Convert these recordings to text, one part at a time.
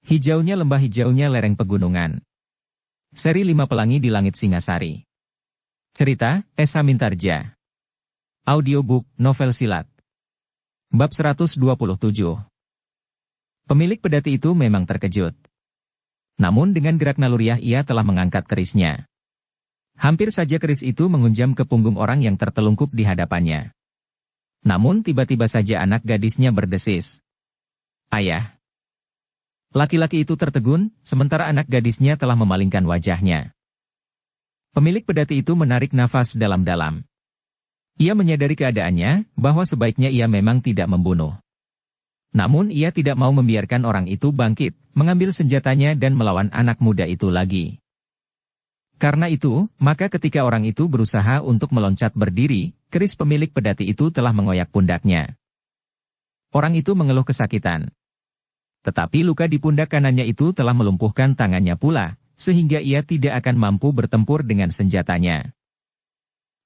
Hijaunya lembah, hijaunya lereng pegunungan. Seri 5 Pelangi di Langit Singasari. Cerita, Esa Mintarja. Audiobook, novel silat. Bab 127. Pemilik pedati itu memang terkejut. Namun dengan gerak naluriah ia telah mengangkat kerisnya. Hampir saja keris itu mengunjam ke punggung orang yang tertelungkup di hadapannya. Namun tiba-tiba saja anak gadisnya berdesis. "Ayah." Laki-laki itu tertegun, sementara anak gadisnya telah memalingkan wajahnya. Pemilik pedati itu menarik nafas dalam-dalam. Ia menyadari keadaannya, bahwa sebaiknya ia memang tidak membunuh. Namun ia tidak mau membiarkan orang itu bangkit, mengambil senjatanya dan melawan anak muda itu lagi. Karena itu, maka ketika orang itu berusaha untuk meloncat berdiri, keris pemilik pedati itu telah mengoyak pundaknya. Orang itu mengeluh kesakitan. Tetapi luka di pundak kanannya itu telah melumpuhkan tangannya pula, sehingga ia tidak akan mampu bertempur dengan senjatanya.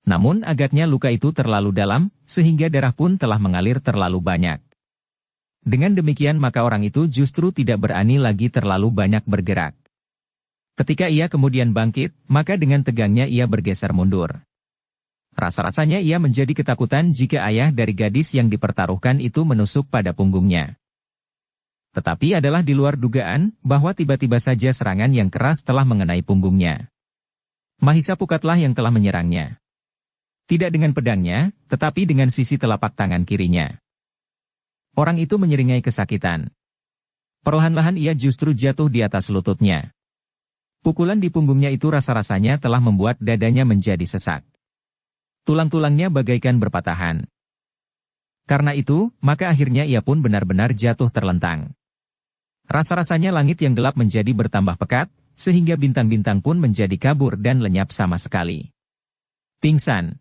Namun agaknya luka itu terlalu dalam, sehingga darah pun telah mengalir terlalu banyak. Dengan demikian maka orang itu justru tidak berani lagi terlalu banyak bergerak. Ketika ia kemudian bangkit, maka dengan tegangnya ia bergeser mundur. Rasa-rasanya ia menjadi ketakutan jika ayah dari gadis yang dipertaruhkan itu menusuk pada punggungnya. Tetapi adalah di luar dugaan, bahwa tiba-tiba saja serangan yang keras telah mengenai punggungnya. Mahisa Pukatlah yang telah menyerangnya. Tidak dengan pedangnya, tetapi dengan sisi telapak tangan kirinya. Orang itu menyeringai kesakitan. Perlahan-lahan ia justru jatuh di atas lututnya. Pukulan di punggungnya itu rasa-rasanya telah membuat dadanya menjadi sesak. Tulang-tulangnya bagaikan berpatahan. Karena itu, maka akhirnya ia pun benar-benar jatuh terlentang. Rasa-rasanya langit yang gelap menjadi bertambah pekat, sehingga bintang-bintang pun menjadi kabur dan lenyap sama sekali. Pingsan.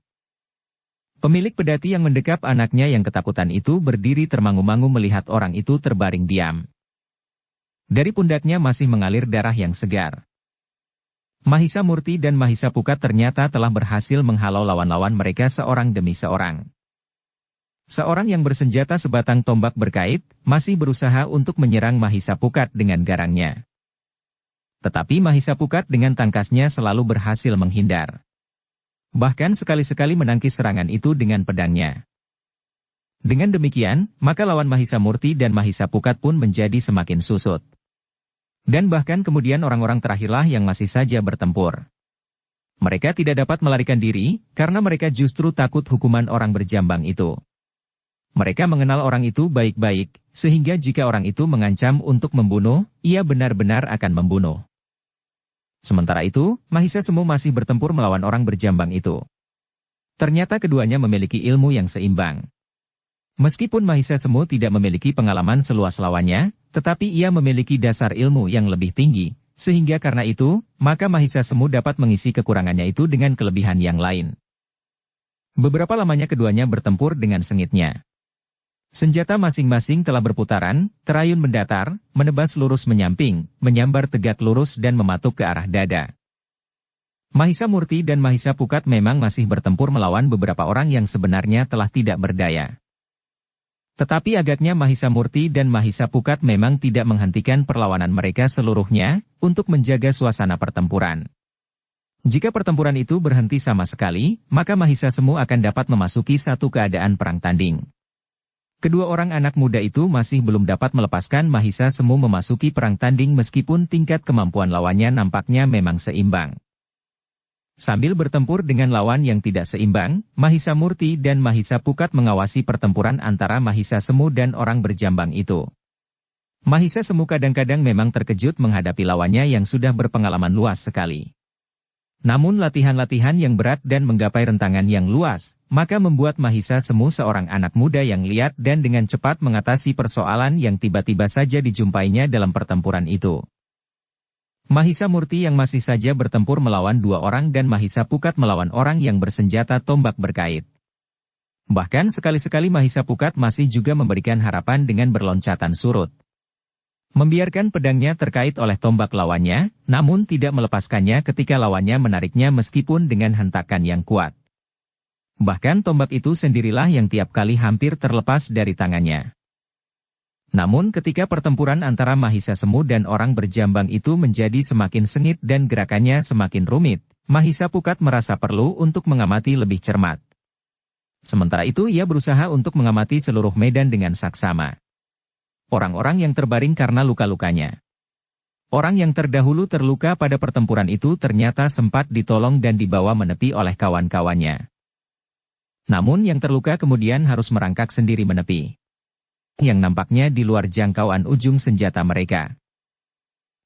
Pemilik pedati yang mendekap anaknya yang ketakutan itu berdiri termangu-mangu melihat orang itu terbaring diam. Dari pundaknya masih mengalir darah yang segar. Mahisa Murti dan Mahisa Pukat ternyata telah berhasil menghalau lawan-lawan mereka seorang demi seorang. Seorang yang bersenjata sebatang tombak berkait, masih berusaha untuk menyerang Mahisa Pukat dengan garangnya. Tetapi Mahisa Pukat dengan tangkasnya selalu berhasil menghindar. Bahkan sekali-sekali menangkis serangan itu dengan pedangnya. Dengan demikian, maka lawan Mahisa Murti dan Mahisa Pukat pun menjadi semakin susut. Dan bahkan kemudian orang-orang terakhirlah yang masih saja bertempur. Mereka tidak dapat melarikan diri, karena mereka justru takut hukuman orang berjambang itu. Mereka mengenal orang itu baik-baik, sehingga jika orang itu mengancam untuk membunuh, ia benar-benar akan membunuh. Sementara itu, Mahisa Semu masih bertempur melawan orang berjambang itu. Ternyata keduanya memiliki ilmu yang seimbang. Meskipun Mahisa Semu tidak memiliki pengalaman seluas lawannya, tetapi ia memiliki dasar ilmu yang lebih tinggi, sehingga karena itu, maka Mahisa Semu dapat mengisi kekurangannya itu dengan kelebihan yang lain. Beberapa lamanya keduanya bertempur dengan sengitnya. Senjata masing-masing telah berputaran, terayun mendatar, menebas lurus menyamping, menyambar tegak lurus dan mematuk ke arah dada. Mahisa Murti dan Mahisa Pukat memang masih bertempur melawan beberapa orang yang sebenarnya telah tidak berdaya. Tetapi agaknya Mahisa Murti dan Mahisa Pukat memang tidak menghentikan perlawanan mereka seluruhnya, untuk menjaga suasana pertempuran. Jika pertempuran itu berhenti sama sekali, maka Mahisa Semu akan dapat memasuki satu keadaan perang tanding. Kedua orang anak muda itu masih belum dapat melepaskan Mahisa Semu memasuki perang tanding meskipun tingkat kemampuan lawannya nampaknya memang seimbang. Sambil bertempur dengan lawan yang tidak seimbang, Mahisa Murti dan Mahisa Pukat mengawasi pertempuran antara Mahisa Semu dan orang berjambang itu. Mahisa Semu kadang-kadang memang terkejut menghadapi lawannya yang sudah berpengalaman luas sekali. Namun latihan-latihan yang berat dan menggapai rentangan yang luas, maka membuat Mahisa Semu seorang anak muda yang liat dan dengan cepat mengatasi persoalan yang tiba-tiba saja dijumpainya dalam pertempuran itu. Mahisa Murti yang masih saja bertempur melawan dua orang dan Mahisa Pukat melawan orang yang bersenjata tombak berkait. Bahkan sekali-sekali Mahisa Pukat masih juga memberikan harapan dengan berloncatan surut. Membiarkan pedangnya terkait oleh tombak lawannya, namun tidak melepaskannya ketika lawannya menariknya meskipun dengan hentakan yang kuat. Bahkan tombak itu sendirilah yang tiap kali hampir terlepas dari tangannya. Namun ketika pertempuran antara Mahisa Semu dan orang berjambang itu menjadi semakin sengit dan gerakannya semakin rumit, Mahisa Pukat merasa perlu untuk mengamati lebih cermat. Sementara itu ia berusaha untuk mengamati seluruh medan dengan saksama. Orang-orang yang terbaring karena luka-lukanya. Orang yang terdahulu terluka pada pertempuran itu ternyata sempat ditolong dan dibawa menepi oleh kawan-kawannya. Namun yang terluka kemudian harus merangkak sendiri menepi. Yang nampaknya di luar jangkauan ujung senjata mereka.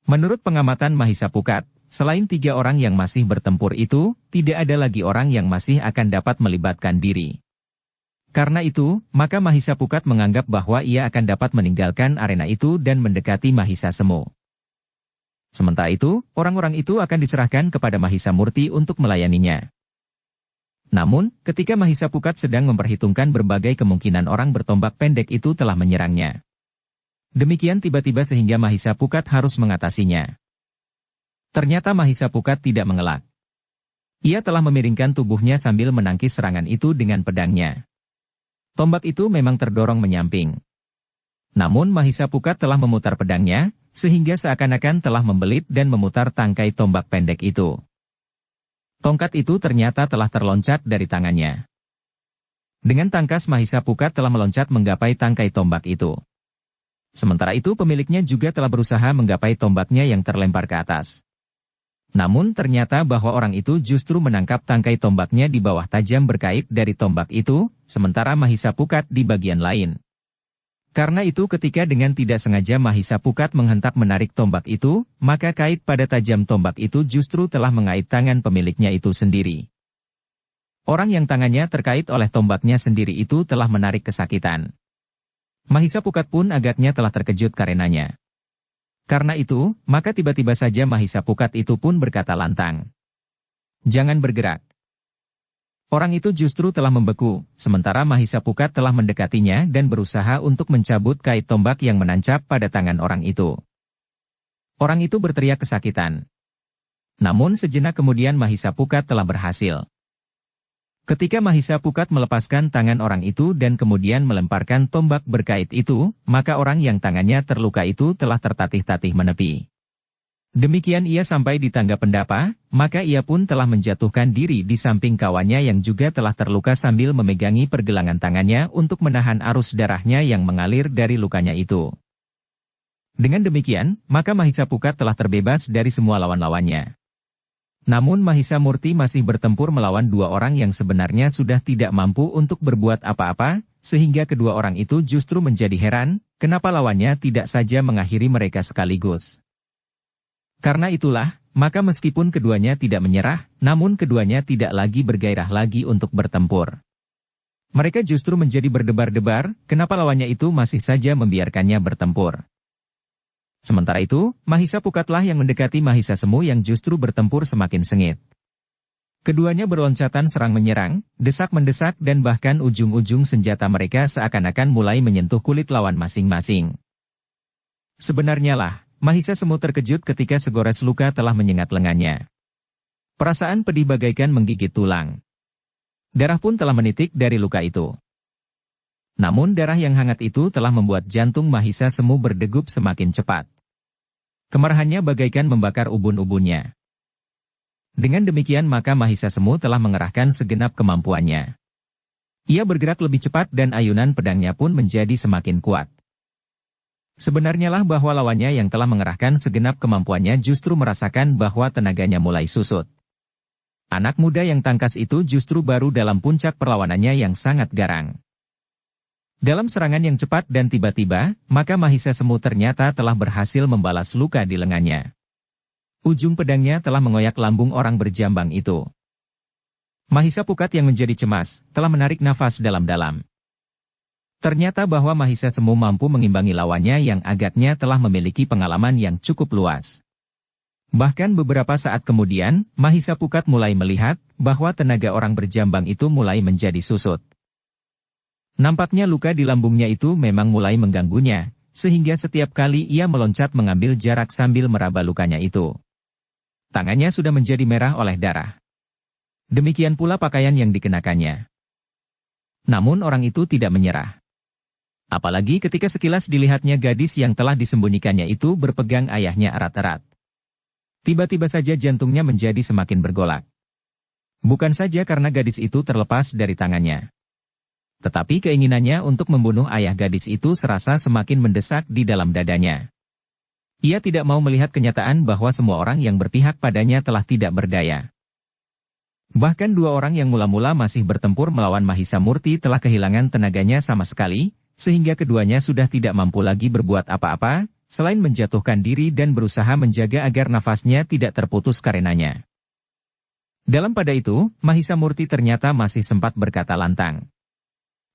Menurut pengamatan Mahisa Pukat, selain 3 orang yang masih bertempur itu, tidak ada lagi orang yang masih akan dapat melibatkan diri. Karena itu, maka Mahisa Pukat menganggap bahwa ia akan dapat meninggalkan arena itu dan mendekati Mahisa Semu. Sementara itu, orang-orang itu akan diserahkan kepada Mahisa Murti untuk melayaninya. Namun, ketika Mahisa Pukat sedang memperhitungkan berbagai kemungkinan orang bertombak pendek itu telah menyerangnya. Demikian tiba-tiba sehingga Mahisa Pukat harus mengatasinya. Ternyata Mahisa Pukat tidak mengelak. Ia telah memiringkan tubuhnya sambil menangkis serangan itu dengan pedangnya. Tombak itu memang terdorong menyamping. Namun Mahisa Pukat telah memutar pedangnya, sehingga seakan-akan telah membelit dan memutar tangkai tombak pendek itu. Tongkat itu ternyata telah terloncat dari tangannya. Dengan tangkas Mahisa Pukat telah meloncat menggapai tangkai tombak itu. Sementara itu pemiliknya juga telah berusaha menggapai tombaknya yang terlempar ke atas. Namun ternyata bahwa orang itu justru menangkap tangkai tombaknya di bawah tajam berkait dari tombak itu, sementara Mahisa Pukat di bagian lain. Karena itu ketika dengan tidak sengaja Mahisa Pukat menghentak menarik tombak itu, maka kait pada tajam tombak itu justru telah mengait tangan pemiliknya itu sendiri. Orang yang tangannya terkait oleh tombaknya sendiri itu telah menarik kesakitan. Mahisa Pukat pun agaknya telah terkejut karenanya. Karena itu, maka tiba-tiba saja Mahisa Pukat itu pun berkata lantang. "Jangan bergerak." Orang itu justru telah membeku, sementara Mahisa Pukat telah mendekatinya dan berusaha untuk mencabut kait tombak yang menancap pada tangan orang itu. Orang itu berteriak kesakitan. Namun sejenak kemudian Mahisa Pukat telah berhasil. Ketika Mahisa Pukat melepaskan tangan orang itu dan kemudian melemparkan tombak berkait itu, maka orang yang tangannya terluka itu telah tertatih-tatih menepi. Demikian ia sampai di tangga pendapa, maka ia pun telah menjatuhkan diri di samping kawannya yang juga telah terluka sambil memegangi pergelangan tangannya untuk menahan arus darahnya yang mengalir dari lukanya itu. Dengan demikian, maka Mahisa Pukat telah terbebas dari semua lawan-lawannya. Namun Mahisa Murti masih bertempur melawan 2 orang yang sebenarnya sudah tidak mampu untuk berbuat apa-apa, sehingga kedua orang itu justru menjadi heran, kenapa lawannya tidak saja mengakhiri mereka sekaligus. Karena itulah, maka meskipun keduanya tidak menyerah, namun keduanya tidak lagi bergairah lagi untuk bertempur. Mereka justru menjadi berdebar-debar, kenapa lawannya itu masih saja membiarkannya bertempur. Sementara itu, Mahisa Pukatlah yang mendekati Mahisa Semu yang justru bertempur semakin sengit. Keduanya berloncatan serang menyerang, desak-mendesak dan bahkan ujung-ujung senjata mereka seakan-akan mulai menyentuh kulit lawan masing-masing. Sebenarnya lah, Mahisa Semu terkejut ketika segores luka telah menyengat lengannya. Perasaan pedih bagaikan menggigit tulang. Darah pun telah menitik dari luka itu. Namun darah yang hangat itu telah membuat jantung Mahisa Semu berdegup semakin cepat. Kemarahannya bagaikan membakar ubun-ubunnya. Dengan demikian maka Mahisa Semu telah mengerahkan segenap kemampuannya. Ia bergerak lebih cepat dan ayunan pedangnya pun menjadi semakin kuat. Sebenarnya lah bahwa lawannya yang telah mengerahkan segenap kemampuannya justru merasakan bahwa tenaganya mulai susut. Anak muda yang tangkas itu justru baru dalam puncak perlawanannya yang sangat garang. Dalam serangan yang cepat dan tiba-tiba, maka Mahisa Semu ternyata telah berhasil membalas luka di lengannya. Ujung pedangnya telah mengoyak lambung orang berjambang itu. Mahisa Pukat yang menjadi cemas, telah menarik nafas dalam-dalam. Ternyata bahwa Mahisa Semu mampu mengimbangi lawannya yang agaknya telah memiliki pengalaman yang cukup luas. Bahkan beberapa saat kemudian, Mahisa Pukat mulai melihat bahwa tenaga orang berjambang itu mulai menjadi susut. Nampaknya luka di lambungnya itu memang mulai mengganggunya, sehingga setiap kali ia meloncat mengambil jarak sambil meraba lukanya itu. Tangannya sudah menjadi merah oleh darah. Demikian pula pakaian yang dikenakannya. Namun orang itu tidak menyerah. Apalagi ketika sekilas dilihatnya gadis yang telah disembunyikannya itu berpegang ayahnya erat-erat. Tiba-tiba saja jantungnya menjadi semakin bergolak. Bukan saja karena gadis itu terlepas dari tangannya. Tetapi keinginannya untuk membunuh ayah gadis itu serasa semakin mendesak di dalam dadanya. Ia tidak mau melihat kenyataan bahwa semua orang yang berpihak padanya telah tidak berdaya. Bahkan dua orang yang mula-mula masih bertempur melawan Mahisa Murti telah kehilangan tenaganya sama sekali, sehingga keduanya sudah tidak mampu lagi berbuat apa-apa, selain menjatuhkan diri dan berusaha menjaga agar nafasnya tidak terputus karenanya. Dalam pada itu, Mahisa Murti ternyata masih sempat berkata lantang.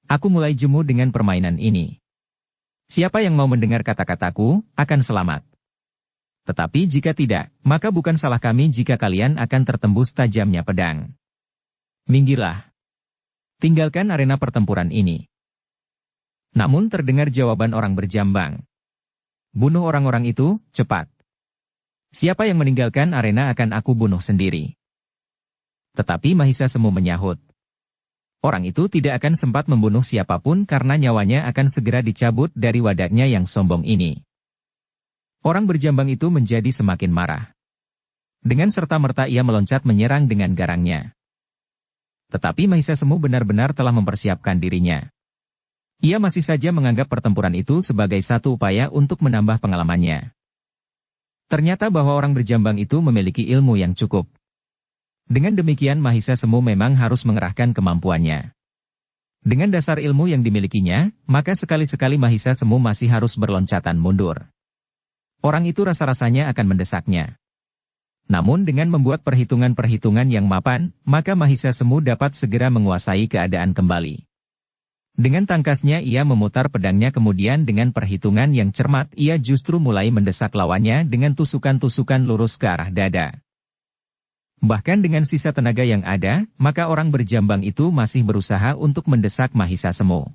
Aku mulai jemu dengan permainan ini. Siapa yang mau mendengar kata-kataku, akan selamat. Tetapi jika tidak, maka bukan salah kami jika kalian akan tertembus tajamnya pedang. Minggirlah. Tinggalkan arena pertempuran ini. Namun terdengar jawaban orang berjambang. Bunuh orang-orang itu, cepat. Siapa yang meninggalkan arena akan aku bunuh sendiri. Tetapi Mahisa Semu menyahut. Orang itu tidak akan sempat membunuh siapapun karena nyawanya akan segera dicabut dari wadahnya yang sombong ini. Orang berjambang itu menjadi semakin marah. Dengan serta-merta ia meloncat menyerang dengan garangnya. Tetapi Mahisa Semu benar-benar telah mempersiapkan dirinya. Ia masih saja menganggap pertempuran itu sebagai satu upaya untuk menambah pengalamannya. Ternyata bahwa orang berjambang itu memiliki ilmu yang cukup. Dengan demikian Mahisa Semu memang harus mengerahkan kemampuannya. Dengan dasar ilmu yang dimilikinya, maka sekali-sekali Mahisa Semu masih harus berloncatan mundur. Orang itu rasa-rasanya akan mendesaknya. Namun dengan membuat perhitungan-perhitungan yang mapan, maka Mahisa Semu dapat segera menguasai keadaan kembali. Dengan tangkasnya ia memutar pedangnya kemudian dengan perhitungan yang cermat ia justru mulai mendesak lawannya dengan tusukan-tusukan lurus ke arah dada. Bahkan dengan sisa tenaga yang ada, maka orang berjambang itu masih berusaha untuk mendesak Mahisa Semu.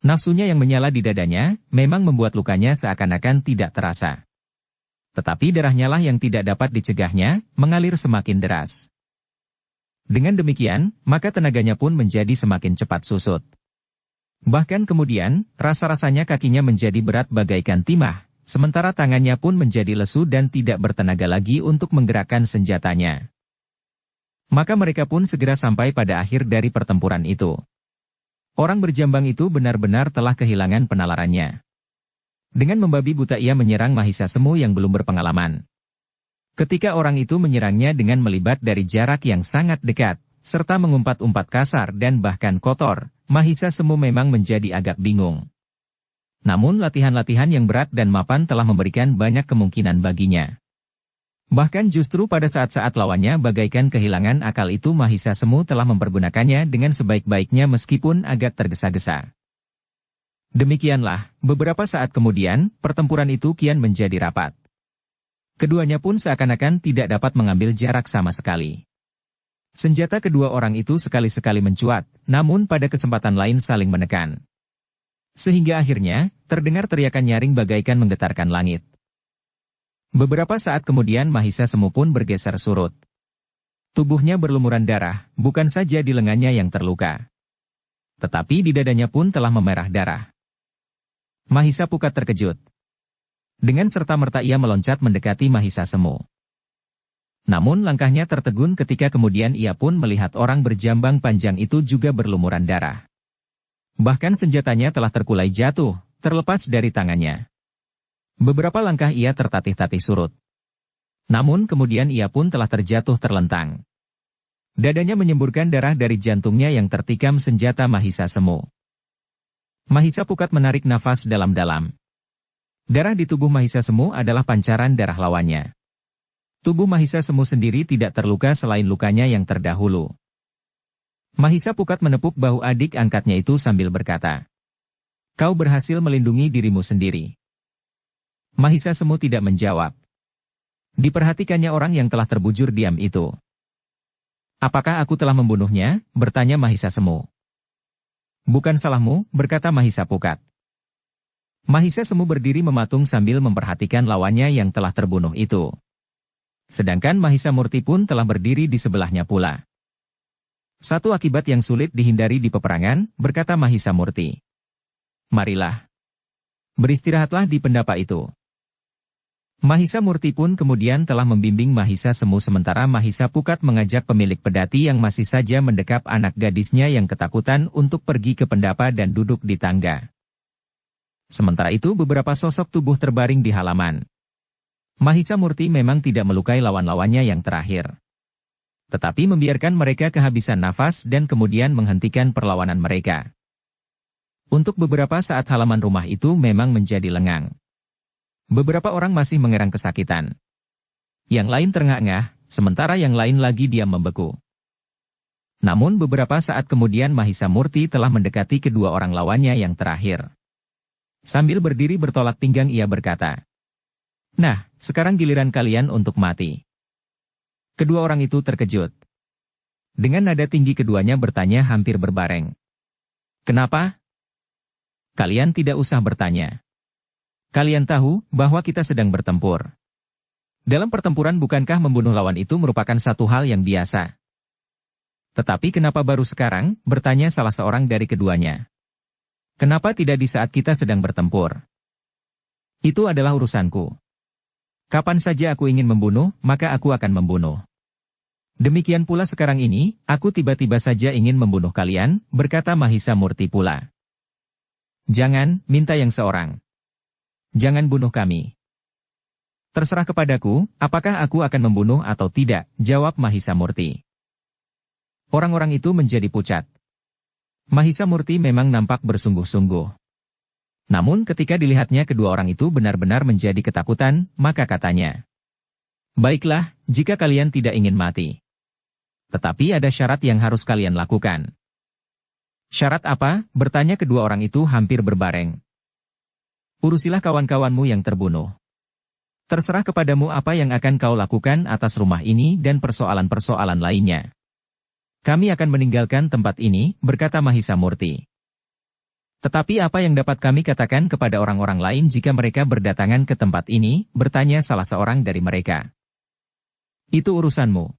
Nafsunya yang menyala di dadanya, memang membuat lukanya seakan-akan tidak terasa. Tetapi darahnya lah yang tidak dapat dicegahnya, mengalir semakin deras. Dengan demikian, maka tenaganya pun menjadi semakin cepat susut. Bahkan kemudian, rasa-rasanya kakinya menjadi berat bagaikan timah, sementara tangannya pun menjadi lesu dan tidak bertenaga lagi untuk menggerakkan senjatanya. Maka mereka pun segera sampai pada akhir dari pertempuran itu. Orang berjambang itu benar-benar telah kehilangan penalarannya. Dengan membabi buta ia menyerang Mahisa Semu yang belum berpengalaman. Ketika orang itu menyerangnya dengan melibat dari jarak yang sangat dekat, serta mengumpat-umpat kasar dan bahkan kotor, Mahisa Semu memang menjadi agak bingung. Namun latihan-latihan yang berat dan mapan telah memberikan banyak kemungkinan baginya. Bahkan justru pada saat-saat lawannya bagaikan kehilangan akal itu Mahisa Semu telah mempergunakannya dengan sebaik-baiknya meskipun agak tergesa-gesa. Demikianlah, beberapa saat kemudian, pertempuran itu kian menjadi rapat. Keduanya pun seakan-akan tidak dapat mengambil jarak sama sekali. Senjata kedua orang itu sekali-sekali mencuat, namun pada kesempatan lain saling menekan. Sehingga akhirnya, terdengar teriakan nyaring bagaikan menggetarkan langit. Beberapa saat kemudian Mahisa Semu pun bergeser surut. Tubuhnya berlumuran darah, bukan saja di lengannya yang terluka. Tetapi di dadanya pun telah memerah darah. Mahisa Pukat terkejut. Dengan serta-merta ia meloncat mendekati Mahisa Semu. Namun langkahnya tertegun ketika kemudian ia pun melihat orang berjambang panjang itu juga berlumuran darah. Bahkan senjatanya telah terkulai jatuh, terlepas dari tangannya. Beberapa langkah ia tertatih-tatih surut. Namun kemudian ia pun telah terjatuh terlentang. Dadanya menyemburkan darah dari jantungnya yang tertikam senjata Mahisa Semu. Mahisa Pukat menarik nafas dalam-dalam. Darah di tubuh Mahisa Semu adalah pancaran darah lawannya. Tubuh Mahisa Semu sendiri tidak terluka selain lukanya yang terdahulu. Mahisa Pukat menepuk bahu adik angkatnya itu sambil berkata, "Kau berhasil melindungi dirimu sendiri." Mahisa Semu tidak menjawab. Diperhatikannya orang yang telah terbujur diam itu. "Apakah aku telah membunuhnya?" bertanya Mahisa Semu. "Bukan salahmu," berkata Mahisa Pukat. Mahisa Semu berdiri mematung sambil memperhatikan lawannya yang telah terbunuh itu. Sedangkan Mahisa Murti pun telah berdiri di sebelahnya pula. "Satu akibat yang sulit dihindari di peperangan," berkata Mahisa Murti. Marilah. Beristirahatlah di pendapa itu. Mahisa Murti pun kemudian telah membimbing Mahisa Semu sementara Mahisa Pukat mengajak pemilik pedati yang masih saja mendekap anak gadisnya yang ketakutan untuk pergi ke pendapa dan duduk di tangga. Sementara itu beberapa sosok tubuh terbaring di halaman. Mahisa Murti memang tidak melukai lawan-lawannya yang terakhir. Tetapi membiarkan mereka kehabisan nafas dan kemudian menghentikan perlawanan mereka. Untuk beberapa saat halaman rumah itu memang menjadi lengang. Beberapa orang masih mengerang kesakitan. Yang lain terengah-engah, sementara yang lain lagi diam membeku. Namun beberapa saat kemudian Mahisa Murti telah mendekati kedua orang lawannya yang terakhir. Sambil berdiri bertolak pinggang ia berkata, "Nah, sekarang giliran kalian untuk mati." Kedua orang itu terkejut. Dengan nada tinggi keduanya bertanya hampir berbareng. "Kenapa?" "Kalian tidak usah bertanya. Kalian tahu bahwa kita sedang bertempur. Dalam pertempuran bukankah membunuh lawan itu merupakan satu hal yang biasa? Tetapi kenapa baru sekarang?" bertanya salah seorang dari keduanya. "Kenapa tidak di saat kita sedang bertempur? Itu adalah urusanku. Kapan saja aku ingin membunuh, maka aku akan membunuh. Demikian pula sekarang ini, aku tiba-tiba saja ingin membunuh kalian," berkata Mahisa Murti pula. "Jangan, minta yang seorang. Jangan bunuh kami." "Terserah kepadaku, apakah aku akan membunuh atau tidak," jawab Mahisa Murti. Orang-orang itu menjadi pucat. Mahisa Murti memang nampak bersungguh-sungguh. Namun ketika dilihatnya kedua orang itu benar-benar menjadi ketakutan, maka katanya, "Baiklah, jika kalian tidak ingin mati. Tetapi ada syarat yang harus kalian lakukan." "Syarat apa?" bertanya kedua orang itu hampir berbareng. "Urusilah kawan-kawanmu yang terbunuh. Terserah kepadamu apa yang akan kau lakukan atas rumah ini dan persoalan-persoalan lainnya. Kami akan meninggalkan tempat ini," berkata Mahisa Murti. "Tetapi apa yang dapat kami katakan kepada orang-orang lain jika mereka berdatangan ke tempat ini?" bertanya salah seorang dari mereka. "Itu urusanmu.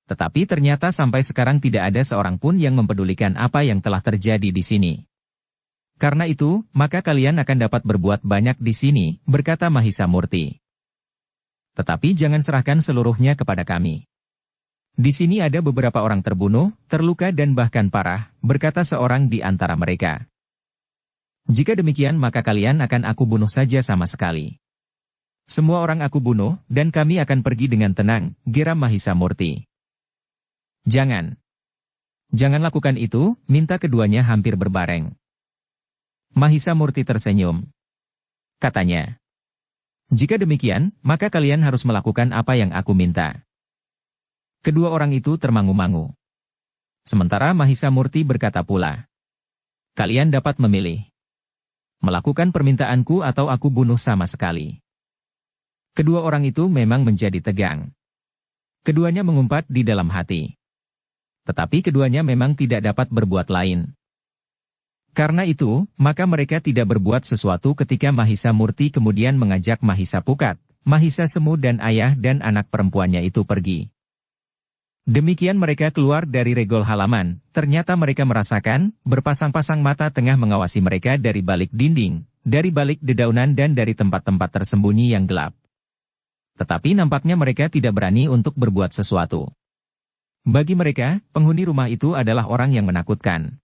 Tetapi ternyata sampai sekarang tidak ada seorang pun yang mempedulikan apa yang telah terjadi di sini. Karena itu, maka kalian akan dapat berbuat banyak di sini," berkata Mahisa Murti. "Tetapi jangan serahkan seluruhnya kepada kami. Di sini ada beberapa orang terbunuh, terluka dan bahkan parah," berkata seorang di antara mereka. "Jika demikian maka kalian akan aku bunuh saja sama sekali. Semua orang aku bunuh, dan kami akan pergi dengan tenang," geram Mahisa Murti. "Jangan. Jangan lakukan itu," minta keduanya hampir berbareng. Mahisa Murti tersenyum. Katanya, "Jika demikian, maka kalian harus melakukan apa yang aku minta." Kedua orang itu termangu-mangu. Sementara Mahisa Murti berkata pula, "Kalian dapat memilih. Melakukan permintaanku atau aku bunuh sama sekali." Kedua orang itu memang menjadi tegang. Keduanya mengumpat di dalam hati. Tetapi keduanya memang tidak dapat berbuat lain. Karena itu, maka mereka tidak berbuat sesuatu ketika Mahisa Murti kemudian mengajak Mahisa Pukat, Mahisa Semu dan ayah dan anak perempuannya itu pergi. Demikian mereka keluar dari regol halaman, ternyata mereka merasakan, berpasang-pasang mata tengah mengawasi mereka dari balik dinding, dari balik dedaunan dan dari tempat-tempat tersembunyi yang gelap. Tetapi nampaknya mereka tidak berani untuk berbuat sesuatu. Bagi mereka, penghuni rumah itu adalah orang yang menakutkan.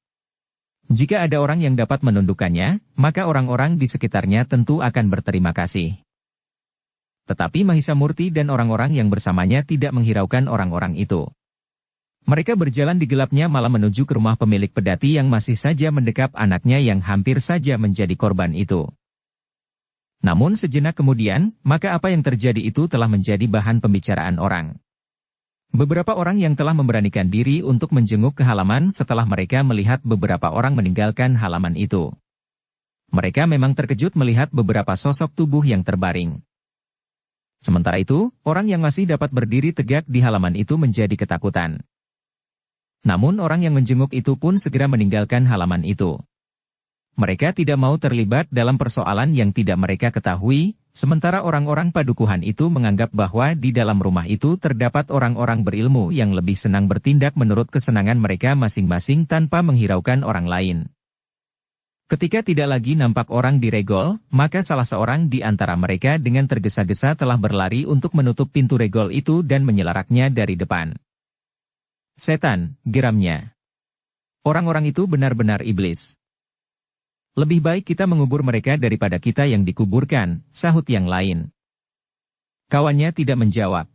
Jika ada orang yang dapat menundukkannya, maka orang-orang di sekitarnya tentu akan berterima kasih. Tetapi Mahisa Murti dan orang-orang yang bersamanya tidak menghiraukan orang-orang itu. Mereka berjalan di gelapnya malam menuju ke rumah pemilik pedati yang masih saja mendekap anaknya yang hampir saja menjadi korban itu. Namun sejenak kemudian, maka apa yang terjadi itu telah menjadi bahan pembicaraan orang. Beberapa orang yang telah memberanikan diri untuk menjenguk ke halaman setelah mereka melihat beberapa orang meninggalkan halaman itu. Mereka memang terkejut melihat beberapa sosok tubuh yang terbaring. Sementara itu, orang yang masih dapat berdiri tegak di halaman itu menjadi ketakutan. Namun orang yang menjenguk itu pun segera meninggalkan halaman itu. Mereka tidak mau terlibat dalam persoalan yang tidak mereka ketahui, sementara orang-orang padukuhan itu menganggap bahwa di dalam rumah itu terdapat orang-orang berilmu yang lebih senang bertindak menurut kesenangan mereka masing-masing tanpa menghiraukan orang lain. Ketika tidak lagi nampak orang di regol, maka salah seorang di antara mereka dengan tergesa-gesa telah berlari untuk menutup pintu regol itu dan menyelaraknya dari depan. Setan, geramnya. Orang-orang itu benar-benar iblis. Lebih baik kita mengubur mereka daripada kita yang dikuburkan, sahut yang lain. Kawannya tidak menjawab.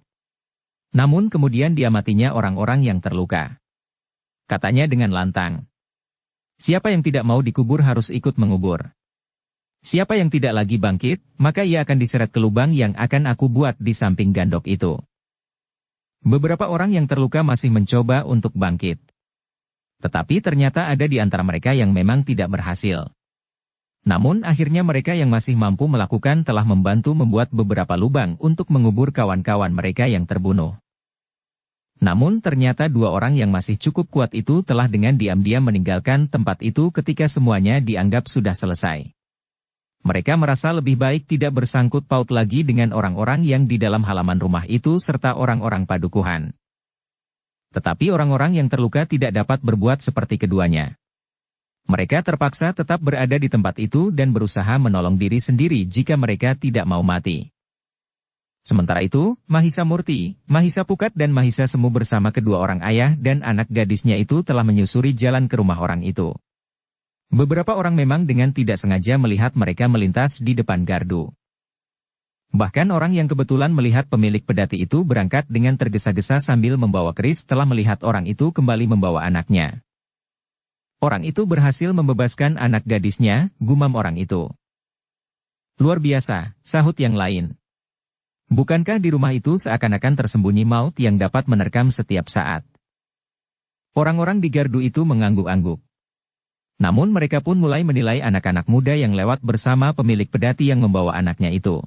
Namun kemudian diamatinya orang-orang yang terluka. Katanya dengan lantang. Siapa yang tidak mau dikubur harus ikut mengubur. Siapa yang tidak lagi bangkit, maka ia akan diseret ke lubang yang akan aku buat di samping gandok itu. Beberapa orang yang terluka masih mencoba untuk bangkit. Tetapi ternyata ada di antara mereka yang memang tidak berhasil. Namun akhirnya mereka yang masih mampu melakukan telah membantu membuat beberapa lubang untuk mengubur kawan-kawan mereka yang terbunuh. Namun ternyata dua orang yang masih cukup kuat itu telah dengan diam-diam meninggalkan tempat itu ketika semuanya dianggap sudah selesai. Mereka merasa lebih baik tidak bersangkut paut lagi dengan orang-orang yang di dalam halaman rumah itu serta orang-orang padukuhan. Tetapi orang-orang yang terluka tidak dapat berbuat seperti keduanya. Mereka terpaksa tetap berada di tempat itu dan berusaha menolong diri sendiri jika mereka tidak mau mati. Sementara itu, Mahisa Murti, Mahisa Pukat dan Mahisa Semu bersama kedua orang ayah dan anak gadisnya itu telah menyusuri jalan ke rumah orang itu. Beberapa orang memang dengan tidak sengaja melihat mereka melintas di depan gardu. Bahkan orang yang kebetulan melihat pemilik pedati itu berangkat dengan tergesa-gesa sambil membawa keris telah melihat orang itu kembali membawa anaknya. Orang itu berhasil membebaskan anak gadisnya, gumam orang itu. Luar biasa, sahut yang lain. Bukankah di rumah itu seakan-akan tersembunyi maut yang dapat menerkam setiap saat? Orang-orang di gardu itu mengangguk-angguk. Namun mereka pun mulai menilai anak-anak muda yang lewat bersama pemilik pedati yang membawa anaknya itu.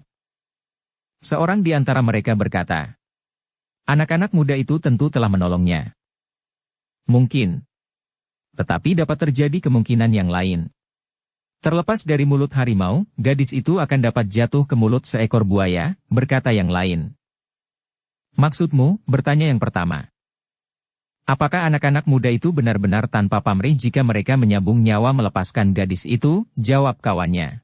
Seorang di antara mereka berkata, anak-anak muda itu tentu telah menolongnya. Mungkin. Tetapi dapat terjadi kemungkinan yang lain. Terlepas dari mulut harimau, gadis itu akan dapat jatuh ke mulut seekor buaya, berkata yang lain. Maksudmu, bertanya yang pertama. Apakah anak-anak muda itu benar-benar tanpa pamrih jika mereka menyambung nyawa melepaskan gadis itu? Jawab kawannya.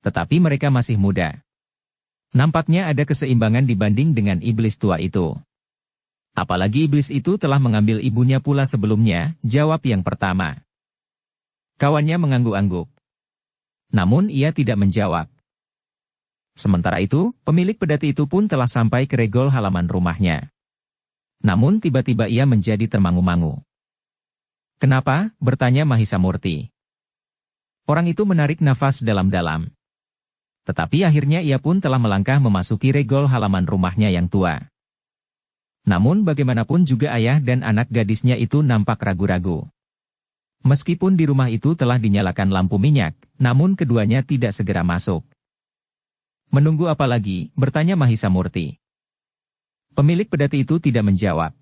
Tetapi mereka masih muda. Nampaknya ada keseimbangan dibanding dengan iblis tua itu. Apalagi iblis itu telah mengambil ibunya pula sebelumnya, jawab yang pertama. Kawannya mengangguk-angguk. Namun ia tidak menjawab. Sementara itu, pemilik pedati itu pun telah sampai ke regol halaman rumahnya. Namun tiba-tiba ia menjadi termangu-mangu. Kenapa? Bertanya Mahisa Murti. Orang itu menarik nafas dalam-dalam. Tetapi akhirnya ia pun telah melangkah memasuki regol halaman rumahnya yang tua. Namun bagaimanapun juga ayah dan anak gadisnya itu nampak ragu-ragu. Meskipun di rumah itu telah dinyalakan lampu minyak, namun keduanya tidak segera masuk. Menunggu apa lagi? Bertanya Mahisa Murti. Pemilik pedati itu tidak menjawab.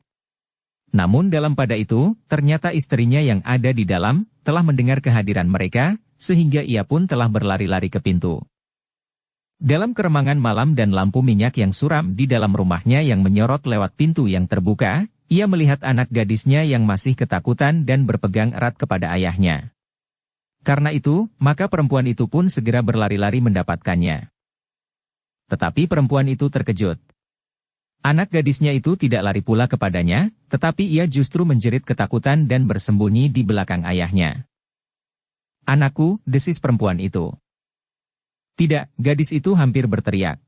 Namun dalam pada itu, ternyata istrinya yang ada di dalam, telah mendengar kehadiran mereka, sehingga ia pun telah berlari-lari ke pintu. Dalam keremangan malam dan lampu minyak yang suram di dalam rumahnya yang menyorot lewat pintu yang terbuka, ia melihat anak gadisnya yang masih ketakutan dan berpegang erat kepada ayahnya. Karena itu, maka perempuan itu pun segera berlari-lari mendapatkannya. Tetapi perempuan itu terkejut. Anak gadisnya itu tidak lari pula kepadanya, tetapi ia justru menjerit ketakutan dan bersembunyi di belakang ayahnya. Anakku, desis perempuan itu. Tidak, gadis itu hampir berteriak.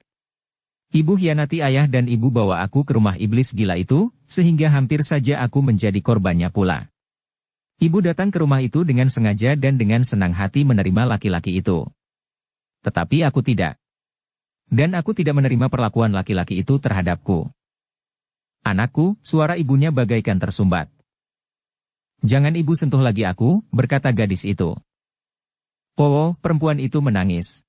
Ibu hianati ayah dan ibu bawa aku ke rumah iblis gila itu, sehingga hampir saja aku menjadi korbannya pula. Ibu datang ke rumah itu dengan sengaja dan dengan senang hati menerima laki-laki itu. Tetapi aku tidak. Dan aku tidak menerima perlakuan laki-laki itu terhadapku. Anakku, suara ibunya bagaikan tersumbat. Jangan ibu sentuh lagi aku, berkata gadis itu. Oh, perempuan itu menangis.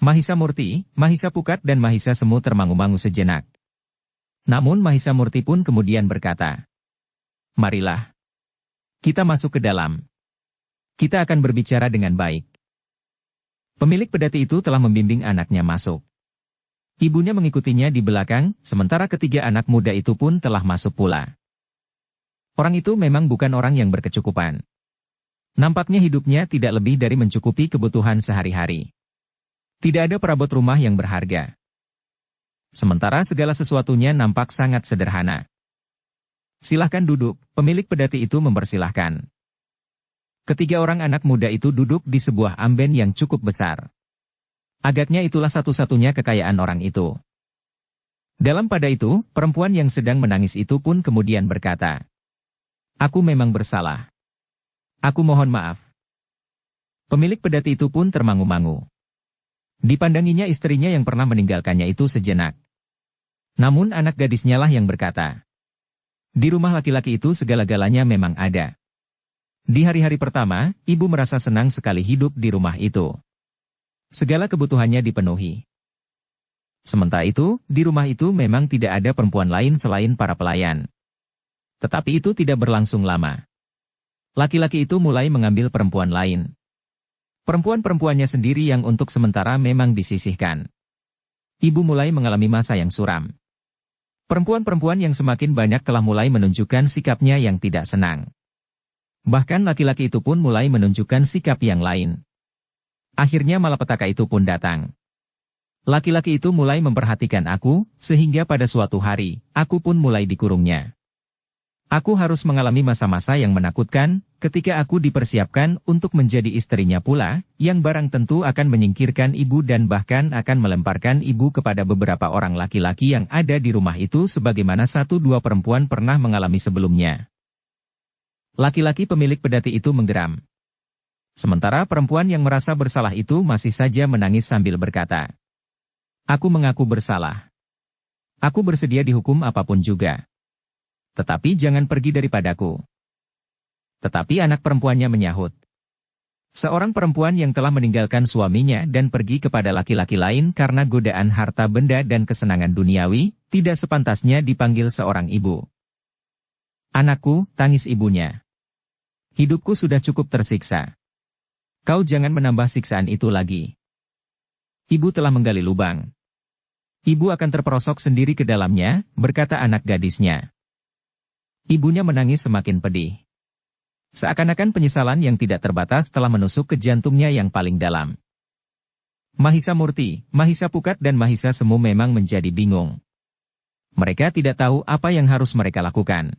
Mahisa Murti, Mahisa Pukat dan Mahisa Semu termangu-mangu sejenak. Namun Mahisa Murti pun kemudian berkata, marilah. Kita masuk ke dalam. Kita akan berbicara dengan baik. Pemilik pedati itu telah membimbing anaknya masuk. Ibunya mengikutinya di belakang, sementara ketiga anak muda itu pun telah masuk pula. Orang itu memang bukan orang yang berkecukupan. Nampaknya hidupnya tidak lebih dari mencukupi kebutuhan sehari-hari. Tidak ada perabot rumah yang berharga. Sementara segala sesuatunya nampak sangat sederhana. Silahkan duduk, pemilik pedati itu mempersilahkan. Ketiga orang anak muda itu duduk di sebuah amben yang cukup besar. Agaknya itulah satu-satunya kekayaan orang itu. Dalam pada itu, perempuan yang sedang menangis itu pun kemudian berkata, "Aku memang bersalah. Aku mohon maaf." Pemilik pedati itu pun termangu-mangu. Dipandanginya istrinya yang pernah meninggalkannya itu sejenak. Namun anak gadisnya lah yang berkata, "Di rumah laki-laki itu segala-galanya memang ada." Di hari-hari pertama, ibu merasa senang sekali hidup di rumah itu. Segala kebutuhannya dipenuhi. Sementara itu, di rumah itu memang tidak ada perempuan lain selain para pelayan. Tetapi itu tidak berlangsung lama. Laki-laki itu mulai mengambil perempuan lain. Perempuan-perempuannya sendiri yang untuk sementara memang disisihkan. Ibu mulai mengalami masa yang suram. Perempuan-perempuan yang semakin banyak telah mulai menunjukkan sikapnya yang tidak senang. Bahkan laki-laki itu pun mulai menunjukkan sikap yang lain. Akhirnya malapetaka itu pun datang. Laki-laki itu mulai memperhatikan aku, sehingga pada suatu hari, aku pun mulai dikurungnya. Aku harus mengalami masa-masa yang menakutkan, ketika aku dipersiapkan untuk menjadi istrinya pula, yang barang tentu akan menyingkirkan ibu dan bahkan akan melemparkan ibu kepada beberapa orang laki-laki yang ada di rumah itu sebagaimana 1-2 perempuan pernah mengalami sebelumnya. Laki-laki pemilik pedati itu menggeram. Sementara perempuan yang merasa bersalah itu masih saja menangis sambil berkata, "Aku mengaku bersalah. Aku bersedia dihukum apapun juga. Tetapi jangan pergi daripadaku." Tetapi anak perempuannya menyahut, "Seorang perempuan yang telah meninggalkan suaminya dan pergi kepada laki-laki lain karena godaan harta benda dan kesenangan duniawi, tidak sepantasnya dipanggil seorang ibu." "Anakku," tangis ibunya. "Hidupku sudah cukup tersiksa. Kau jangan menambah siksaan itu lagi. Ibu telah menggali lubang. Ibu akan terperosok sendiri ke dalamnya," berkata anak gadisnya. Ibunya menangis semakin pedih. Seakan-akan penyesalan yang tidak terbatas telah menusuk ke jantungnya yang paling dalam. Mahisa Murti, Mahisa Pukat dan Mahisa Semu memang menjadi bingung. Mereka tidak tahu apa yang harus mereka lakukan.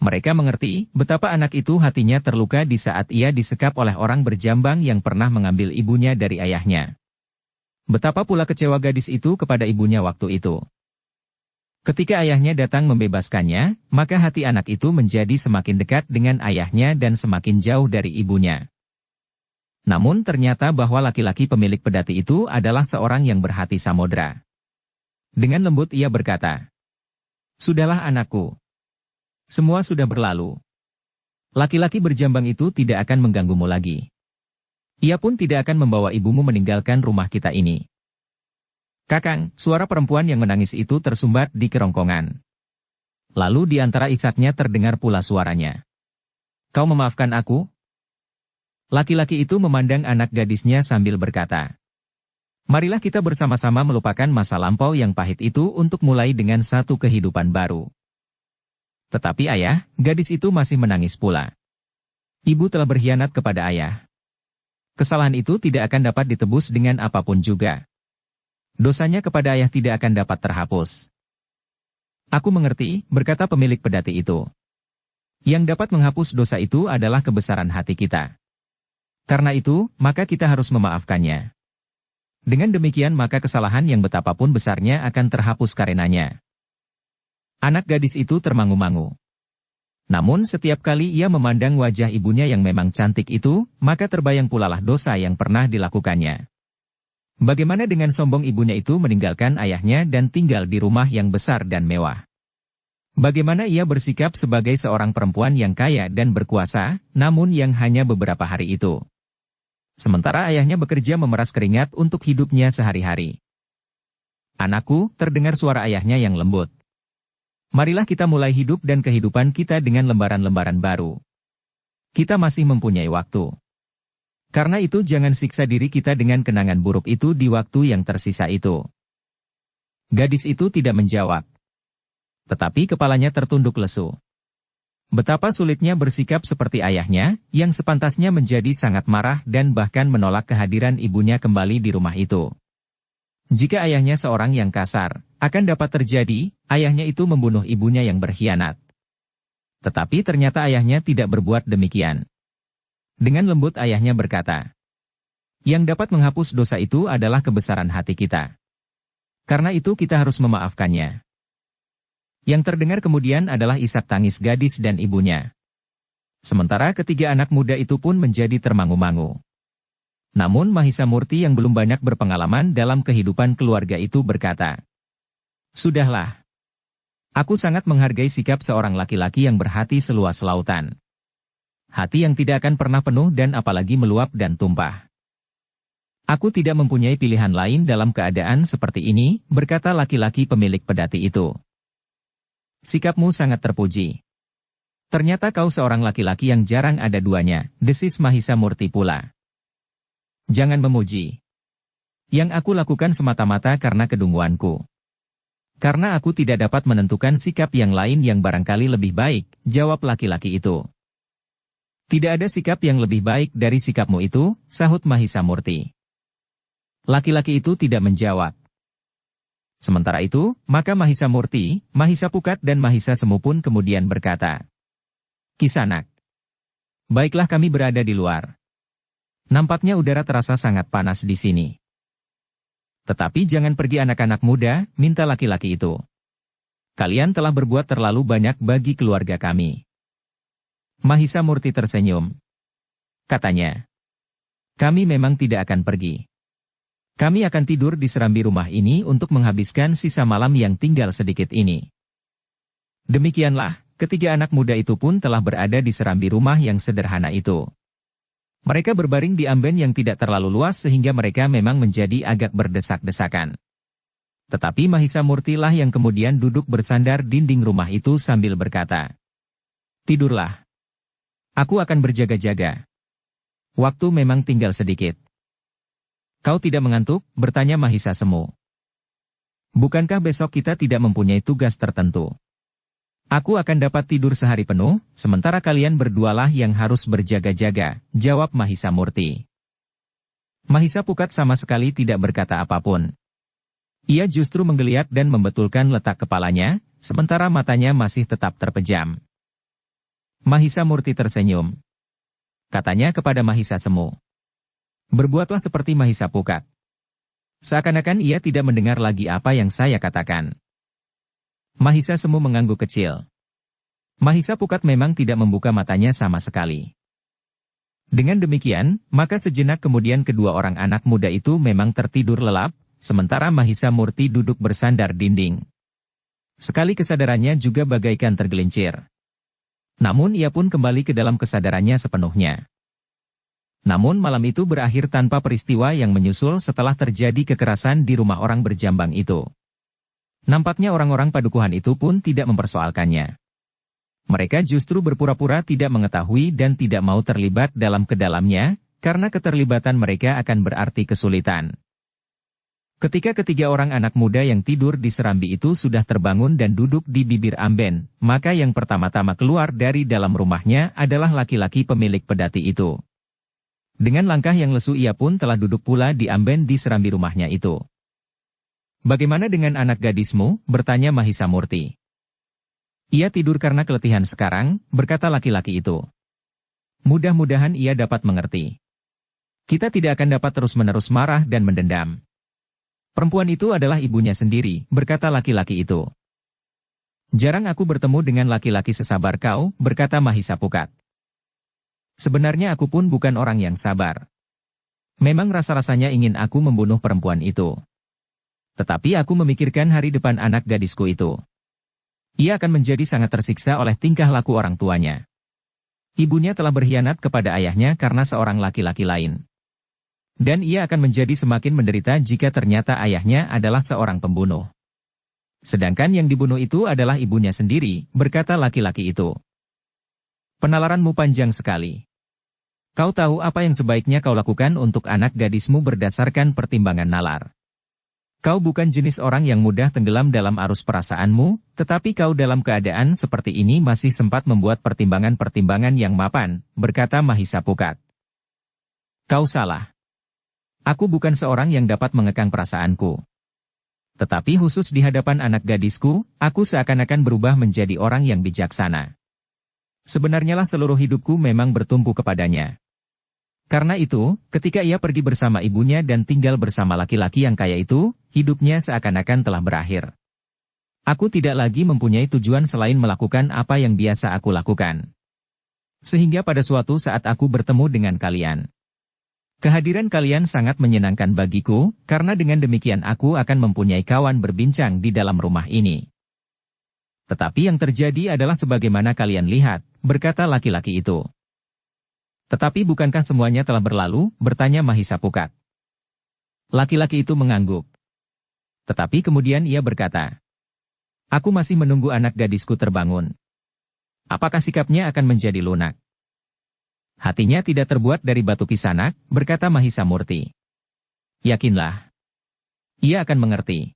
Mereka mengerti betapa anak itu hatinya terluka di saat ia disekap oleh orang berjambang yang pernah mengambil ibunya dari ayahnya. Betapa pula kecewa gadis itu kepada ibunya waktu itu. Ketika ayahnya datang membebaskannya, maka hati anak itu menjadi semakin dekat dengan ayahnya dan semakin jauh dari ibunya. Namun ternyata bahwa laki-laki pemilik pedati itu adalah seorang yang berhati samudra. Dengan lembut ia berkata, "Sudahlah anakku. Semua sudah berlalu. Laki-laki berjambang itu tidak akan mengganggumu lagi. Ia pun tidak akan membawa ibumu meninggalkan rumah kita ini." "Kakang," suara perempuan yang menangis itu tersumbat di kerongkongan. Lalu di antara isaknya terdengar pula suaranya. "Kau memaafkan aku?" Laki-laki itu memandang anak gadisnya sambil berkata, "Marilah kita bersama-sama melupakan masa lampau yang pahit itu untuk mulai dengan satu kehidupan baru." Tetapi ayah, gadis itu masih menangis pula. Ibu telah berkhianat kepada ayah. Kesalahan itu tidak akan dapat ditebus dengan apapun juga. Dosanya kepada ayah tidak akan dapat terhapus. "Aku mengerti," berkata pemilik pedati itu. "Yang dapat menghapus dosa itu adalah kebesaran hati kita. Karena itu, maka kita harus memaafkannya. Dengan demikian maka kesalahan yang betapapun besarnya akan terhapus karenanya." Anak gadis itu termangu-mangu. Namun setiap kali ia memandang wajah ibunya yang memang cantik itu, maka terbayang pula lah dosa yang pernah dilakukannya. Bagaimana dengan sombong ibunya itu meninggalkan ayahnya dan tinggal di rumah yang besar dan mewah? Bagaimana ia bersikap sebagai seorang perempuan yang kaya dan berkuasa, namun yang hanya beberapa hari itu? Sementara ayahnya bekerja memeras keringat untuk hidupnya sehari-hari. "Anakku," terdengar suara ayahnya yang lembut. "Marilah kita mulai hidup dan kehidupan kita dengan lembaran-lembaran baru. Kita masih mempunyai waktu. Karena itu jangan siksa diri kita dengan kenangan buruk itu di waktu yang tersisa itu." Gadis itu tidak menjawab. Tetapi kepalanya tertunduk lesu. Betapa sulitnya bersikap seperti ayahnya, yang sepantasnya menjadi sangat marah dan bahkan menolak kehadiran ibunya kembali di rumah itu. Jika ayahnya seorang yang kasar, akan dapat terjadi, ayahnya itu membunuh ibunya yang berkhianat. Tetapi ternyata ayahnya tidak berbuat demikian. Dengan lembut ayahnya berkata, "Yang dapat menghapus dosa itu adalah kebesaran hati kita. Karena itu kita harus memaafkannya." Yang terdengar kemudian adalah isak tangis gadis dan ibunya. Sementara ketiga anak muda itu pun menjadi termangu-mangu. Namun Mahisa Murti yang belum banyak berpengalaman dalam kehidupan keluarga itu berkata, "Sudahlah. Aku sangat menghargai sikap seorang laki-laki yang berhati seluas lautan. Hati yang tidak akan pernah penuh dan apalagi meluap dan tumpah. Aku tidak mempunyai pilihan lain dalam keadaan seperti ini," berkata laki-laki pemilik pedati itu. "Sikapmu sangat terpuji. Ternyata kau seorang laki-laki yang jarang ada duanya," desis Mahisa Murti pula. "Jangan memuji. Yang aku lakukan semata-mata karena kedunguanku. Karena aku tidak dapat menentukan sikap yang lain yang barangkali lebih baik," jawab laki-laki itu. "Tidak ada sikap yang lebih baik dari sikapmu itu," sahut Mahisa Murti. Laki-laki itu tidak menjawab. Sementara itu, maka Mahisa Murti, Mahisa Pukat dan Mahisa Semu pun kemudian berkata, "Kisanak, baiklah kami berada di luar. Nampaknya udara terasa sangat panas di sini. Tetapi jangan pergi anak-anak muda," minta laki-laki itu. "Kalian telah berbuat terlalu banyak bagi keluarga kami." Mahisa Murti tersenyum. Katanya, "Kami memang tidak akan pergi. Kami akan tidur di serambi rumah ini untuk menghabiskan sisa malam yang tinggal sedikit ini." Demikianlah, ketiga anak muda itu pun telah berada di serambi rumah yang sederhana itu. Mereka berbaring di amben yang tidak terlalu luas sehingga mereka memang menjadi agak berdesak-desakan. Tetapi Mahisa Murti lah yang kemudian duduk bersandar dinding rumah itu sambil berkata, "Tidurlah. Aku akan berjaga-jaga. Waktu memang tinggal sedikit." "Kau tidak mengantuk?" bertanya Mahisa Semu. "Bukankah besok kita tidak mempunyai tugas tertentu? Aku akan dapat tidur sehari penuh, sementara kalian berdualah yang harus berjaga-jaga," jawab Mahisa Murti. Mahisa Pukat sama sekali tidak berkata apapun. Ia justru menggeliat dan membetulkan letak kepalanya, sementara matanya masih tetap terpejam. Mahisa Murti tersenyum. Katanya kepada Mahisa Semu, "Berbuatlah seperti Mahisa Pukat." Seakan-akan ia tidak mendengar lagi apa yang saya katakan. Mahisa Semu mengangguk kecil. Mahisa Pukat memang tidak membuka matanya sama sekali. Dengan demikian, maka sejenak kemudian kedua orang anak muda itu memang tertidur lelap, sementara Mahisa Murti duduk bersandar dinding. Sekali kesadarannya juga bagaikan tergelincir. Namun ia pun kembali ke dalam kesadarannya sepenuhnya. Namun malam itu berakhir tanpa peristiwa yang menyusul setelah terjadi kekerasan di rumah orang berjambang itu. Nampaknya orang-orang padukuhan itu pun tidak mempersoalkannya. Mereka justru berpura-pura tidak mengetahui dan tidak mau terlibat dalam kedalamnya, karena keterlibatan mereka akan berarti kesulitan. Ketika ketiga orang anak muda yang tidur di serambi itu sudah terbangun dan duduk di bibir amben, maka yang pertama-tama keluar dari dalam rumahnya adalah laki-laki pemilik pedati itu. Dengan langkah yang lesu ia pun telah duduk pula di amben di serambi rumahnya itu. "Bagaimana dengan anak gadismu?" bertanya Mahisa Murti. "Ia tidur karena keletihan sekarang," berkata laki-laki itu. "Mudah-mudahan ia dapat mengerti. Kita tidak akan dapat terus-menerus marah dan mendendam. Perempuan itu adalah ibunya sendiri," berkata laki-laki itu. "Jarang aku bertemu dengan laki-laki sesabar kau," berkata Mahisa Pukat. "Sebenarnya aku pun bukan orang yang sabar. Memang rasa-rasanya ingin aku membunuh perempuan itu. Tetapi aku memikirkan hari depan anak gadisku itu. Ia akan menjadi sangat tersiksa oleh tingkah laku orang tuanya. Ibunya telah berkhianat kepada ayahnya karena seorang laki-laki lain. Dan ia akan menjadi semakin menderita jika ternyata ayahnya adalah seorang pembunuh. Sedangkan yang dibunuh itu adalah ibunya sendiri," berkata laki-laki itu. "Penalaranmu panjang sekali. Kau tahu apa yang sebaiknya kau lakukan untuk anak gadismu berdasarkan pertimbangan nalar. Kau bukan jenis orang yang mudah tenggelam dalam arus perasaanmu, tetapi kau dalam keadaan seperti ini masih sempat membuat pertimbangan-pertimbangan yang mapan, berkata Mahisa Pukat. Kau salah. Aku bukan seorang yang dapat mengekang perasaanku. Tetapi khusus di hadapan anak gadisku, aku seakan-akan berubah menjadi orang yang bijaksana. Sebenarnya lah seluruh hidupku memang bertumpu kepadanya. Karena itu, ketika ia pergi bersama ibunya dan tinggal bersama laki-laki yang kaya itu, hidupnya seakan-akan telah berakhir. Aku tidak lagi mempunyai tujuan selain melakukan apa yang biasa aku lakukan. Sehingga pada suatu saat aku bertemu dengan kalian. Kehadiran kalian sangat menyenangkan bagiku, karena dengan demikian aku akan mempunyai kawan berbincang di dalam rumah ini. Tetapi yang terjadi adalah sebagaimana kalian lihat, berkata laki-laki itu. Tetapi bukankah semuanya telah berlalu, bertanya Mahisa Pukat. Laki-laki itu mengangguk. Tetapi kemudian ia berkata, aku masih menunggu anak gadisku terbangun. Apakah sikapnya akan menjadi lunak? Hatinya tidak terbuat dari batu kisanak, berkata Mahisa Murti. Yakinlah. Ia akan mengerti.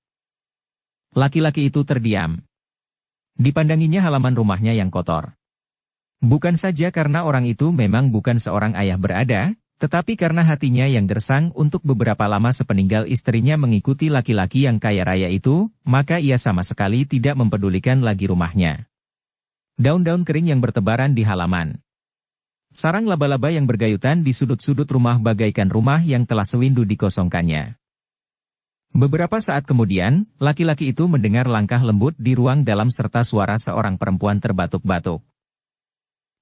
Laki-laki itu terdiam. Dipandanginya halaman rumahnya yang kotor. Bukan saja karena orang itu memang bukan seorang ayah berada, tetapi karena hatinya yang gersang untuk beberapa lama sepeninggal istrinya mengikuti laki-laki yang kaya raya itu, maka ia sama sekali tidak mempedulikan lagi rumahnya. Daun-daun kering yang bertebaran di halaman. Sarang laba-laba yang bergayutan di sudut-sudut rumah bagaikan rumah yang telah sewindu dikosongkannya. Beberapa saat kemudian, laki-laki itu mendengar langkah lembut di ruang dalam serta suara seorang perempuan terbatuk-batuk.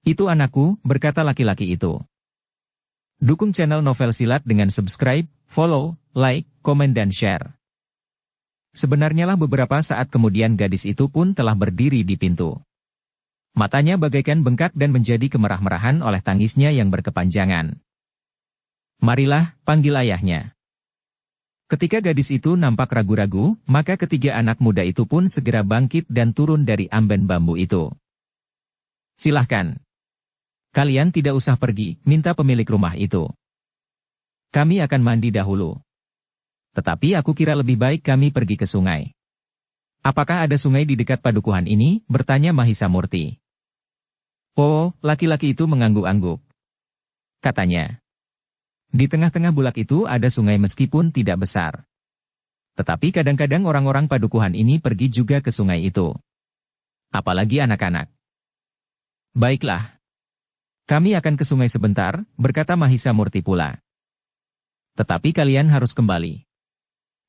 Itu anakku, berkata laki-laki itu. Dukung channel Novel Silat dengan subscribe, follow, like, komen dan share. Sebenarnya lah beberapa saat kemudian gadis itu pun telah berdiri di pintu. Matanya bagaikan bengkak dan menjadi kemerah-merahan oleh tangisnya yang berkepanjangan. Marilah, panggil ayahnya. Ketika gadis itu nampak ragu-ragu, maka ketiga anak muda itu pun segera bangkit dan turun dari amben bambu itu. Silahkan. Kalian tidak usah pergi, minta pemilik rumah itu. Kami akan mandi dahulu. Tetapi aku kira lebih baik kami pergi ke sungai. Apakah ada sungai di dekat padukuhan ini? Bertanya Mahisa Murti. Oh, laki-laki itu mengangguk-angguk. Katanya. Di tengah-tengah bulak itu ada sungai meskipun tidak besar. Tetapi kadang-kadang orang-orang padukuhan ini pergi juga ke sungai itu. Apalagi anak-anak. Baiklah. Kami akan ke sungai sebentar, berkata Mahisa Murti pula. Tetapi kalian harus kembali.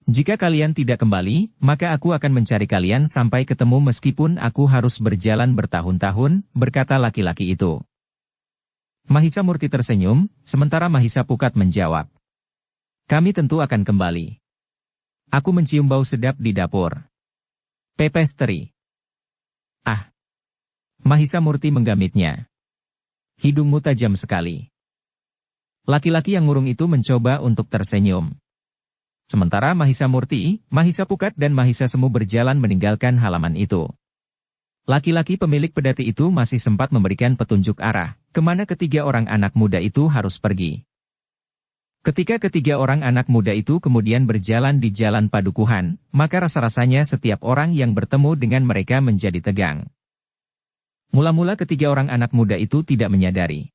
Jika kalian tidak kembali, maka aku akan mencari kalian sampai ketemu meskipun aku harus berjalan bertahun-tahun, berkata laki-laki itu. Mahisa Murti tersenyum, sementara Mahisa Pukat menjawab. Kami tentu akan kembali. Aku mencium bau sedap di dapur. Pepes teri. Ah. Mahisa Murti menggamitnya. Hidungmu tajam sekali. Laki-laki yang murung itu mencoba untuk tersenyum. Sementara Mahisa Murti, Mahisa Pukat dan Mahisa Semu berjalan meninggalkan halaman itu. Laki-laki pemilik pedati itu masih sempat memberikan petunjuk arah, kemana ketiga orang anak muda itu harus pergi. Ketika ketiga orang anak muda itu kemudian berjalan di jalan padukuhan, maka rasa-rasanya setiap orang yang bertemu dengan mereka menjadi tegang. Mula-mula ketiga orang anak muda itu tidak menyadari.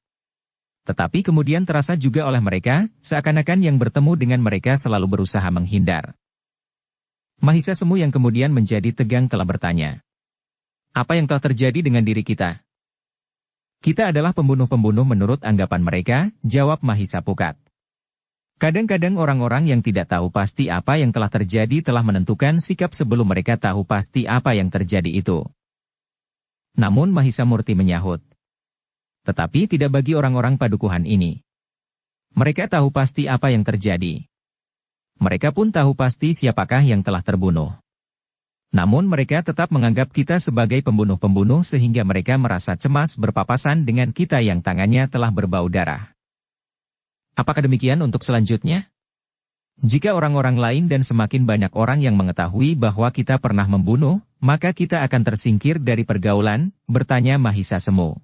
Tetapi kemudian terasa juga oleh mereka, seakan-akan yang bertemu dengan mereka selalu berusaha menghindar. Mahisa Semu yang kemudian menjadi tegang telah bertanya. Apa yang telah terjadi dengan diri kita? Kita adalah pembunuh-pembunuh menurut anggapan mereka, jawab Mahisa Pukat. Kadang-kadang orang-orang yang tidak tahu pasti apa yang telah terjadi telah menentukan sikap sebelum mereka tahu pasti apa yang terjadi itu. Namun Mahisa Murti menyahut. Tetapi tidak bagi orang-orang padukuhan ini. Mereka tahu pasti apa yang terjadi. Mereka pun tahu pasti siapakah yang telah terbunuh. Namun mereka tetap menganggap kita sebagai pembunuh-pembunuh sehingga mereka merasa cemas berpapasan dengan kita yang tangannya telah berbau darah. Apakah demikian untuk selanjutnya? Jika orang-orang lain dan semakin banyak orang yang mengetahui bahwa kita pernah membunuh, maka kita akan tersingkir dari pergaulan, bertanya Mahisa Semu.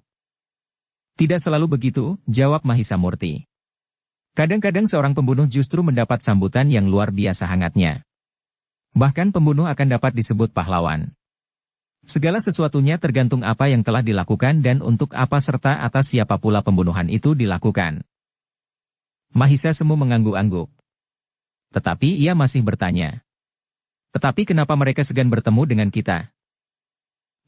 Tidak selalu begitu, jawab Mahisa Murti. Kadang-kadang seorang pembunuh justru mendapat sambutan yang luar biasa hangatnya. Bahkan pembunuh akan dapat disebut pahlawan. Segala sesuatunya tergantung apa yang telah dilakukan dan untuk apa serta atas siapa pula pembunuhan itu dilakukan. Mahisa Semu mengangguk-angguk. Tetapi ia masih bertanya. Tetapi kenapa mereka segan bertemu dengan kita?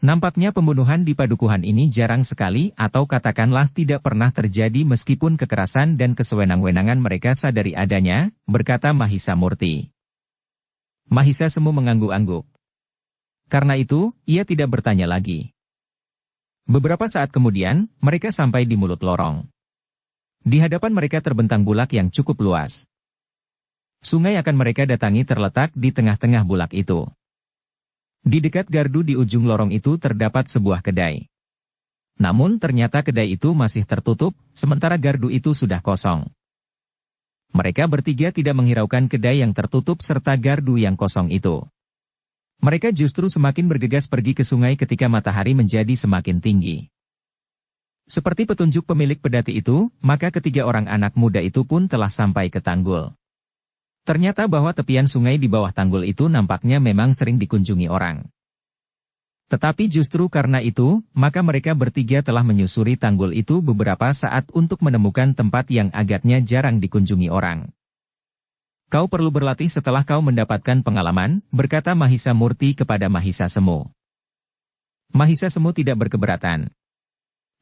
Nampaknya pembunuhan di padukuhan ini jarang sekali atau katakanlah tidak pernah terjadi meskipun kekerasan dan kesewenang-wenangan mereka sadari adanya, berkata Mahisa Murti. Mahisa Semu mengangguk-angguk. Karena itu, ia tidak bertanya lagi. Beberapa saat kemudian, mereka sampai di mulut lorong. Di hadapan mereka terbentang bulak yang cukup luas. Sungai akan mereka datangi terletak di tengah-tengah bulak itu. Di dekat gardu di ujung lorong itu terdapat sebuah kedai. Namun ternyata kedai itu masih tertutup, sementara gardu itu sudah kosong. Mereka bertiga tidak menghiraukan kedai yang tertutup serta gardu yang kosong itu. Mereka justru semakin bergegas pergi ke sungai ketika matahari menjadi semakin tinggi. Seperti petunjuk pemilik pedati itu, maka ketiga orang anak muda itu pun telah sampai ke tanggul. Ternyata bahwa tepian sungai di bawah tanggul itu nampaknya memang sering dikunjungi orang. Tetapi justru karena itu, maka mereka bertiga telah menyusuri tanggul itu beberapa saat untuk menemukan tempat yang agaknya jarang dikunjungi orang. Kau perlu berlatih setelah kau mendapatkan pengalaman, berkata Mahisa Murti kepada Mahisa Semu. Mahisa Semu tidak berkeberatan.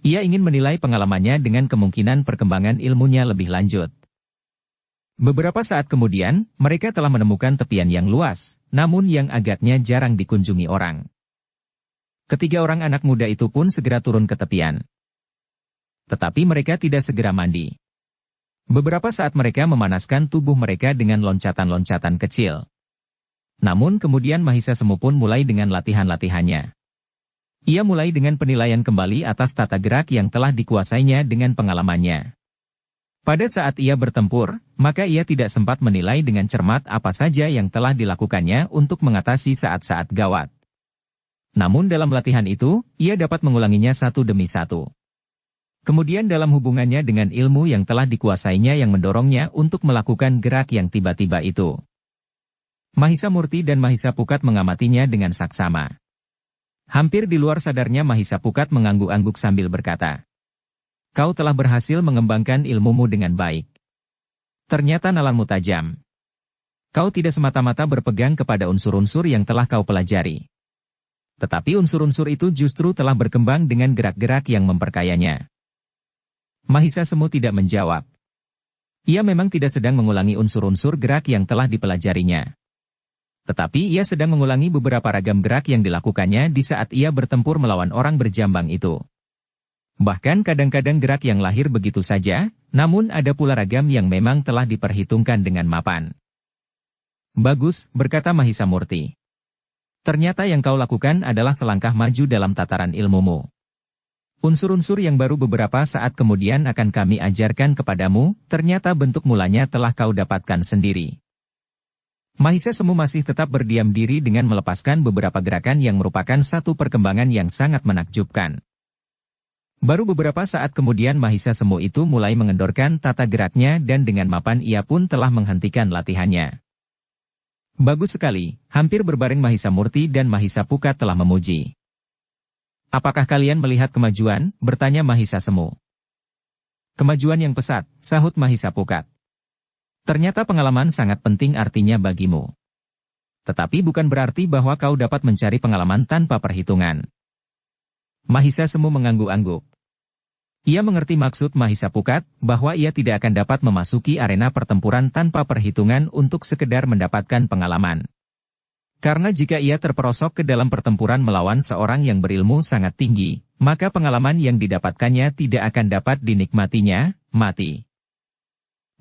Ia ingin menilai pengalamannya dengan kemungkinan perkembangan ilmunya lebih lanjut. Beberapa saat kemudian, mereka telah menemukan tepian yang luas, namun yang agaknya jarang dikunjungi orang. Ketiga orang anak muda itu pun segera turun ke tepian. Tetapi mereka tidak segera mandi. Beberapa saat mereka memanaskan tubuh mereka dengan loncatan-loncatan kecil. Namun kemudian Mahisa Semu pun mulai dengan latihan-latihannya. Ia mulai dengan penilaian kembali atas tata gerak yang telah dikuasainya dengan pengalamannya. Pada saat ia bertempur, maka ia tidak sempat menilai dengan cermat apa saja yang telah dilakukannya untuk mengatasi saat-saat gawat. Namun dalam latihan itu, ia dapat mengulanginya satu demi satu. Kemudian dalam hubungannya dengan ilmu yang telah dikuasainya yang mendorongnya untuk melakukan gerak yang tiba-tiba itu. Mahisa Murti dan Mahisa Pukat mengamatinya dengan saksama. Hampir di luar sadarnya Mahisa Pukat mengangguk-angguk sambil berkata, "Kau telah berhasil mengembangkan ilmumu dengan baik. Ternyata nalarmu tajam. Kau tidak semata-mata berpegang kepada unsur-unsur yang telah kau pelajari. Tetapi unsur-unsur itu justru telah berkembang dengan gerak-gerak yang memperkayanya." Mahisa Semu tidak menjawab. Ia memang tidak sedang mengulangi unsur-unsur gerak yang telah dipelajarinya. Tetapi ia sedang mengulangi beberapa ragam gerak yang dilakukannya di saat ia bertempur melawan orang berjambang itu. Bahkan kadang-kadang gerak yang lahir begitu saja, namun ada pula ragam yang memang telah diperhitungkan dengan mapan. "Bagus," berkata Mahisa Murti. "Ternyata yang kau lakukan adalah selangkah maju dalam tataran ilmumu. Unsur-unsur yang baru beberapa saat kemudian akan kami ajarkan kepadamu, ternyata bentuk mulanya telah kau dapatkan sendiri." Mahisa Semu masih tetap berdiam diri dengan melepaskan beberapa gerakan yang merupakan satu perkembangan yang sangat menakjubkan. Baru beberapa saat kemudian Mahisa Semu itu mulai mengendorkan tata geraknya dan dengan mapan ia pun telah menghentikan latihannya. "Bagus sekali," hampir berbaring Mahisa Murti dan Mahisa Pukat telah memuji. "Apakah kalian melihat kemajuan?" bertanya Mahisa Semu. "Kemajuan yang pesat," sahut Mahisa Pukat. "Ternyata pengalaman sangat penting artinya bagimu. Tetapi bukan berarti bahwa kau dapat mencari pengalaman tanpa perhitungan." Mahisa Semu mengangguk-angguk. Ia mengerti maksud Mahisa Pukat, bahwa ia tidak akan dapat memasuki arena pertempuran tanpa perhitungan untuk sekedar mendapatkan pengalaman. Karena jika ia terperosok ke dalam pertempuran melawan seorang yang berilmu sangat tinggi, maka pengalaman yang didapatkannya tidak akan dapat dinikmatinya, mati.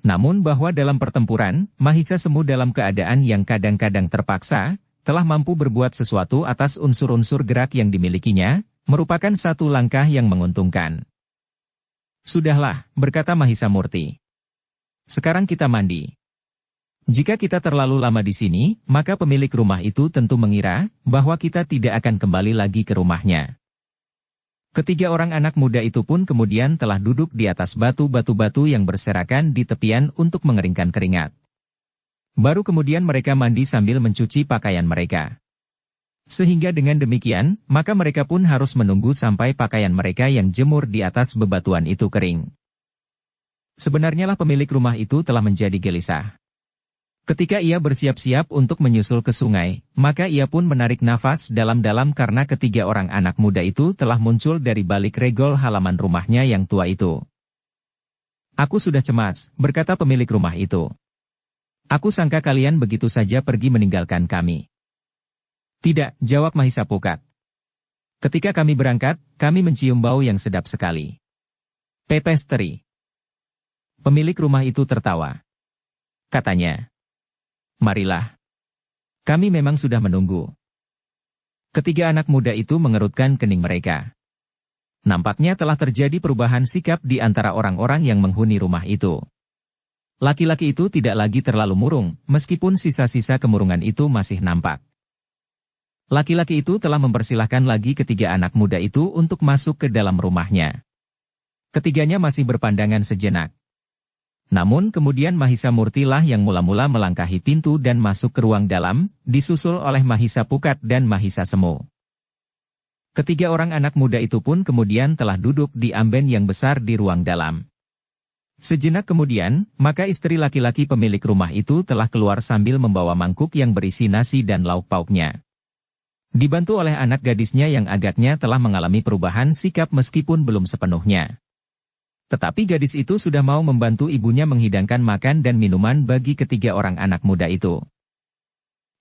Namun bahwa dalam pertempuran, Mahisa Semu dalam keadaan yang kadang-kadang terpaksa, telah mampu berbuat sesuatu atas unsur-unsur gerak yang dimilikinya, merupakan satu langkah yang menguntungkan. "Sudahlah," berkata Mahisa Murti. "Sekarang kita mandi. Jika kita terlalu lama di sini, maka pemilik rumah itu tentu mengira bahwa kita tidak akan kembali lagi ke rumahnya." Ketiga orang anak muda itu pun kemudian telah duduk di atas batu-batu yang berserakan di tepian untuk mengeringkan keringat. Baru kemudian mereka mandi sambil mencuci pakaian mereka. Sehingga dengan demikian, maka mereka pun harus menunggu sampai pakaian mereka yang jemur di atas bebatuan itu kering. Sebenarnya lah pemilik rumah itu telah menjadi gelisah. Ketika ia bersiap-siap untuk menyusul ke sungai, maka ia pun menarik nafas dalam-dalam karena ketiga orang anak muda itu telah muncul dari balik regol halaman rumahnya yang tua itu. "Aku sudah cemas," berkata pemilik rumah itu. "Aku sangka kalian begitu saja pergi meninggalkan kami." "Tidak," jawab Mahisapukat. "Ketika kami berangkat, kami mencium bau yang sedap sekali." "Pepes-teri." Pemilik rumah itu tertawa. Katanya, "Marilah. Kami memang sudah menunggu." Ketiga anak muda itu mengerutkan kening mereka. Nampaknya telah terjadi perubahan sikap di antara orang-orang yang menghuni rumah itu. Laki-laki itu tidak lagi terlalu murung, meskipun sisa-sisa kemurungan itu masih nampak. Laki-laki itu telah mempersilahkan lagi ketiga anak muda itu untuk masuk ke dalam rumahnya. Ketiganya masih berpandangan sejenak. Namun kemudian Mahisamurti lah yang mula-mula melangkahi pintu dan masuk ke ruang dalam, disusul oleh Mahisapukat dan Mahisasemu. Ketiga orang anak muda itu pun kemudian telah duduk di amben yang besar di ruang dalam. Sejenak kemudian, maka istri laki-laki pemilik rumah itu telah keluar sambil membawa mangkuk yang berisi nasi dan lauk pauknya. Dibantu oleh anak gadisnya yang agaknya telah mengalami perubahan sikap meskipun belum sepenuhnya. Tetapi gadis itu sudah mau membantu ibunya menghidangkan makan dan minuman bagi ketiga orang anak muda itu.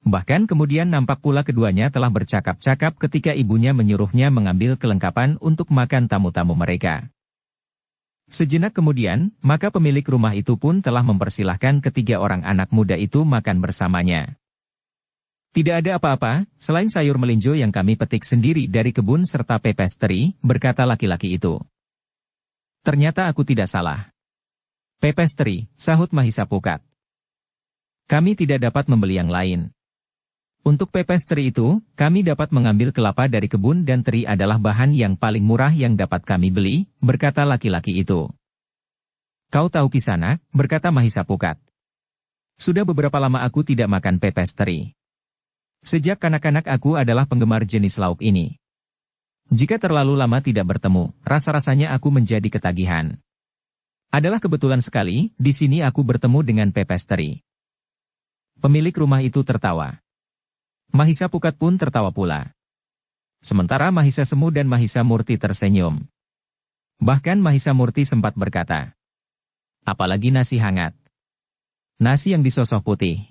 Bahkan kemudian nampak pula keduanya telah bercakap-cakap ketika ibunya menyuruhnya mengambil kelengkapan untuk makan tamu-tamu mereka. Sejenak kemudian, maka pemilik rumah itu pun telah mempersilahkan ketiga orang anak muda itu makan bersamanya. "Tidak ada apa-apa, selain sayur melinjo yang kami petik sendiri dari kebun serta pepes teri," berkata laki-laki itu. "Ternyata aku tidak salah." "Pepes teri," sahut Mahisapukat. "Kami tidak dapat membeli yang lain. Untuk pepes teri itu, kami dapat mengambil kelapa dari kebun dan teri adalah bahan yang paling murah yang dapat kami beli," berkata laki-laki itu. "Kau tahu Kisanak," berkata Mahisapukat. "Sudah beberapa lama aku tidak makan pepes teri. Sejak kanak-kanak aku adalah penggemar jenis lauk ini. Jika terlalu lama tidak bertemu, rasa-rasanya aku menjadi ketagihan. Adalah kebetulan sekali, di sini aku bertemu dengan pepes teri." Pemilik rumah itu tertawa. Mahisapukat pun tertawa pula. Sementara Mahisasemu dan Mahisamurti tersenyum. Bahkan Mahisamurti sempat berkata, "Apalagi nasi hangat. Nasi yang disosok putih.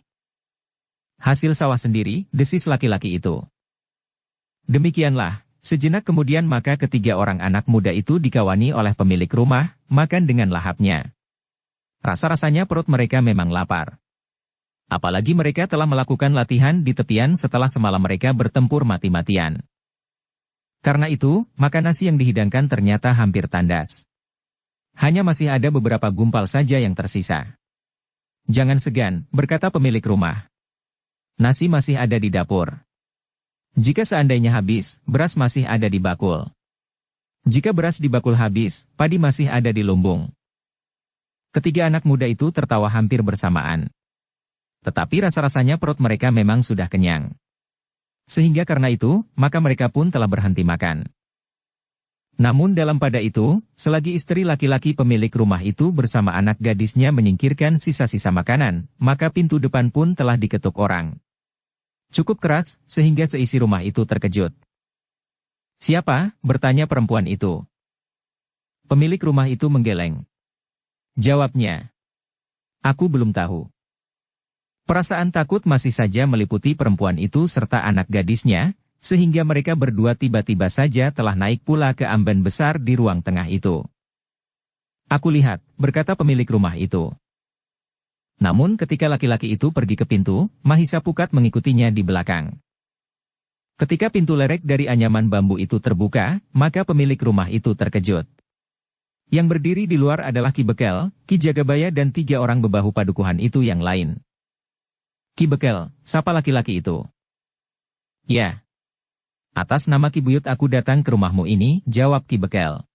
Hasil sawah sendiri," desis laki-laki itu. Demikianlah, sejenak kemudian maka ketiga orang anak muda itu dikawani oleh pemilik rumah, makan dengan lahapnya. Rasa-rasanya perut mereka memang lapar. Apalagi mereka telah melakukan latihan di tepian setelah semalam mereka bertempur mati-matian. Karena itu, maka nasi yang dihidangkan ternyata hampir tandas. Hanya masih ada beberapa gumpal saja yang tersisa. "Jangan segan," berkata pemilik rumah. "Nasi masih ada di dapur. Jika seandainya habis, beras masih ada di bakul. Jika beras di bakul habis, padi masih ada di lumbung." Ketiga anak muda itu tertawa hampir bersamaan. Tetapi rasa-rasanya perut mereka memang sudah kenyang. Sehingga karena itu, maka mereka pun telah berhenti makan. Namun dalam pada itu, selagi istri laki-laki pemilik rumah itu bersama anak gadisnya menyingkirkan sisa-sisa makanan, maka pintu depan pun telah diketuk orang. Cukup keras, sehingga seisi rumah itu terkejut. "Siapa?" bertanya perempuan itu. Pemilik rumah itu menggeleng. Jawabnya, "Aku belum tahu." Perasaan takut masih saja meliputi perempuan itu serta anak gadisnya, sehingga mereka berdua tiba-tiba saja telah naik pula ke amben besar di ruang tengah itu. "Aku lihat," berkata pemilik rumah itu. Namun ketika laki-laki itu pergi ke pintu, Mahisapukat mengikutinya di belakang. Ketika pintu lerek dari anyaman bambu itu terbuka, maka pemilik rumah itu terkejut. Yang berdiri di luar adalah Ki Bekel, Ki Jagabaya dan 3 orang bebahu padukuhan itu yang lain. "Ki Bekel," sapa laki-laki itu. "Ya. Atas nama Ki Buyut aku datang ke rumahmu ini," jawab Ki Bekel.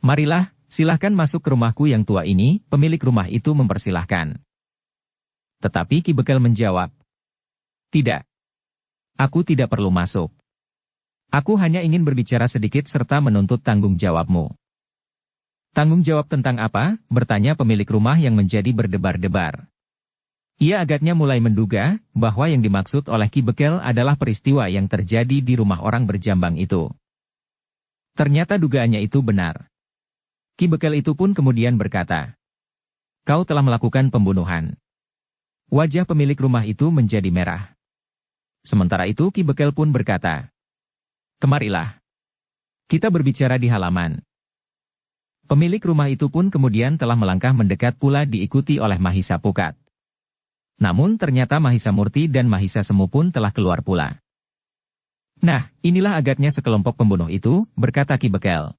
"Marilah, silahkan masuk ke rumahku yang tua ini," pemilik rumah itu mempersilahkan. Tetapi Ki Bekel menjawab, "Tidak. Aku tidak perlu masuk. Aku hanya ingin berbicara sedikit serta menuntut tanggung jawabmu." "Tanggung jawab tentang apa?" bertanya pemilik rumah yang menjadi berdebar-debar. Ia agaknya mulai menduga bahwa yang dimaksud oleh Ki Bekel adalah peristiwa yang terjadi di rumah orang berjambang itu. Ternyata dugaannya itu benar. Ki Bekel itu pun kemudian berkata, "Kau telah melakukan pembunuhan." Wajah pemilik rumah itu menjadi merah. Sementara itu Ki Bekel pun berkata, "Kemarilah. Kita berbicara di halaman." Pemilik rumah itu pun kemudian telah melangkah mendekat pula diikuti oleh Mahisa Pukat. Namun ternyata Mahisa Murti dan Mahisa Semu pun telah keluar pula. "Nah, inilah agaknya sekelompok pembunuh itu," berkata Ki Bekel.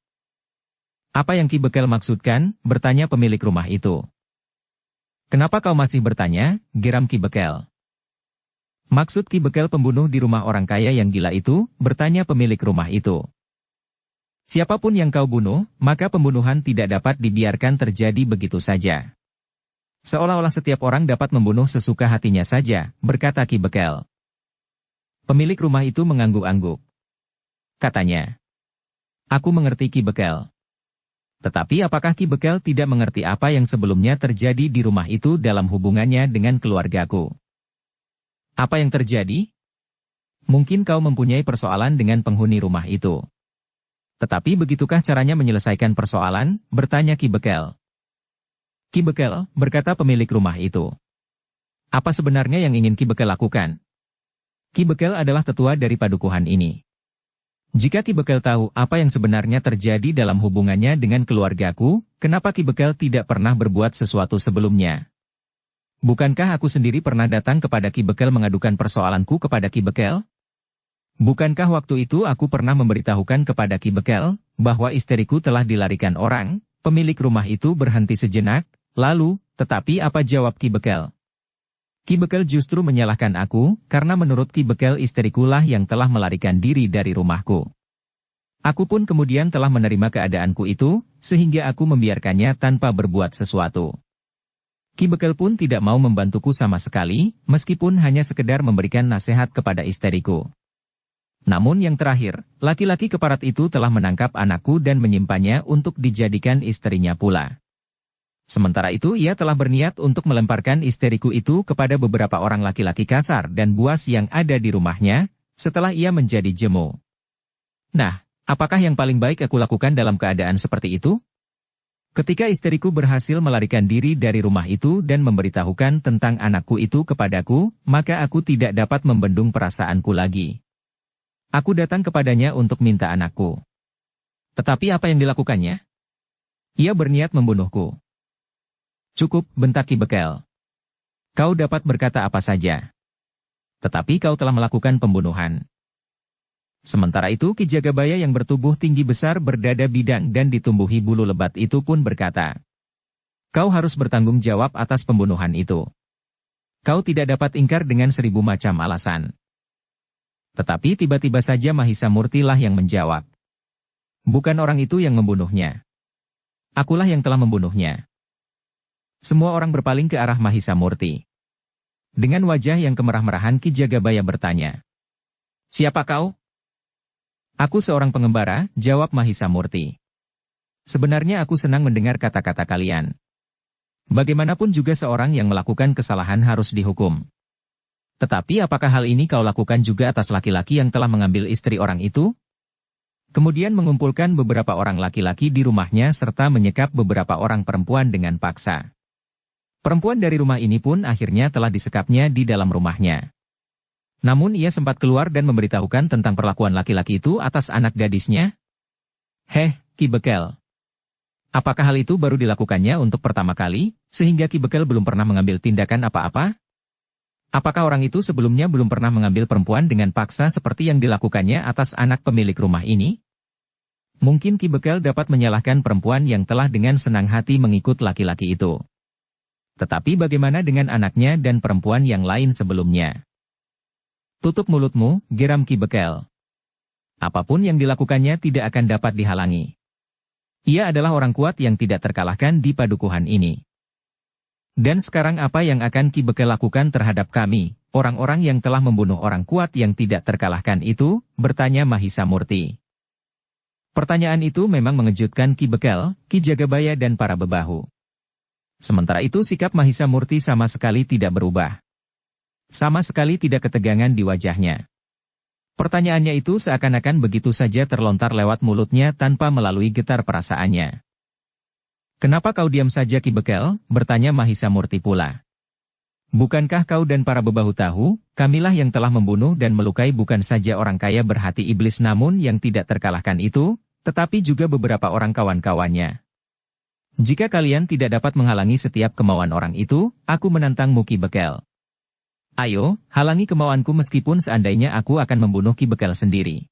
"Apa yang Ki Bekel maksudkan?" bertanya pemilik rumah itu. "Kenapa kau masih bertanya?" geram Ki Bekel. "Maksud Ki Bekel pembunuh di rumah orang kaya yang gila itu?" bertanya pemilik rumah itu. "Siapapun yang kau bunuh, maka pembunuhan tidak dapat dibiarkan terjadi begitu saja. Seolah-olah setiap orang dapat membunuh sesuka hatinya saja," berkata Ki Bekel. Pemilik rumah itu mengangguk-angguk. Katanya, "Aku mengerti Ki Bekel. Tetapi apakah Ki Bekel tidak mengerti apa yang sebelumnya terjadi di rumah itu dalam hubungannya dengan keluargaku?" "Apa yang terjadi?" "Mungkin kau mempunyai persoalan dengan penghuni rumah itu." "Tetapi begitukah caranya menyelesaikan persoalan?" bertanya Ki Bekel. "Ki Bekel," berkata pemilik rumah itu. "Apa sebenarnya yang ingin Ki Bekel lakukan?" Ki Bekel adalah tetua dari padukuhan ini. Jika Ki Bekel tahu apa yang sebenarnya terjadi dalam hubungannya dengan keluargaku, kenapa Ki Bekel tidak pernah berbuat sesuatu sebelumnya? Bukankah aku sendiri pernah datang kepada Ki Bekel mengadukan persoalanku kepada Ki Bekel? Bukankah waktu itu aku pernah memberitahukan kepada Ki Bekel bahwa istriku telah dilarikan orang?" Pemilik rumah itu berhenti sejenak. Lalu, "Tetapi apa?" jawab Ki Bekel. "Ki Bekel justru menyalahkan aku, karena menurut Ki Bekel istrikulah yang telah melarikan diri dari rumahku. Aku pun kemudian telah menerima keadaanku itu, sehingga aku membiarkannya tanpa berbuat sesuatu. Ki Bekel pun tidak mau membantuku sama sekali, meskipun hanya sekedar memberikan nasihat kepada istriku. Namun yang terakhir, laki-laki keparat itu telah menangkap anakku dan menyimpannya untuk dijadikan istrinya pula. Sementara itu ia telah berniat untuk melemparkan istriku itu kepada beberapa orang laki-laki kasar dan buas yang ada di rumahnya, setelah ia menjadi jemu. Nah, apakah yang paling baik aku lakukan dalam keadaan seperti itu? Ketika istriku berhasil melarikan diri dari rumah itu dan memberitahukan tentang anakku itu kepadaku, maka aku tidak dapat membendung perasaanku lagi. Aku datang kepadanya untuk minta anakku. Tetapi apa yang dilakukannya? Ia berniat membunuhku." "Cukup," bentak Ki Bekel. "Kau dapat berkata apa saja. Tetapi kau telah melakukan pembunuhan." Sementara itu Ki Jagabaya yang bertubuh tinggi besar berdada bidang dan ditumbuhi bulu lebat itu pun berkata, "Kau harus bertanggung jawab atas pembunuhan itu. Kau tidak dapat ingkar dengan 1000 macam alasan." Tetapi tiba-tiba saja Mahisa Murti lah yang menjawab, "Bukan orang itu yang membunuhnya. Akulah yang telah membunuhnya." Semua orang berpaling ke arah Mahisa Murti. Dengan wajah yang kemerah-merahan Ki Jagabaya bertanya, "Siapa kau?" "Aku seorang pengembara," jawab Mahisa Murti. "Sebenarnya aku senang mendengar kata-kata kalian. Bagaimanapun juga seorang yang melakukan kesalahan harus dihukum. Tetapi apakah hal ini kau lakukan juga atas laki-laki yang telah mengambil istri orang itu?" Kemudian mengumpulkan beberapa orang laki-laki di rumahnya serta menyekap beberapa orang perempuan dengan paksa. Perempuan dari rumah ini pun akhirnya telah disekapnya di dalam rumahnya. Namun ia sempat keluar dan memberitahukan tentang perlakuan laki-laki itu atas anak gadisnya. "Heh, Ki Bekel. Apakah hal itu baru dilakukannya untuk pertama kali, sehingga Ki Bekel belum pernah mengambil tindakan apa-apa? Apakah orang itu sebelumnya belum pernah mengambil perempuan dengan paksa seperti yang dilakukannya atas anak pemilik rumah ini? Mungkin Ki Bekel dapat menyalahkan perempuan yang telah dengan senang hati mengikut laki-laki itu. Tetapi bagaimana dengan anaknya dan perempuan yang lain sebelumnya?" "Tutup mulutmu," geram Ki Bekel. "Apapun yang dilakukannya tidak akan dapat dihalangi. Ia adalah orang kuat yang tidak terkalahkan di padukuhan ini." Dan sekarang apa yang akan Ki Bekel lakukan terhadap kami, orang-orang yang telah membunuh orang kuat yang tidak terkalahkan itu? Bertanya Mahisa Murti. Pertanyaan itu memang mengejutkan Ki Bekel, Ki Jagabaya dan para bebahu. Sementara itu sikap Mahisa Murti sama sekali tidak berubah. Sama sekali tidak ketegangan di wajahnya. Pertanyaannya itu seakan-akan begitu saja terlontar lewat mulutnya tanpa melalui getar perasaannya. Kenapa kau diam saja Ki Bekel? Bertanya Mahisa Murti pula. Bukankah kau dan para bebahu tahu, kamilah yang telah membunuh dan melukai bukan saja orang kaya berhati iblis namun yang tidak terkalahkan itu, tetapi juga beberapa orang kawan-kawannya. Jika kalian tidak dapat menghalangi setiap kemauan orang itu, aku menantangmu Ki Bekel. Ayo, halangi kemauanku meskipun seandainya aku akan membunuh Ki Bekel sendiri.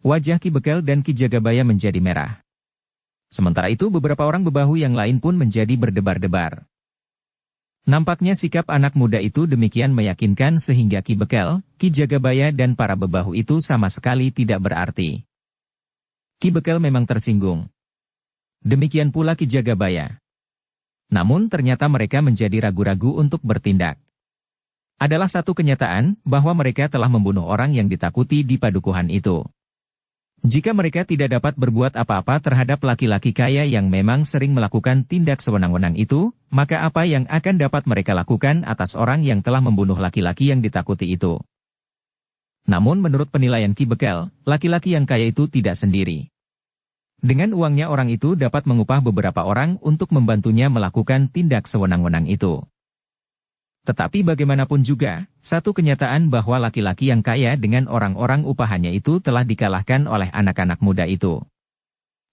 Wajah Ki Bekel dan Ki Jagabaya menjadi merah. Sementara itu beberapa orang bebahu yang lain pun menjadi berdebar-debar. Nampaknya sikap anak muda itu demikian meyakinkan sehingga Ki Bekel, Ki Jagabaya dan para bebahu itu sama sekali tidak berarti. Ki Bekel memang tersinggung. Demikian pula Ki Jagabaya. Namun ternyata mereka menjadi ragu-ragu untuk bertindak. Adalah satu kenyataan bahwa mereka telah membunuh orang yang ditakuti di padukuhan itu. Jika mereka tidak dapat berbuat apa-apa terhadap laki-laki kaya yang memang sering melakukan tindak sewenang-wenang itu, maka apa yang akan dapat mereka lakukan atas orang yang telah membunuh laki-laki yang ditakuti itu? Namun menurut penilaian Ki Bekel, laki-laki yang kaya itu tidak sendiri. Dengan uangnya orang itu dapat mengupah beberapa orang untuk membantunya melakukan tindak sewenang-wenang itu. Tetapi bagaimanapun juga, satu kenyataan bahwa laki-laki yang kaya dengan orang-orang upahannya itu telah dikalahkan oleh anak-anak muda itu.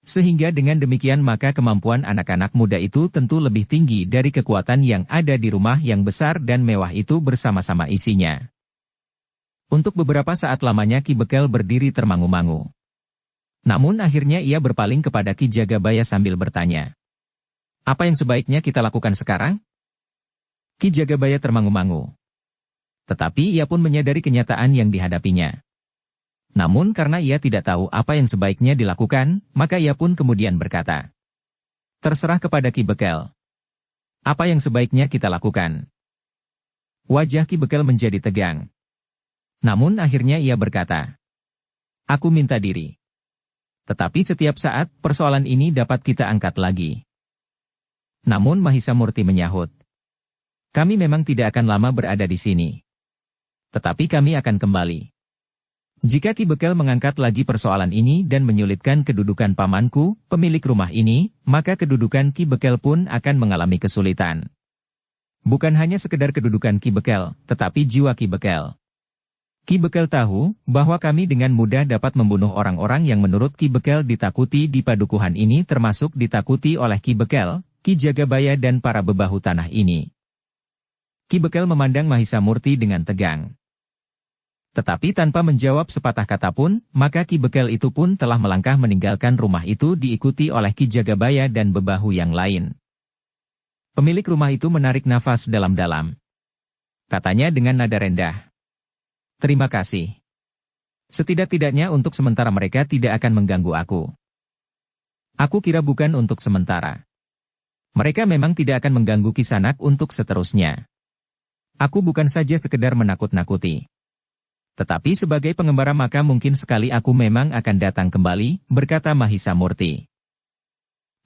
Sehingga dengan demikian maka kemampuan anak-anak muda itu tentu lebih tinggi dari kekuatan yang ada di rumah yang besar dan mewah itu bersama-sama isinya. Untuk beberapa saat lamanya Ki Bekel berdiri termangu-mangu. Namun akhirnya ia berpaling kepada Ki Jagabaya sambil bertanya. Apa yang sebaiknya kita lakukan sekarang? Ki Jagabaya termangu-mangu. Tetapi ia pun menyadari kenyataan yang dihadapinya. Namun karena ia tidak tahu apa yang sebaiknya dilakukan, maka ia pun kemudian berkata. Terserah kepada Ki Bekel. Apa yang sebaiknya kita lakukan? Wajah Ki Bekel menjadi tegang. Namun akhirnya ia berkata. Aku minta diri. Tetapi setiap saat, persoalan ini dapat kita angkat lagi. Namun Mahisa Murti menyahut. Kami memang tidak akan lama berada di sini. Tetapi kami akan kembali. Jika Ki Bekel mengangkat lagi persoalan ini dan menyulitkan kedudukan pamanku, pemilik rumah ini, maka kedudukan Ki Bekel pun akan mengalami kesulitan. Bukan hanya sekedar kedudukan Ki Bekel, tetapi jiwa Ki Bekel. Ki Bekel tahu bahwa kami dengan mudah dapat membunuh orang-orang yang menurut Ki Bekel ditakuti di padukuhan ini termasuk ditakuti oleh Ki Bekel, Ki Jagabaya dan para bebahu tanah ini. Ki Bekel memandang Mahisa Murti dengan tegang. Tetapi tanpa menjawab sepatah kata pun, maka Ki Bekel itu pun telah melangkah meninggalkan rumah itu diikuti oleh Ki Jagabaya dan bebahu yang lain. Pemilik rumah itu menarik nafas dalam-dalam. Katanya dengan nada rendah. Terima kasih. Setidak-tidaknya untuk sementara mereka tidak akan mengganggu aku. Aku kira bukan untuk sementara. Mereka memang tidak akan mengganggu Kisanak untuk seterusnya. Aku bukan saja sekedar menakut-nakuti. Tetapi sebagai pengembara maka mungkin sekali aku memang akan datang kembali, berkata Mahisa Murti.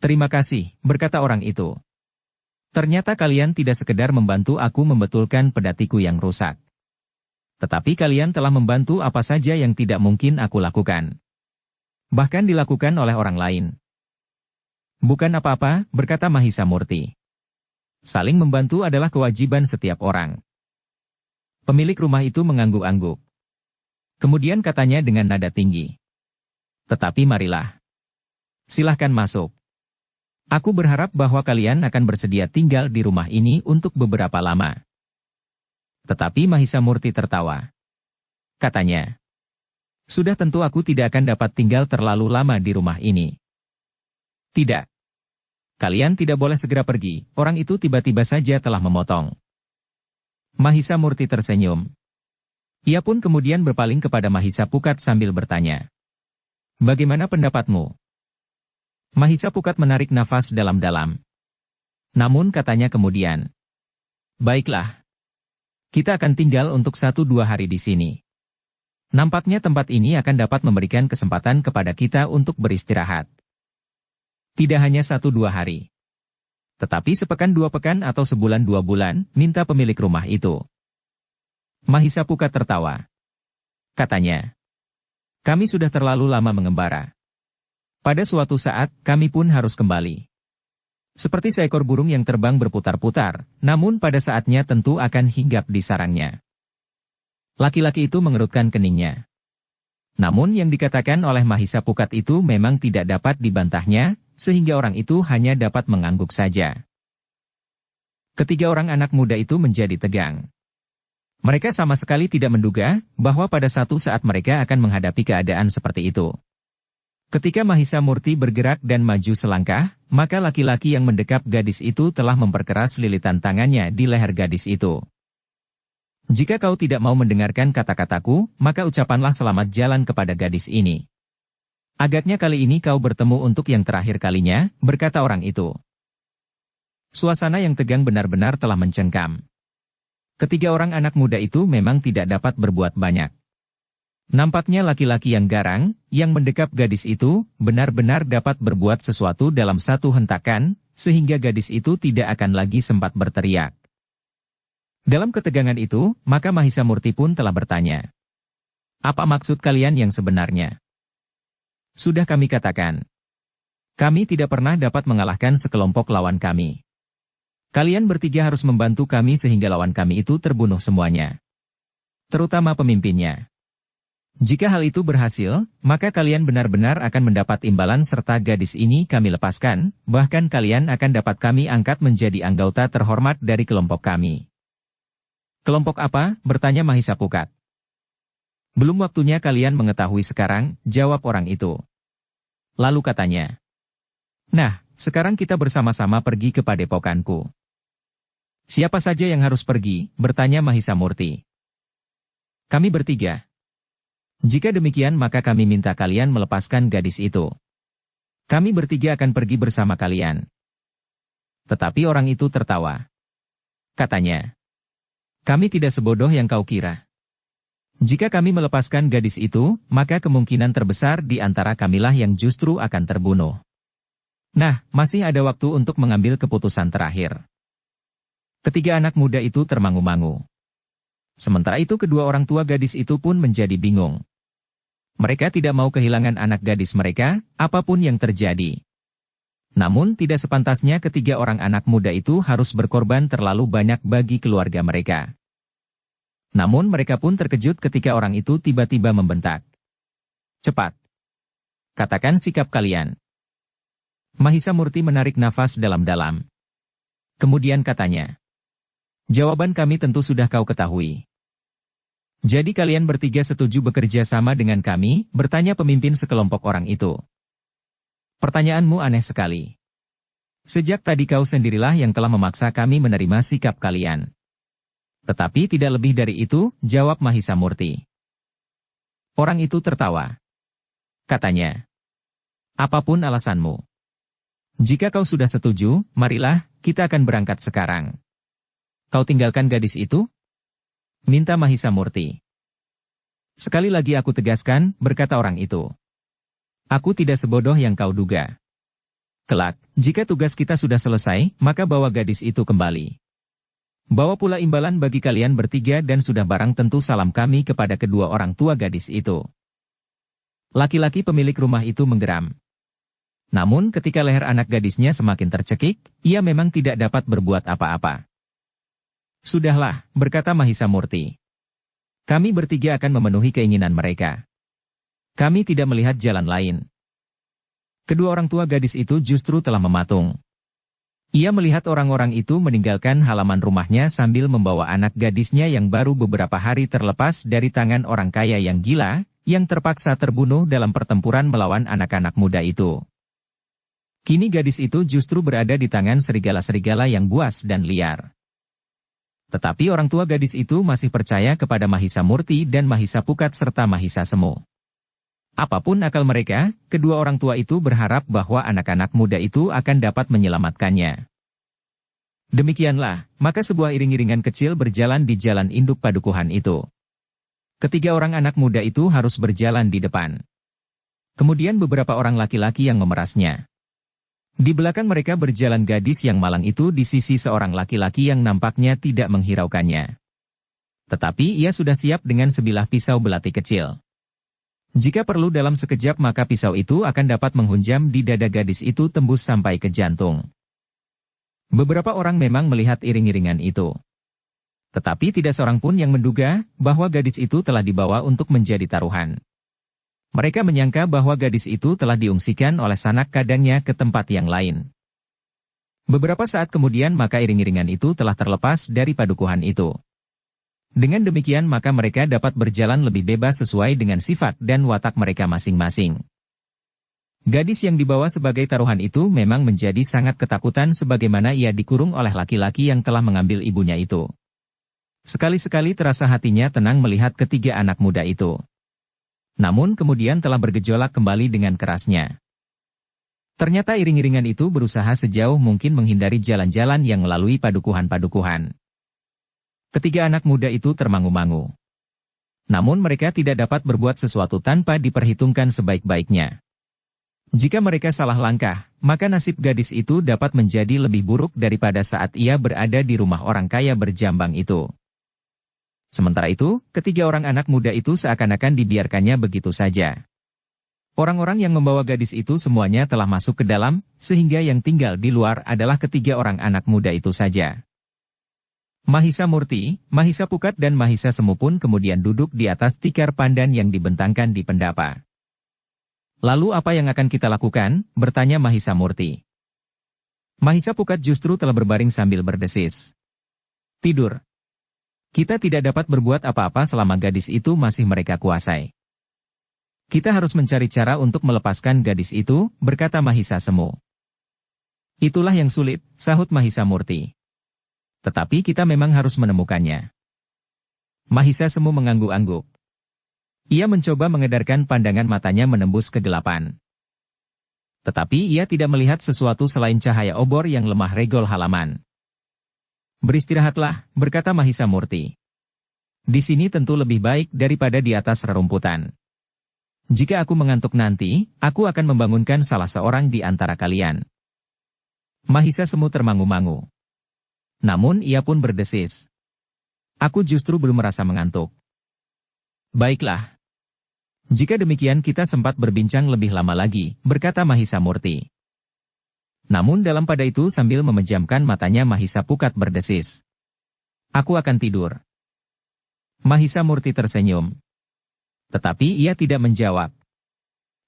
Terima kasih, berkata orang itu. Ternyata kalian tidak sekedar membantu aku membetulkan pedatiku yang rusak. Tetapi kalian telah membantu apa saja yang tidak mungkin aku lakukan. Bahkan dilakukan oleh orang lain. Bukan apa-apa, berkata Mahisa Murti. Saling membantu adalah kewajiban setiap orang. Pemilik rumah itu mengangguk-angguk. Kemudian katanya dengan nada tinggi. Tetapi marilah. Silahkan masuk. Aku berharap bahwa kalian akan bersedia tinggal di rumah ini untuk beberapa lama. Tetapi Mahisa Murti tertawa. Katanya. Sudah tentu aku tidak akan dapat tinggal terlalu lama di rumah ini. Tidak. Kalian tidak boleh segera pergi, orang itu tiba-tiba saja telah memotong. Mahisa Murti tersenyum. Ia pun kemudian berpaling kepada Mahisa Pukat sambil bertanya. Bagaimana pendapatmu? Mahisa Pukat menarik nafas dalam-dalam. Namun katanya kemudian, "Baiklah, kita akan tinggal untuk 1-2 hari di sini. Nampaknya tempat ini akan dapat memberikan kesempatan kepada kita untuk beristirahat. Tidak hanya 1-2 hari. Tetapi sepekan 2 pekan atau sebulan 2 bulan, minta pemilik rumah itu." Mahisapukat tertawa. Katanya, "Kami sudah terlalu lama mengembara. Pada suatu saat, kami pun harus kembali. Seperti seekor burung yang terbang berputar-putar, namun pada saatnya tentu akan hinggap di sarangnya." Laki-laki itu mengerutkan keningnya. Namun yang dikatakan oleh Mahisapukat itu memang tidak dapat dibantahnya, sehingga orang itu hanya dapat mengangguk saja. Ketiga orang anak muda itu menjadi tegang. Mereka sama sekali tidak menduga bahwa pada satu saat mereka akan menghadapi keadaan seperti itu. Ketika Mahisa Murti bergerak dan maju selangkah, maka laki-laki yang mendekap gadis itu telah memperkeras lilitan tangannya di leher gadis itu. "Jika kau tidak mau mendengarkan kata-kataku, maka ucapanlah selamat jalan kepada gadis ini. Agaknya kali ini kau bertemu untuk yang terakhir kalinya," berkata orang itu. Suasana yang tegang benar-benar telah mencengkam. Ketiga orang anak muda itu memang tidak dapat berbuat banyak. Nampaknya laki-laki yang garang, yang mendekap gadis itu, benar-benar dapat berbuat sesuatu dalam satu hentakan, sehingga gadis itu tidak akan lagi sempat berteriak. Dalam ketegangan itu, maka Mahisa Murti pun telah bertanya, "Apa maksud kalian yang sebenarnya?" "Sudah kami katakan. Kami tidak pernah dapat mengalahkan sekelompok lawan kami. Kalian bertiga harus membantu kami sehingga lawan kami itu terbunuh semuanya. Terutama pemimpinnya. Jika hal itu berhasil, maka kalian benar-benar akan mendapat imbalan serta gadis ini kami lepaskan, bahkan kalian akan dapat kami angkat menjadi anggota terhormat dari kelompok kami." "Kelompok apa?" bertanya Mahisapukat. "Belum waktunya kalian mengetahui sekarang," jawab orang itu. Lalu katanya, "Nah, sekarang kita bersama-sama pergi ke padepokanku." "Siapa saja yang harus pergi?" bertanya Mahisa Murti. "Kami bertiga. Jika demikian maka kami minta kalian melepaskan gadis itu. Kami bertiga akan pergi bersama kalian." Tetapi orang itu tertawa. Katanya, "Kami tidak sebodoh yang kau kira. Jika kami melepaskan gadis itu, maka kemungkinan terbesar di antara kamilah yang justru akan terbunuh. Nah, masih ada waktu untuk mengambil keputusan terakhir." Ketiga anak muda itu termangu-mangu. Sementara itu kedua orang tua gadis itu pun menjadi bingung. Mereka tidak mau kehilangan anak gadis mereka, apapun yang terjadi. Namun tidak sepantasnya ketiga orang anak muda itu harus berkorban terlalu banyak bagi keluarga mereka. Namun mereka pun terkejut ketika orang itu tiba-tiba membentak, "Cepat! Katakan sikap kalian." Mahisa Murti menarik nafas dalam-dalam. Kemudian katanya, "Jawaban kami tentu sudah kau ketahui. Jadi kalian bertiga setuju bekerja sama dengan kami?" bertanya pemimpin sekelompok orang itu. "Pertanyaanmu aneh sekali. Sejak tadi kau sendirilah yang telah memaksa kami menerima sikap kalian." "Tetapi tidak lebih dari itu," jawab Mahisa Murti. Orang itu tertawa. Katanya, "Apapun alasanmu. Jika kau sudah setuju, marilah, kita akan berangkat sekarang." "Kau tinggalkan gadis itu?" minta Mahisa Murti. "Sekali lagi aku tegaskan," berkata orang itu. "Aku tidak sebodoh yang kau duga. Kelak, jika tugas kita sudah selesai, maka bawa gadis itu kembali. Bawa pula imbalan bagi kalian bertiga dan sudah barang tentu salam kami kepada kedua orang tua gadis itu." Laki-laki pemilik rumah itu menggeram. Namun ketika leher anak gadisnya semakin tercekik, ia memang tidak dapat berbuat apa-apa. "Sudahlah," berkata Mahisa Murti. "Kami bertiga akan memenuhi keinginan mereka. Kami tidak melihat jalan lain." Kedua orang tua gadis itu justru telah mematung. Ia melihat orang-orang itu meninggalkan halaman rumahnya sambil membawa anak gadisnya yang baru beberapa hari terlepas dari tangan orang kaya yang gila, yang terpaksa terbunuh dalam pertempuran melawan anak-anak muda itu. Kini gadis itu justru berada di tangan serigala-serigala yang buas dan liar. Tetapi orang tua gadis itu masih percaya kepada Mahisa Murti dan Mahisapukat serta Mahisa Semu. Apapun akal mereka, kedua orang tua itu berharap bahwa anak-anak muda itu akan dapat menyelamatkannya. Demikianlah, maka sebuah iring-iringan kecil berjalan di jalan induk padukuhan itu. Ketiga orang anak muda itu harus berjalan di depan. Kemudian beberapa orang laki-laki yang memerasnya. Di belakang mereka berjalan gadis yang malang itu di sisi seorang laki-laki yang nampaknya tidak menghiraukannya. Tetapi ia sudah siap dengan sebilah pisau belati kecil. Jika perlu dalam sekejap maka pisau itu akan dapat menghunjam di dada gadis itu tembus sampai ke jantung. Beberapa orang memang melihat iring-iringan itu. Tetapi tidak seorang pun yang menduga bahwa gadis itu telah dibawa untuk menjadi taruhan. Mereka menyangka bahwa gadis itu telah diungsikan oleh sanak kadangnya ke tempat yang lain. Beberapa saat kemudian maka iring-iringan itu telah terlepas dari padukuhan itu. Dengan demikian maka mereka dapat berjalan lebih bebas sesuai dengan sifat dan watak mereka masing-masing. Gadis yang dibawa sebagai taruhan itu memang menjadi sangat ketakutan sebagaimana ia dikurung oleh laki-laki yang telah mengambil ibunya itu. Sekali-sekali terasa hatinya tenang melihat ketiga anak muda itu. Namun kemudian telah bergejolak kembali dengan kerasnya. Ternyata iring-iringan itu berusaha sejauh mungkin menghindari jalan-jalan yang melalui padukuhan-padukuhan. Ketiga anak muda itu termangu-mangu. Namun mereka tidak dapat berbuat sesuatu tanpa diperhitungkan sebaik-baiknya. Jika mereka salah langkah, maka nasib gadis itu dapat menjadi lebih buruk daripada saat ia berada di rumah orang kaya berjambang itu. Sementara itu, ketiga orang anak muda itu seakan-akan dibiarkannya begitu saja. Orang-orang yang membawa gadis itu semuanya telah masuk ke dalam, sehingga yang tinggal di luar adalah ketiga orang anak muda itu saja. Mahisa Murti, Mahisa Pukat dan Mahisa Semu pun kemudian duduk di atas tikar pandan yang dibentangkan di pendapa. Lalu apa yang akan kita lakukan? Bertanya Mahisa Murti. Mahisa Pukat justru telah berbaring sambil berdesis. Tidur. Kita tidak dapat berbuat apa-apa selama gadis itu masih mereka kuasai. Kita harus mencari cara untuk melepaskan gadis itu, berkata Mahisa Semu. Itulah yang sulit, sahut Mahisa Murti. Tetapi kita memang harus menemukannya. Mahisa Semu mengangguk-angguk. Ia mencoba mengedarkan pandangan matanya menembus kegelapan. Tetapi ia tidak melihat sesuatu selain cahaya obor yang lemah regol halaman. Beristirahatlah, berkata Mahisa Murti. Di sini tentu lebih baik daripada di atas rerumputan. Jika aku mengantuk nanti, aku akan membangunkan salah seorang di antara kalian. Mahisa Semu termangu-mangu. Namun ia pun berdesis. Aku justru belum merasa mengantuk. Baiklah. Jika demikian kita sempat berbincang lebih lama lagi, berkata Mahisa Murti. Namun dalam pada itu sambil memejamkan matanya Mahisa Pukat berdesis. Aku akan tidur. Mahisa Murti tersenyum. Tetapi ia tidak menjawab.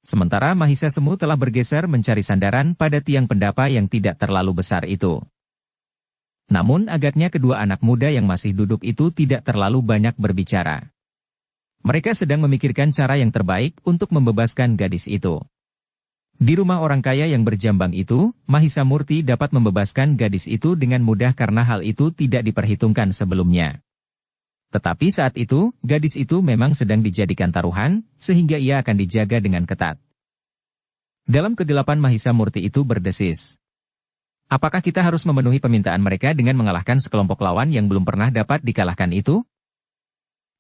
Sementara Mahisa Semu telah bergeser mencari sandaran pada tiang pendapa yang tidak terlalu besar itu. Namun agaknya kedua anak muda yang masih duduk itu tidak terlalu banyak berbicara. Mereka sedang memikirkan cara yang terbaik untuk membebaskan gadis itu. Di rumah orang kaya yang berjambang itu, Mahisa Murti dapat membebaskan gadis itu dengan mudah karena hal itu tidak diperhitungkan sebelumnya. Tetapi saat itu, gadis itu memang sedang dijadikan taruhan, sehingga ia akan dijaga dengan ketat. Dalam kegelapan Mahisa Murti itu berdesis. Apakah kita harus memenuhi permintaan mereka dengan mengalahkan sekelompok lawan yang belum pernah dapat dikalahkan itu?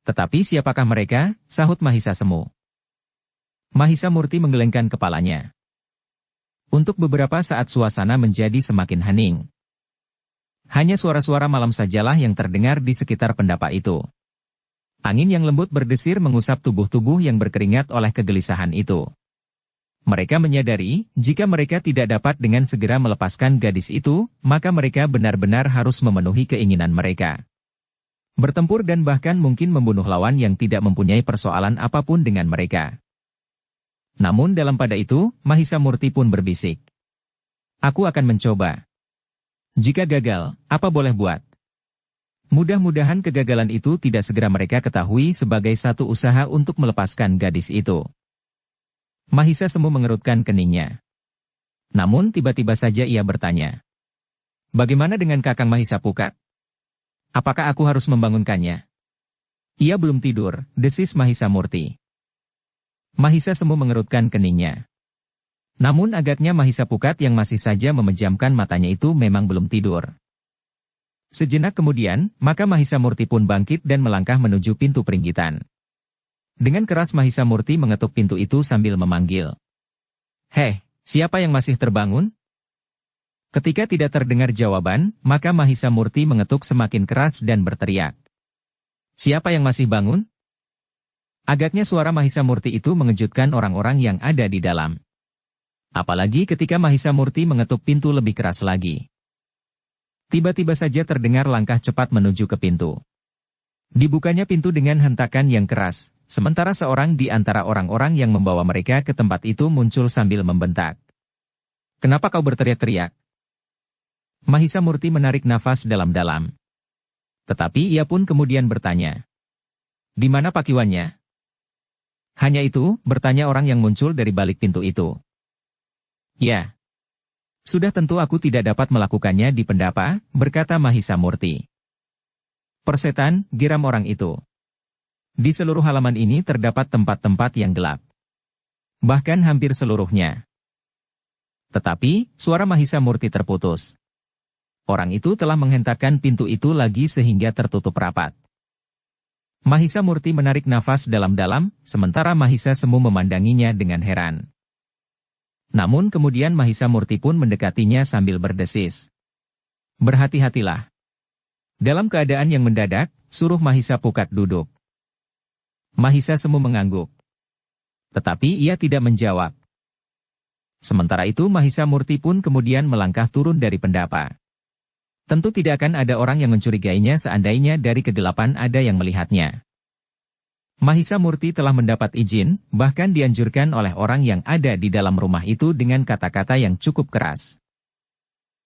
Tetapi siapakah mereka? Sahut Mahisa Semu. Mahisa Murti menggelengkan kepalanya. Untuk beberapa saat suasana menjadi semakin hening. Hanya suara-suara malam sajalah yang terdengar di sekitar pendapa itu. Angin yang lembut berdesir mengusap tubuh-tubuh yang berkeringat oleh kegelisahan itu. Mereka menyadari, jika mereka tidak dapat dengan segera melepaskan gadis itu, maka mereka benar-benar harus memenuhi keinginan mereka. Bertempur dan bahkan mungkin membunuh lawan yang tidak mempunyai persoalan apapun dengan mereka. Namun dalam pada itu, Mahisa Murti pun berbisik. Aku akan mencoba. Jika gagal, apa boleh buat? Mudah-mudahan kegagalan itu tidak segera mereka ketahui sebagai satu usaha untuk melepaskan gadis itu. Mahisa Semu mengerutkan keningnya. Namun tiba-tiba saja ia bertanya. Bagaimana dengan Kakang Mahisa Pukat? Apakah aku harus membangunkannya? Ia belum tidur, desis Mahisa Murti. Mahisa Semu mengerutkan keningnya. Namun agaknya Mahisa Pukat yang masih saja memejamkan matanya itu memang belum tidur. Sejenak kemudian, maka Mahisa Murti pun bangkit dan melangkah menuju pintu peringgitan. Dengan keras Mahisa Murti mengetuk pintu itu sambil memanggil. "Hei, siapa yang masih terbangun?" Ketika tidak terdengar jawaban, maka Mahisa Murti mengetuk semakin keras dan berteriak. "Siapa yang masih bangun?" Agaknya suara Mahisa Murti itu mengejutkan orang-orang yang ada di dalam. Apalagi ketika Mahisa Murti mengetuk pintu lebih keras lagi. Tiba-tiba saja terdengar langkah cepat menuju ke pintu. Dibukanya pintu dengan hentakan yang keras, sementara seorang di antara orang-orang yang membawa mereka ke tempat itu muncul sambil membentak. "Kenapa kau berteriak-teriak?" Mahisa Murti menarik nafas dalam-dalam. Tetapi ia pun kemudian bertanya. "Di mana pakiwannya?" "Hanya itu," bertanya orang yang muncul dari balik pintu itu. "Ya. Sudah tentu aku tidak dapat melakukannya di pendapa," berkata Mahisa Murti. "Persetan," geram orang itu. "Di seluruh halaman ini terdapat tempat-tempat yang gelap. Bahkan hampir seluruhnya." Tetapi, suara Mahisa Murti terputus. Orang itu telah menghentakkan pintu itu lagi sehingga tertutup rapat. Mahisa Murti menarik nafas dalam-dalam, sementara Mahisa Semu memandanginya dengan heran. Namun kemudian Mahisa Murti pun mendekatinya sambil berdesis. "Berhati-hatilah." Dalam keadaan yang mendadak, suruh Mahisa Pukat duduk. Mahisa Semu mengangguk. Tetapi ia tidak menjawab. Sementara itu Mahisa Murti pun kemudian melangkah turun dari pendapa. Tentu tidak akan ada orang yang mencurigainya seandainya dari kegelapan ada yang melihatnya. Mahisa Murti telah mendapat izin, bahkan dianjurkan oleh orang yang ada di dalam rumah itu dengan kata-kata yang cukup keras.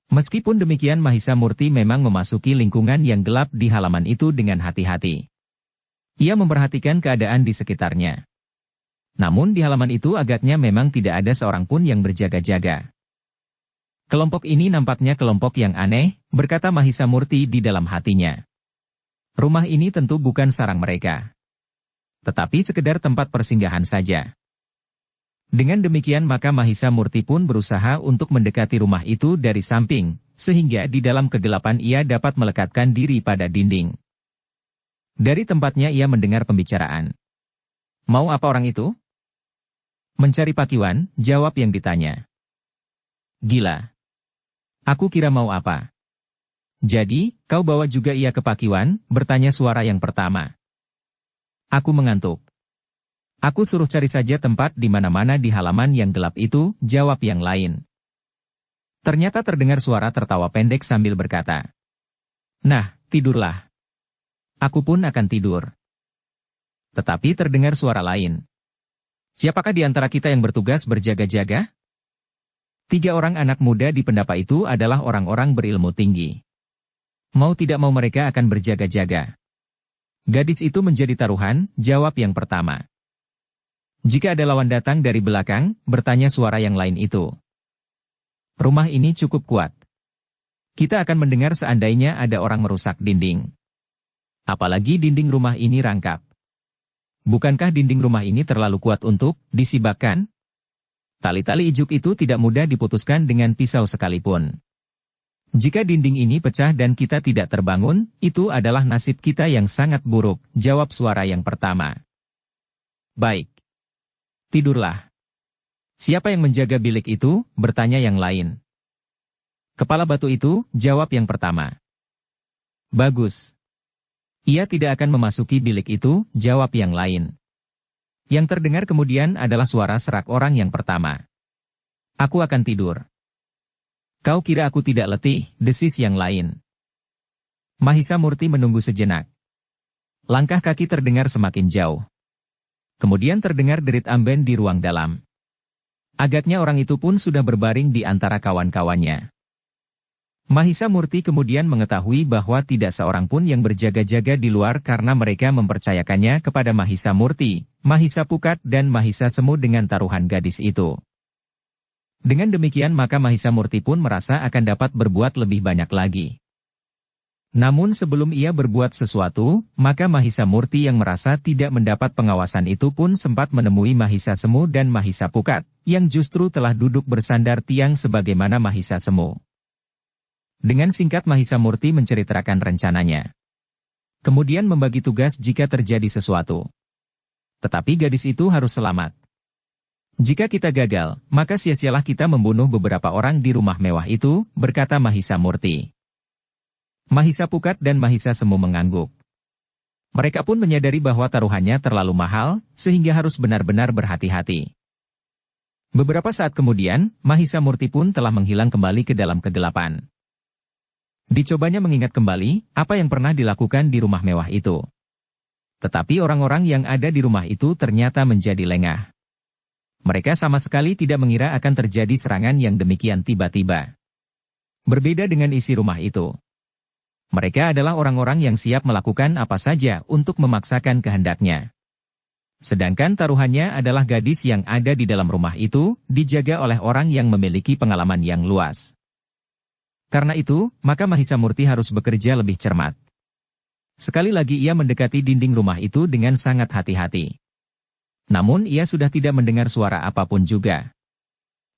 Meskipun demikian Mahisa Murti memang memasuki lingkungan yang gelap di halaman itu dengan hati-hati. Ia memperhatikan keadaan di sekitarnya. Namun di halaman itu agaknya memang tidak ada seorang pun yang berjaga-jaga. "Kelompok ini nampaknya kelompok yang aneh," berkata Mahisa Murti di dalam hatinya. "Rumah ini tentu bukan sarang mereka. Tetapi sekedar tempat persinggahan saja." Dengan demikian maka Mahisa Murti pun berusaha untuk mendekati rumah itu dari samping, sehingga di dalam kegelapan ia dapat melekatkan diri pada dinding. Dari tempatnya ia mendengar pembicaraan. "Mau apa orang itu?" "Mencari pakiwan," jawab yang ditanya. "Gila. Aku kira mau apa." "Jadi, kau bawa juga ia ke pakiwan?" bertanya suara yang pertama. "Aku mengantuk. Aku suruh cari saja tempat di mana-mana di halaman yang gelap itu," jawab yang lain. Ternyata terdengar suara tertawa pendek sambil berkata, "Nah, tidurlah. Aku pun akan tidur." Tetapi terdengar suara lain. "Siapakah di antara kita yang bertugas berjaga-jaga?" 3 orang anak muda di pendapa itu adalah orang-orang berilmu tinggi. Mau tidak mau mereka akan berjaga-jaga. "Gadis itu menjadi taruhan," jawab yang pertama. "Jika ada lawan datang dari belakang," bertanya suara yang lain itu. "Rumah ini cukup kuat. Kita akan mendengar seandainya ada orang merusak dinding. Apalagi dinding rumah ini rangkap. Bukankah dinding rumah ini terlalu kuat untuk disibakkan? Tali-tali ijuk itu tidak mudah diputuskan dengan pisau sekalipun. Jika dinding ini pecah dan kita tidak terbangun, itu adalah nasib kita yang sangat buruk," jawab suara yang pertama. "Baik. Tidurlah." "Siapa yang menjaga bilik itu?" bertanya yang lain. "Kepala batu itu," jawab yang pertama. "Bagus. Ia tidak akan memasuki bilik itu," jawab yang lain. Yang terdengar kemudian adalah suara serak orang yang pertama. "Aku akan tidur." "Kau kira aku tidak letih?" desis yang lain. Mahisa Murti menunggu sejenak. Langkah kaki terdengar semakin jauh. Kemudian terdengar derit amben di ruang dalam. Agaknya orang itu pun sudah berbaring di antara kawan-kawannya. Mahisa Murti kemudian mengetahui bahwa tidak seorang pun yang berjaga-jaga di luar karena mereka mempercayakannya kepada Mahisa Murti, Mahisa Pukat dan Mahisa Semu dengan taruhan gadis itu. Dengan demikian maka Mahisa Murti pun merasa akan dapat berbuat lebih banyak lagi. Namun sebelum ia berbuat sesuatu, maka Mahisa Murti yang merasa tidak mendapat pengawasan itu pun sempat menemui Mahisa Semu dan Mahisa Pukat, yang justru telah duduk bersandar tiang sebagaimana Mahisa Semu. Dengan singkat Mahisa Murti menceritakan rencananya. Kemudian membagi tugas jika terjadi sesuatu. Tetapi gadis itu harus selamat. Jika kita gagal, maka sia-sialah kita membunuh beberapa orang di rumah mewah itu, berkata Mahisa Murti. Mahisa Pukat dan Mahisa Semu mengangguk. Mereka pun menyadari bahwa taruhannya terlalu mahal, sehingga harus benar-benar berhati-hati. Beberapa saat kemudian, Mahisa Murti pun telah menghilang kembali ke dalam kegelapan. Dicobanya mengingat kembali apa yang pernah dilakukan di rumah mewah itu. Tetapi orang-orang yang ada di rumah itu ternyata menjadi lengah. Mereka sama sekali tidak mengira akan terjadi serangan yang demikian tiba-tiba. Berbeda dengan isi rumah itu. Mereka adalah orang-orang yang siap melakukan apa saja untuk memaksakan kehendaknya. Sedangkan taruhannya adalah gadis yang ada di dalam rumah itu, dijaga oleh orang yang memiliki pengalaman yang luas. Karena itu, maka Mahisa Murti harus bekerja lebih cermat. Sekali lagi ia mendekati dinding rumah itu dengan sangat hati-hati. Namun ia sudah tidak mendengar suara apapun juga.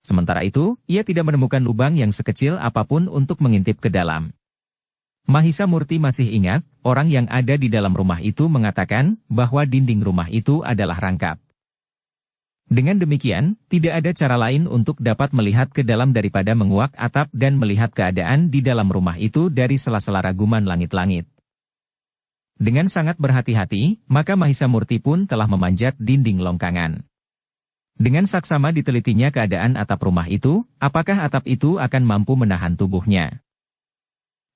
Sementara itu, ia tidak menemukan lubang yang sekecil apapun untuk mengintip ke dalam. Mahisa Murti masih ingat, orang yang ada di dalam rumah itu mengatakan bahwa dinding rumah itu adalah rangkap. Dengan demikian, tidak ada cara lain untuk dapat melihat ke dalam daripada menguak atap dan melihat keadaan di dalam rumah itu dari sela-sela raguman langit-langit. Dengan sangat berhati-hati, maka Mahisa Murti pun telah memanjat dinding longkangan. Dengan saksama ditelitinya keadaan atap rumah itu, apakah atap itu akan mampu menahan tubuhnya.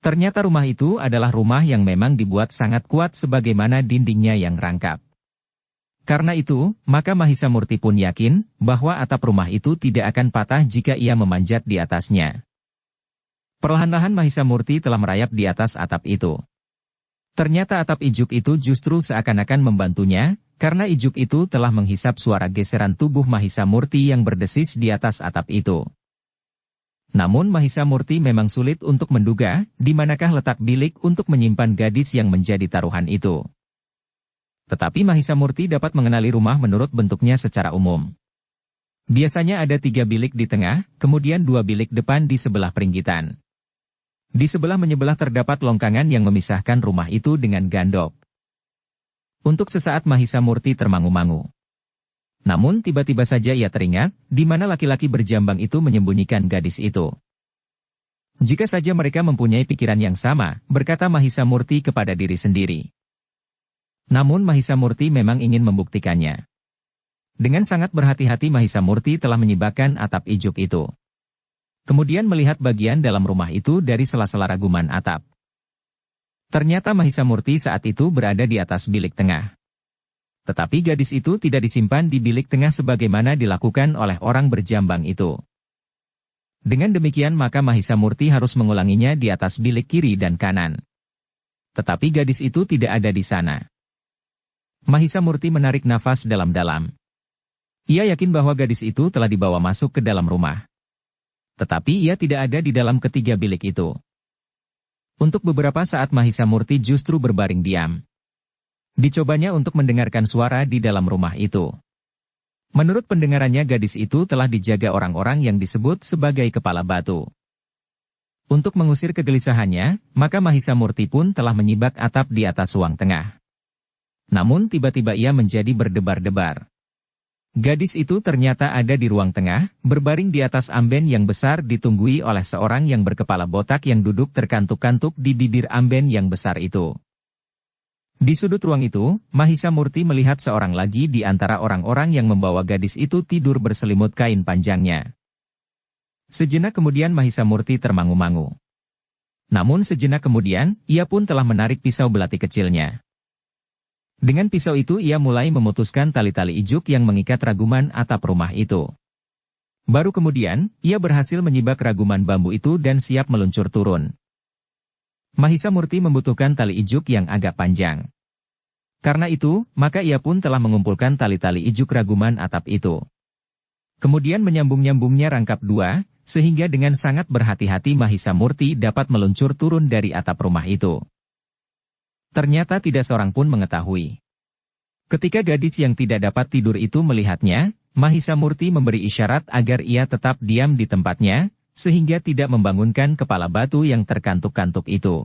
Ternyata rumah itu adalah rumah yang memang dibuat sangat kuat sebagaimana dindingnya yang rangkap. Karena itu, maka Mahisa Murti pun yakin bahwa atap rumah itu tidak akan patah jika ia memanjat di atasnya. Perlahan-lahan Mahisa Murti telah merayap di atas atap itu. Ternyata atap ijuk itu justru seakan-akan membantunya, karena ijuk itu telah menghisap suara geseran tubuh Mahisa Murti yang berdesis di atas atap itu. Namun Mahisa Murti memang sulit untuk menduga di manakah letak bilik untuk menyimpan gadis yang menjadi taruhan itu. Tetapi Mahisa Murti dapat mengenali rumah menurut bentuknya secara umum. Biasanya ada 3 bilik di tengah, kemudian 2 bilik depan di sebelah peringgitan. Di sebelah menyebelah terdapat longkangan yang memisahkan rumah itu dengan gandok. Untuk sesaat Mahisa Murti termangu-mangu. Namun tiba-tiba saja ia teringat, di mana laki-laki berjambang itu menyembunyikan gadis itu. Jika saja mereka mempunyai pikiran yang sama, berkata Mahisa Murti kepada diri sendiri. Namun Mahisa Murti memang ingin membuktikannya. Dengan sangat berhati-hati Mahisa Murti telah menyibakkan atap ijuk itu. Kemudian melihat bagian dalam rumah itu dari sela-sela raguman atap. Ternyata Mahisa Murti saat itu berada di atas bilik tengah. Tetapi gadis itu tidak disimpan di bilik tengah sebagaimana dilakukan oleh orang berjambang itu. Dengan demikian maka Mahisa Murti harus mengulanginya di atas bilik kiri dan kanan. Tetapi gadis itu tidak ada di sana. Mahisa Murti menarik nafas dalam-dalam. Ia yakin bahwa gadis itu telah dibawa masuk ke dalam rumah. Tetapi ia tidak ada di dalam ketiga bilik itu. Untuk beberapa saat Mahisa Murti justru berbaring diam. Dicobanya untuk mendengarkan suara di dalam rumah itu. Menurut pendengarannya gadis itu telah dijaga orang-orang yang disebut sebagai kepala batu. Untuk mengusir kegelisahannya, maka Mahisa Murti pun telah menyibak atap di atas ruang tengah. Namun tiba-tiba ia menjadi berdebar-debar. Gadis itu ternyata ada di ruang tengah, berbaring di atas amben yang besar ditunggui oleh seorang yang berkepala botak yang duduk terkantuk-kantuk di bibir amben yang besar itu. Di sudut ruang itu, Mahisa Murti melihat seorang lagi di antara orang-orang yang membawa gadis itu tidur berselimut kain panjangnya. Sejenak kemudian Mahisa Murti termangu-mangu. Namun sejenak kemudian, ia pun telah menarik pisau belati kecilnya. Dengan pisau itu ia mulai memutuskan tali-tali ijuk yang mengikat raguman atap rumah itu. Baru kemudian, ia berhasil menyibak raguman bambu itu dan siap meluncur turun. Mahisa Murti membutuhkan tali ijuk yang agak panjang. Karena itu, maka ia pun telah mengumpulkan tali-tali ijuk raguman atap itu. Kemudian menyambung-nyambungnya rangkap 2, sehingga dengan sangat berhati-hati Mahisa Murti dapat meluncur turun dari atap rumah itu. Ternyata tidak seorang pun mengetahui. Ketika gadis yang tidak dapat tidur itu melihatnya, Mahisa Murti memberi isyarat agar ia tetap diam di tempatnya, sehingga tidak membangunkan kepala batu yang terkantuk-kantuk itu.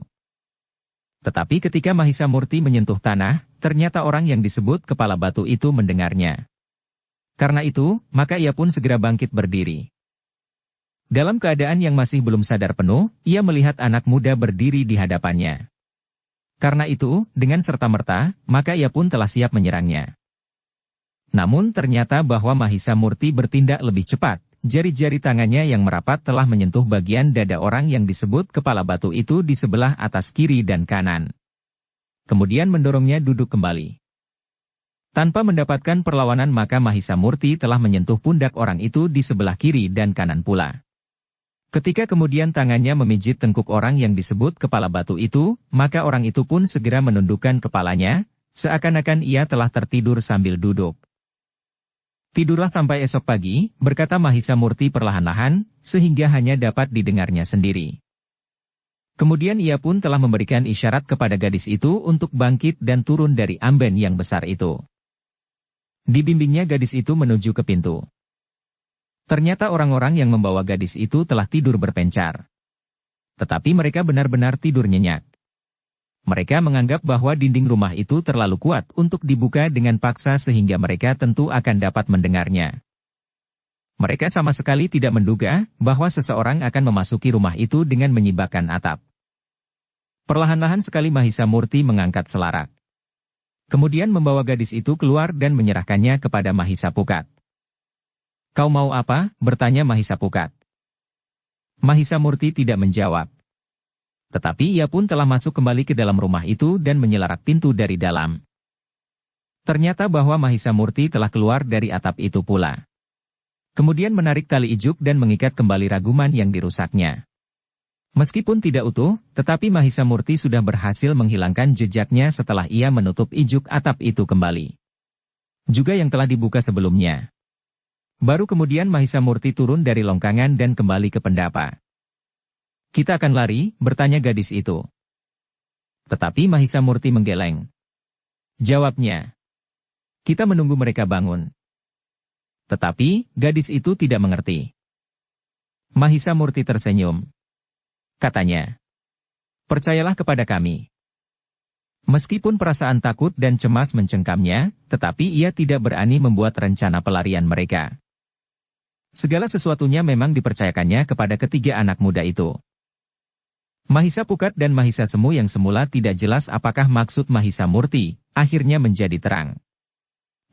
Tetapi ketika Mahisa Murti menyentuh tanah, ternyata orang yang disebut kepala batu itu mendengarnya. Karena itu, maka ia pun segera bangkit berdiri. Dalam keadaan yang masih belum sadar penuh, ia melihat anak muda berdiri di hadapannya. Karena itu, dengan serta-merta, maka ia pun telah siap menyerangnya. Namun ternyata bahwa Mahisa Murti bertindak lebih cepat. Jari-jari tangannya yang merapat telah menyentuh bagian dada orang yang disebut kepala batu itu di sebelah atas kiri dan kanan. Kemudian mendorongnya duduk kembali. Tanpa mendapatkan perlawanan maka Mahisa Murti telah menyentuh pundak orang itu di sebelah kiri dan kanan pula. Ketika kemudian tangannya memijit tengkuk orang yang disebut kepala batu itu, maka orang itu pun segera menundukkan kepalanya, seakan-akan ia telah tertidur sambil duduk. Tidurlah sampai esok pagi, berkata Mahisa Murti perlahan-lahan, sehingga hanya dapat didengarnya sendiri. Kemudian ia pun telah memberikan isyarat kepada gadis itu untuk bangkit dan turun dari amben yang besar itu. Dibimbingnya gadis itu menuju ke pintu. Ternyata orang-orang yang membawa gadis itu telah tidur berpencar. Tetapi mereka benar-benar tidur nyenyak. Mereka menganggap bahwa dinding rumah itu terlalu kuat untuk dibuka dengan paksa sehingga mereka tentu akan dapat mendengarnya. Mereka sama sekali tidak menduga bahwa seseorang akan memasuki rumah itu dengan menyibakkan atap. Perlahan-lahan sekali Mahisa Murti mengangkat selarak. Kemudian membawa gadis itu keluar dan menyerahkannya kepada Mahisa Pukat. "Kau mau apa?" bertanya Mahisa Pukat. Mahisa Murti tidak menjawab. Tetapi ia pun telah masuk kembali ke dalam rumah itu dan menyelarak pintu dari dalam. Ternyata bahwa Mahisa Murti telah keluar dari atap itu pula. Kemudian menarik tali ijuk dan mengikat kembali raguman yang dirusaknya. Meskipun tidak utuh, tetapi Mahisa Murti sudah berhasil menghilangkan jejaknya setelah ia menutup ijuk atap itu kembali. Juga yang telah dibuka sebelumnya. Baru kemudian Mahisa Murti turun dari longkangan dan kembali ke pendapa. "Kita akan lari?" bertanya gadis itu. Tetapi Mahisa Murti menggeleng. Jawabnya, "Kita menunggu mereka bangun." Tetapi, gadis itu tidak mengerti. Mahisa Murti tersenyum. Katanya, "Percayalah kepada kami." Meskipun perasaan takut dan cemas mencengkamnya, tetapi ia tidak berani membuat rencana pelarian mereka. Segala sesuatunya memang dipercayakannya kepada ketiga anak muda itu. Mahisa Pukat dan Mahisa Semu yang semula tidak jelas apakah maksud Mahisa Murti, akhirnya menjadi terang.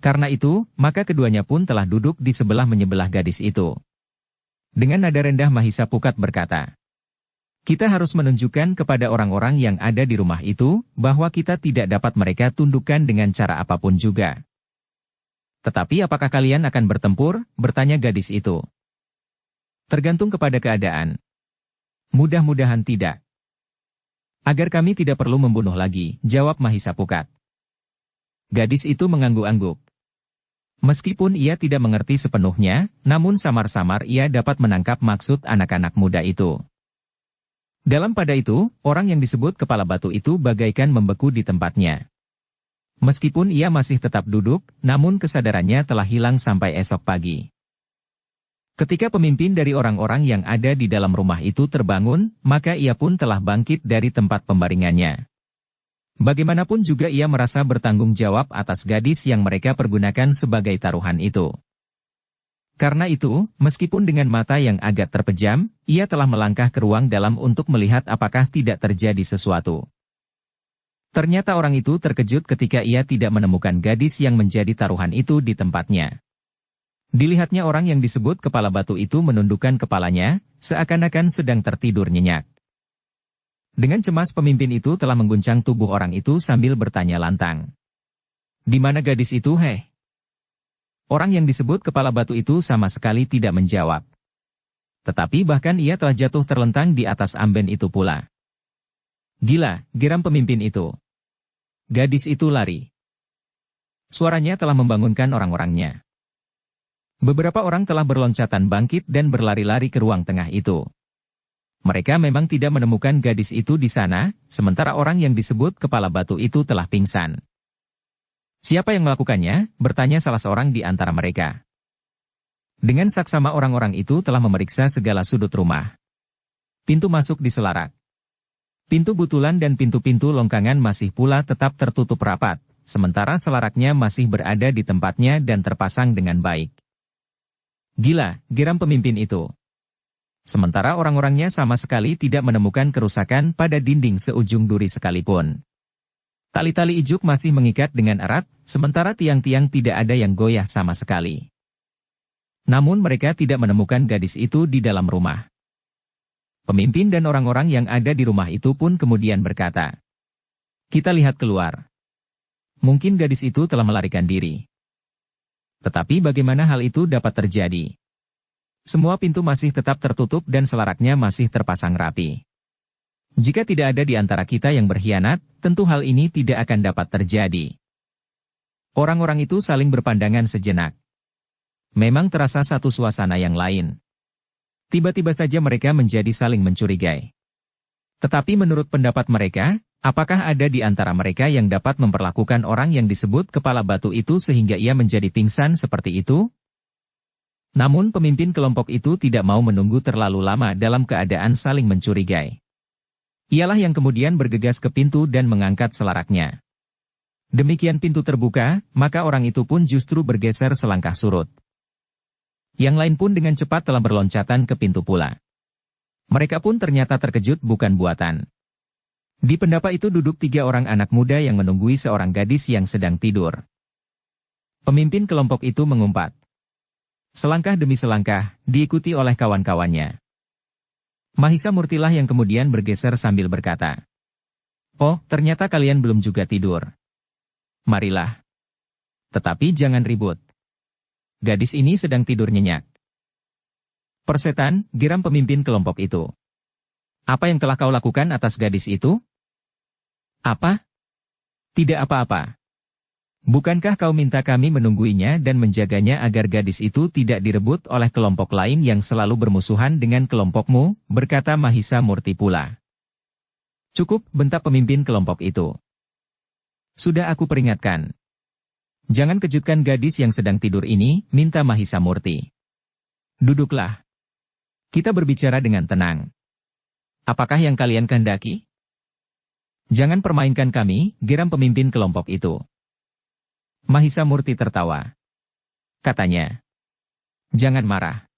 Karena itu, maka keduanya pun telah duduk di sebelah menyebelah gadis itu. Dengan nada rendah Mahisa Pukat berkata, "Kita harus menunjukkan kepada orang-orang yang ada di rumah itu, bahwa kita tidak dapat mereka tundukkan dengan cara apapun juga." "Tetapi apakah kalian akan bertempur?" bertanya gadis itu. "Tergantung kepada keadaan. Mudah-mudahan tidak." "Agar kami tidak perlu membunuh lagi," jawab Mahisa Pukat. Gadis itu mengangguk-angguk. Meskipun ia tidak mengerti sepenuhnya, namun samar-samar ia dapat menangkap maksud anak-anak muda itu. Dalam pada itu, orang yang disebut kepala batu itu bagaikan membeku di tempatnya. Meskipun ia masih tetap duduk, namun kesadarannya telah hilang sampai esok pagi. Ketika pemimpin dari orang-orang yang ada di dalam rumah itu terbangun, maka ia pun telah bangkit dari tempat pembaringannya. Bagaimanapun juga ia merasa bertanggung jawab atas gadis yang mereka pergunakan sebagai taruhan itu. Karena itu, meskipun dengan mata yang agak terpejam, ia telah melangkah ke ruang dalam untuk melihat apakah tidak terjadi sesuatu. Ternyata orang itu terkejut ketika ia tidak menemukan gadis yang menjadi taruhan itu di tempatnya. Dilihatnya orang yang disebut kepala batu itu menundukkan kepalanya, seakan-akan sedang tertidur nyenyak. Dengan cemas pemimpin itu telah mengguncang tubuh orang itu sambil bertanya lantang. "Di mana gadis itu, heh?" Orang yang disebut kepala batu itu sama sekali tidak menjawab. Tetapi bahkan ia telah jatuh terlentang di atas amben itu pula. "Gila," geram pemimpin itu. Gadis itu lari. Suaranya telah membangunkan orang-orangnya. Beberapa orang telah berloncatan bangkit dan berlari-lari ke ruang tengah itu. Mereka memang tidak menemukan gadis itu di sana, sementara orang yang disebut kepala batu itu telah pingsan. "Siapa yang melakukannya?" bertanya salah seorang di antara mereka. Dengan saksama orang-orang itu telah memeriksa segala sudut rumah. Pintu masuk diselarak. Pintu butulan dan pintu-pintu longkangan masih pula tetap tertutup rapat, sementara selaraknya masih berada di tempatnya dan terpasang dengan baik. Gila, geram pemimpin itu. Sementara orang-orangnya sama sekali tidak menemukan kerusakan pada dinding seujung duri sekalipun. Tali-tali ijuk masih mengikat dengan erat, sementara tiang-tiang tidak ada yang goyah sama sekali. Namun mereka tidak menemukan gadis itu di dalam rumah. Pemimpin dan orang-orang yang ada di rumah itu pun kemudian berkata, "Kita lihat keluar. Mungkin gadis itu telah melarikan diri." Tetapi bagaimana hal itu dapat terjadi? Semua pintu masih tetap tertutup dan selaraknya masih terpasang rapi. Jika tidak ada di antara kita yang berkhianat, tentu hal ini tidak akan dapat terjadi. Orang-orang itu saling berpandangan sejenak. Memang terasa satu suasana yang lain. Tiba-tiba saja mereka menjadi saling mencurigai. Tetapi menurut pendapat mereka, apakah ada di antara mereka yang dapat memperlakukan orang yang disebut kepala batu itu sehingga ia menjadi pingsan seperti itu? Namun pemimpin kelompok itu tidak mau menunggu terlalu lama dalam keadaan saling mencurigai. Ialah yang kemudian bergegas ke pintu dan mengangkat selaraknya. Demikian pintu terbuka, maka orang itu pun justru bergeser selangkah surut. Yang lain pun dengan cepat telah berloncatan ke pintu pula. Mereka pun ternyata terkejut bukan buatan. Di pendapa itu duduk 3 orang anak muda yang menunggui seorang gadis yang sedang tidur. Pemimpin kelompok itu mengumpat. Selangkah demi selangkah, diikuti oleh kawan-kawannya. Mahisa Murtilah yang kemudian bergeser sambil berkata, "Oh, ternyata kalian belum juga tidur. Marilah. Tetapi jangan ribut. Gadis ini sedang tidur nyenyak." "Persetan," geram pemimpin kelompok itu. "Apa yang telah kau lakukan atas gadis itu?" "Apa? Tidak apa-apa. Bukankah kau minta kami menungguinya dan menjaganya agar gadis itu tidak direbut oleh kelompok lain yang selalu bermusuhan dengan kelompokmu?" berkata Mahisa Murti pula. "Cukup," bentak pemimpin kelompok itu. "Sudah aku peringatkan. Jangan kejutkan gadis yang sedang tidur ini," minta Mahisa Murti. "Duduklah. Kita berbicara dengan tenang. Apakah yang kalian kehendaki?" "Jangan permainkan kami," geram pemimpin kelompok itu. Mahisa Murti tertawa. Katanya, "Jangan marah.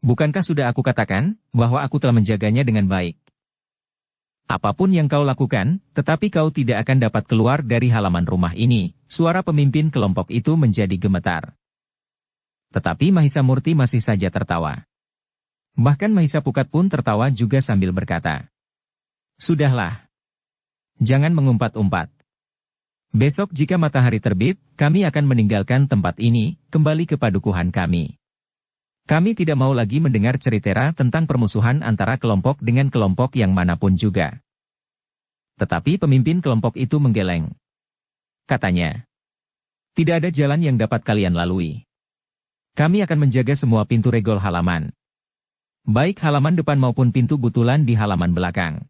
Bukankah sudah aku katakan, bahwa aku telah menjaganya dengan baik? Apapun yang kau lakukan, tetapi kau tidak akan dapat keluar dari halaman rumah ini." Suara pemimpin kelompok itu menjadi gemetar. Tetapi Mahisa Murti masih saja tertawa. Bahkan Mahisa Pukat pun tertawa juga sambil berkata, "Sudahlah. Jangan mengumpat-umpat. Besok jika matahari terbit, kami akan meninggalkan tempat ini, kembali ke padukuhan kami. Kami tidak mau lagi mendengar cerita tentang permusuhan antara kelompok dengan kelompok yang manapun juga." Tetapi pemimpin kelompok itu menggeleng. Katanya, "Tidak ada jalan yang dapat kalian lalui. Kami akan menjaga semua pintu regol halaman. Baik halaman depan maupun pintu butulan di halaman belakang."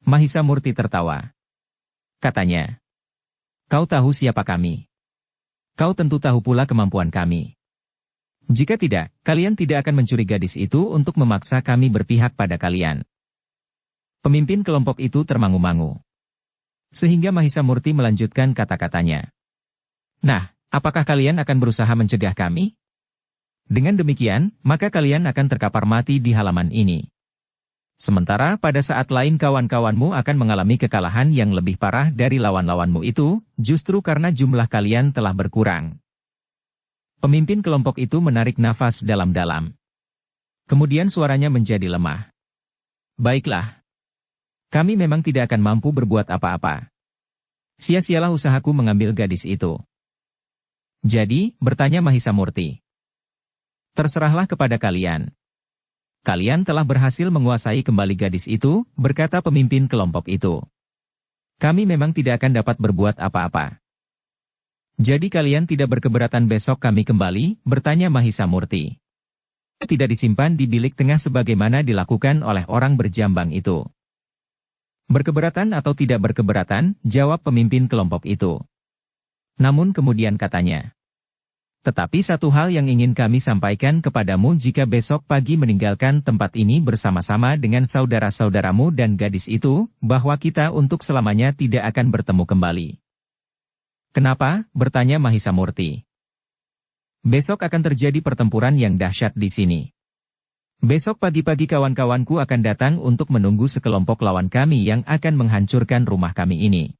Mahisa Murti tertawa. Katanya, "Kau tahu siapa kami. Kau tentu tahu pula kemampuan kami. Jika tidak, kalian tidak akan mencuri gadis itu untuk memaksa kami berpihak pada kalian." Pemimpin kelompok itu termangu-mangu. Sehingga Mahisa Murti melanjutkan kata-katanya. "Nah, apakah kalian akan berusaha mencegah kami? Dengan demikian, maka kalian akan terkapar mati di halaman ini. Sementara pada saat lain kawan-kawanmu akan mengalami kekalahan yang lebih parah dari lawan-lawanmu itu, justru karena jumlah kalian telah berkurang." Pemimpin kelompok itu menarik nafas dalam-dalam. Kemudian suaranya menjadi lemah. "Baiklah. Kami memang tidak akan mampu berbuat apa-apa. Sia-sialah usahaku mengambil gadis itu." "Jadi," bertanya Mahisa Murti, "terserahlah kepada kalian. Kalian telah berhasil menguasai kembali gadis itu," berkata pemimpin kelompok itu. "Kami memang tidak akan dapat berbuat apa-apa. Jadi kalian tidak berkeberatan besok kami kembali?" bertanya Mahisa Murti. "Tidak disimpan di bilik tengah sebagaimana dilakukan oleh orang berjambang itu." "Berkeberatan atau tidak berkeberatan?" jawab pemimpin kelompok itu. Namun kemudian katanya, Tetapi satu hal yang ingin kami sampaikan kepadamu jika besok pagi meninggalkan tempat ini bersama-sama dengan saudara-saudaramu dan gadis itu, bahwa kita untuk selamanya tidak akan bertemu kembali. Kenapa? Bertanya Mahisamurti. Besok akan terjadi pertempuran yang dahsyat di sini. Besok pagi-pagi kawan-kawanku akan datang untuk menunggu sekelompok lawan kami yang akan menghancurkan rumah kami ini.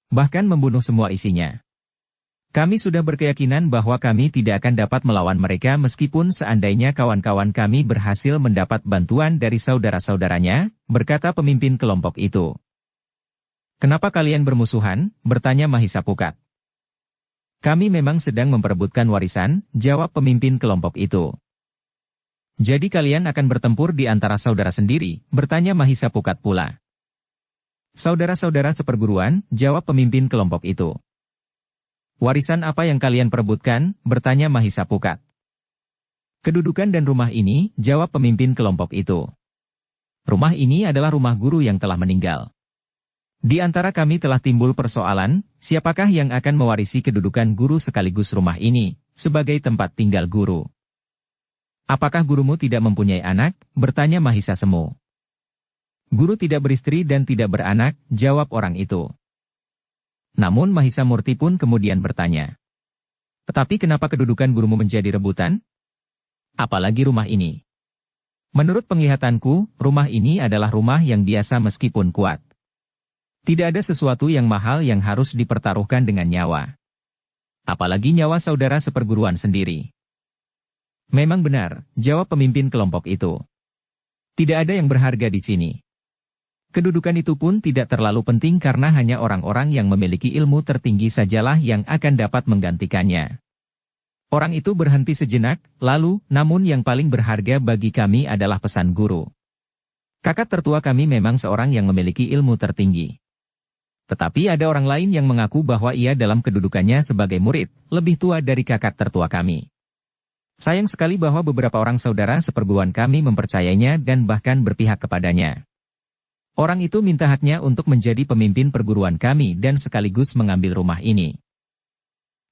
Bahkan membunuh semua isinya. Kami sudah berkeyakinan bahwa kami tidak akan dapat melawan mereka meskipun seandainya kawan-kawan kami berhasil mendapat bantuan dari saudara-saudaranya, berkata pemimpin kelompok itu. Kenapa kalian bermusuhan? Bertanya Mahisapukat. Kami memang sedang memperebutkan warisan, jawab pemimpin kelompok itu. Jadi kalian akan bertempur di antara saudara sendiri, bertanya Mahisapukat pula. Saudara-saudara seperguruan, jawab pemimpin kelompok itu. Warisan apa yang kalian perebutkan? Bertanya Mahisapukat. Kedudukan dan rumah ini, jawab pemimpin kelompok itu. Rumah ini adalah rumah guru yang telah meninggal. Di antara kami telah timbul persoalan, siapakah yang akan mewarisi kedudukan guru sekaligus rumah ini, sebagai tempat tinggal guru? Apakah gurumu tidak mempunyai anak? Bertanya Mahisa Semu. Guru tidak beristri dan tidak beranak, jawab orang itu. Namun Mahisamurti pun kemudian bertanya. Tetapi kenapa kedudukan gurumu menjadi rebutan? Apalagi rumah ini? Menurut penglihatanku, rumah ini adalah rumah yang biasa meskipun kuat. Tidak ada sesuatu yang mahal yang harus dipertaruhkan dengan nyawa. Apalagi nyawa saudara seperguruan sendiri. Memang benar, jawab pemimpin kelompok itu. Tidak ada yang berharga di sini. Kedudukan itu pun tidak terlalu penting karena hanya orang-orang yang memiliki ilmu tertinggi sajalah yang akan dapat menggantikannya. Orang itu berhenti sejenak, lalu, namun yang paling berharga bagi kami adalah pesan guru. Kakak tertua kami memang seorang yang memiliki ilmu tertinggi. Tetapi ada orang lain yang mengaku bahwa ia dalam kedudukannya sebagai murid, lebih tua dari kakak tertua kami. Sayang sekali bahwa beberapa orang saudara seperguruan kami mempercayainya dan bahkan berpihak kepadanya. Orang itu minta haknya untuk menjadi pemimpin perguruan kami dan sekaligus mengambil rumah ini.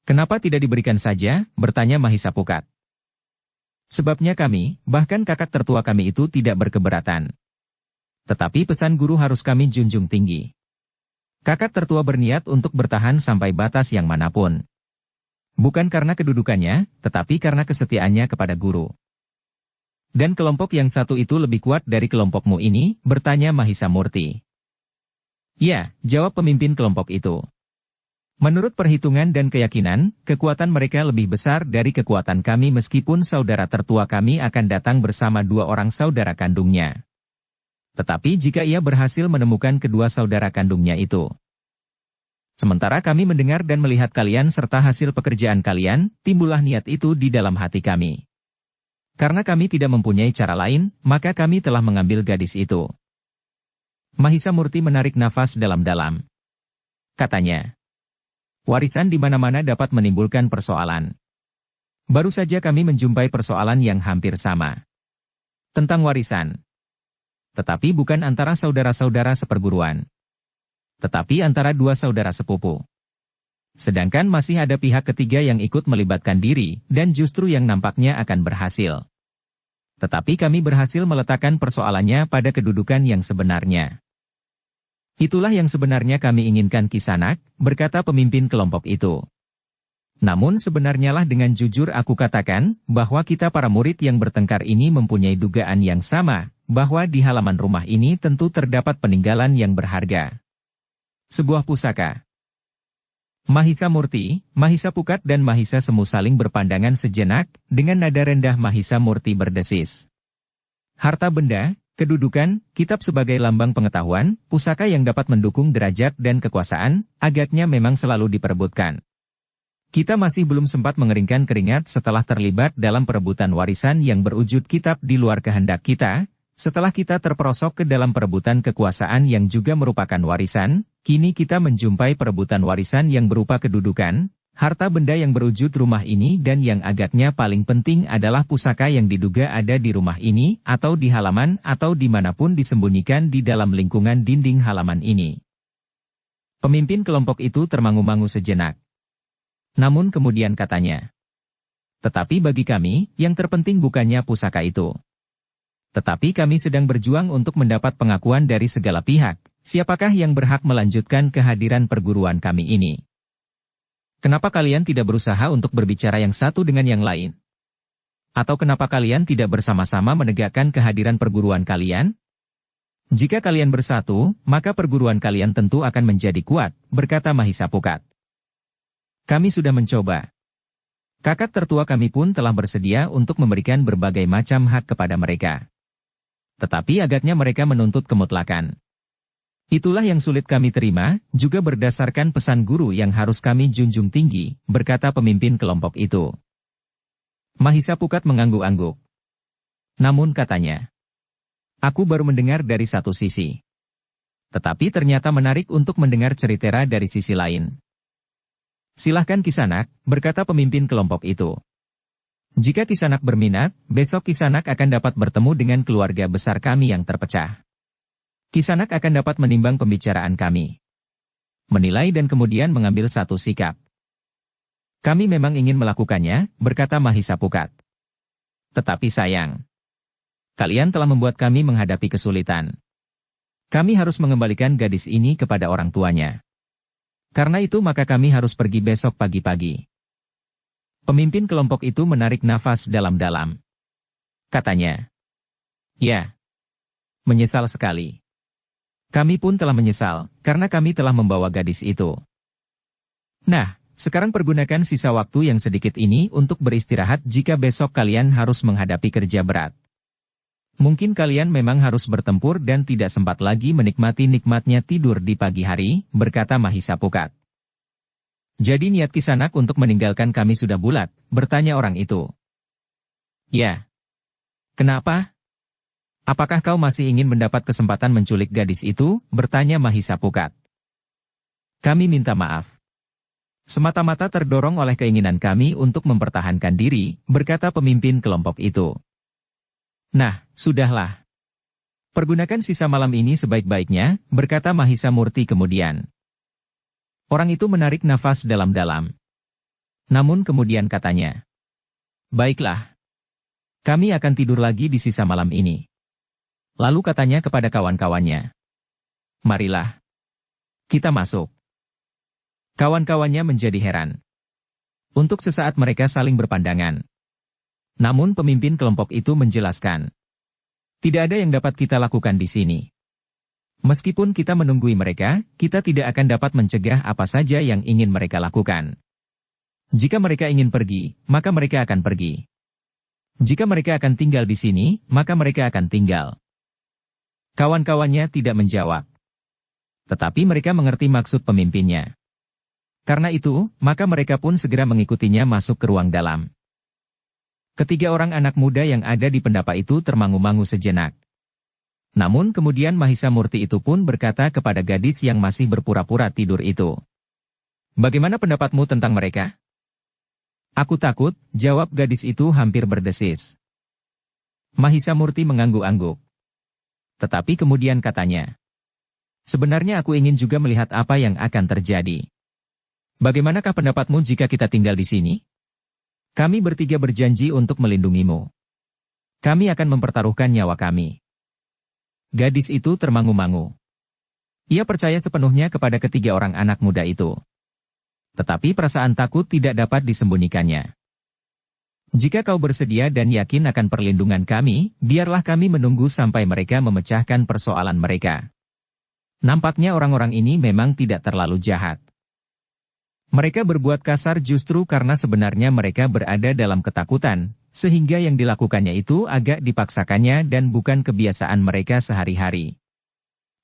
Kenapa tidak diberikan saja? Bertanya Mahisapukat. Sebabnya kami, bahkan kakak tertua kami itu tidak berkeberatan. Tetapi pesan guru harus kami junjung tinggi. Kakak tertua berniat untuk bertahan sampai batas yang manapun. Bukan karena kedudukannya, tetapi karena kesetiaannya kepada guru. Dan kelompok yang satu itu lebih kuat dari kelompokmu ini, bertanya Mahisamurti. Ya, jawab pemimpin kelompok itu. Menurut perhitungan dan keyakinan, kekuatan mereka lebih besar dari kekuatan kami meskipun saudara tertua kami akan datang bersama 2 orang saudara kandungnya. Tetapi jika ia berhasil menemukan kedua saudara kandungnya itu. Sementara kami mendengar dan melihat kalian serta hasil pekerjaan kalian, timbullah niat itu di dalam hati kami. Karena kami tidak mempunyai cara lain, maka kami telah mengambil gadis itu. Mahisamurti menarik nafas dalam-dalam. Katanya, warisan di mana-mana dapat menimbulkan persoalan. Baru saja kami menjumpai persoalan yang hampir sama. Tentang warisan. Tetapi bukan antara saudara-saudara seperguruan. Tetapi antara 2 saudara sepupu. Sedangkan masih ada pihak ketiga yang ikut melibatkan diri, dan justru yang nampaknya akan berhasil. Tetapi kami berhasil meletakkan persoalannya pada kedudukan yang sebenarnya. Itulah yang sebenarnya kami inginkan Kisanak, berkata pemimpin kelompok itu. Namun sebenarnya lah dengan jujur aku katakan, bahwa kita para murid yang bertengkar ini mempunyai dugaan yang sama, bahwa di halaman rumah ini tentu terdapat peninggalan yang berharga. Sebuah pusaka. Mahisamurti, Mahisapukat dan Mahisa Semu saling berpandangan sejenak, dengan nada rendah Mahisamurti berdesis. Harta benda, kedudukan, kitab sebagai lambang pengetahuan, pusaka yang dapat mendukung derajat dan kekuasaan, agaknya memang selalu diperebutkan. Kita masih belum sempat mengeringkan keringat setelah terlibat dalam perebutan warisan yang berwujud kitab di luar kehendak kita, setelah kita terperosok ke dalam perebutan kekuasaan yang juga merupakan warisan, kini kita menjumpai perebutan warisan yang berupa kedudukan, harta benda yang berwujud rumah ini dan yang agaknya paling penting adalah pusaka yang diduga ada di rumah ini, atau di halaman atau dimanapun disembunyikan di dalam lingkungan dinding halaman ini. Pemimpin kelompok itu termangu-mangu sejenak. Namun kemudian katanya, Tetapi bagi kami, yang terpenting bukannya pusaka itu. Tetapi kami sedang berjuang untuk mendapat pengakuan dari segala pihak, siapakah yang berhak melanjutkan kehadiran perguruan kami ini. Kenapa kalian tidak berusaha untuk berbicara yang satu dengan yang lain? Atau kenapa kalian tidak bersama-sama menegakkan kehadiran perguruan kalian? Jika kalian bersatu, maka perguruan kalian tentu akan menjadi kuat, berkata Mahisapukat. Kami sudah mencoba. Kakak tertua kami pun telah bersedia untuk memberikan berbagai macam hak kepada mereka. Tetapi agaknya mereka menuntut kemutlakan. Itulah yang sulit kami terima, juga berdasarkan pesan guru yang harus kami junjung tinggi, berkata pemimpin kelompok itu. Mahisapukat mengangguk-angguk. Namun katanya, aku baru mendengar dari satu sisi. Tetapi ternyata menarik untuk mendengar cerita dari sisi lain. Silahkan Kisanak, berkata pemimpin kelompok itu. Jika Kisanak berminat, besok Kisanak akan dapat bertemu dengan keluarga besar kami yang terpecah. Kisanak akan dapat menimbang pembicaraan kami. Menilai dan kemudian mengambil satu sikap. Kami memang ingin melakukannya, berkata Mahisapukat. Tetapi sayang. Kalian telah membuat kami menghadapi kesulitan. Kami harus mengembalikan gadis ini kepada orang tuanya. Karena itu maka kami harus pergi besok pagi-pagi. Pemimpin kelompok itu menarik nafas dalam-dalam. Katanya, ya, menyesal sekali. Kami pun telah menyesal, karena kami telah membawa gadis itu. Nah, sekarang pergunakan sisa waktu yang sedikit ini untuk beristirahat jika besok kalian harus menghadapi kerja berat. Mungkin kalian memang harus bertempur dan tidak sempat lagi menikmati nikmatnya tidur di pagi hari, berkata Mahisapukat. Jadi niat Kisanak untuk meninggalkan kami sudah bulat, bertanya orang itu. Ya. Kenapa? Apakah kau masih ingin mendapat kesempatan menculik gadis itu? Bertanya Mahisapukat. Kami minta maaf. Semata-mata terdorong oleh keinginan kami untuk mempertahankan diri, berkata pemimpin kelompok itu. Nah, sudahlah. Pergunakan sisa malam ini sebaik-baiknya, berkata Mahisamurti kemudian. Orang itu menarik nafas dalam-dalam. Namun kemudian katanya, baiklah. Kami akan tidur lagi di sisa malam ini. Lalu katanya kepada kawan-kawannya, marilah. Kita masuk. Kawan-kawannya menjadi heran. Untuk sesaat mereka saling berpandangan. Namun pemimpin kelompok itu menjelaskan, tidak ada yang dapat kita lakukan di sini. Meskipun kita menunggui mereka, kita tidak akan dapat mencegah apa saja yang ingin mereka lakukan. Jika mereka ingin pergi, maka mereka akan pergi. Jika mereka akan tinggal di sini, maka mereka akan tinggal. Kawan-kawannya tidak menjawab. Tetapi mereka mengerti maksud pemimpinnya. Karena itu, maka mereka pun segera mengikutinya masuk ke ruang dalam. Ketiga orang anak muda yang ada di pendapa itu termangu-mangu sejenak. Namun kemudian Mahisamurti itu pun berkata kepada gadis yang masih berpura-pura tidur itu. Bagaimana pendapatmu tentang mereka? Aku takut, jawab gadis itu hampir berdesis. Mahisamurti mengangguk-angguk. Tetapi kemudian katanya. Sebenarnya aku ingin juga melihat apa yang akan terjadi. Bagaimanakah pendapatmu jika kita tinggal di sini? Kami bertiga berjanji untuk melindungimu. Kami akan mempertaruhkan nyawa kami. Gadis itu termangu-mangu. Ia percaya sepenuhnya kepada ketiga orang anak muda itu. Tetapi perasaan takut tidak dapat disembunyikannya. Jika kau bersedia dan yakin akan perlindungan kami, biarlah kami menunggu sampai mereka memecahkan persoalan mereka. Nampaknya orang-orang ini memang tidak terlalu jahat. Mereka berbuat kasar justru karena sebenarnya mereka berada dalam ketakutan, sehingga yang dilakukannya itu agak dipaksakannya dan bukan kebiasaan mereka sehari-hari.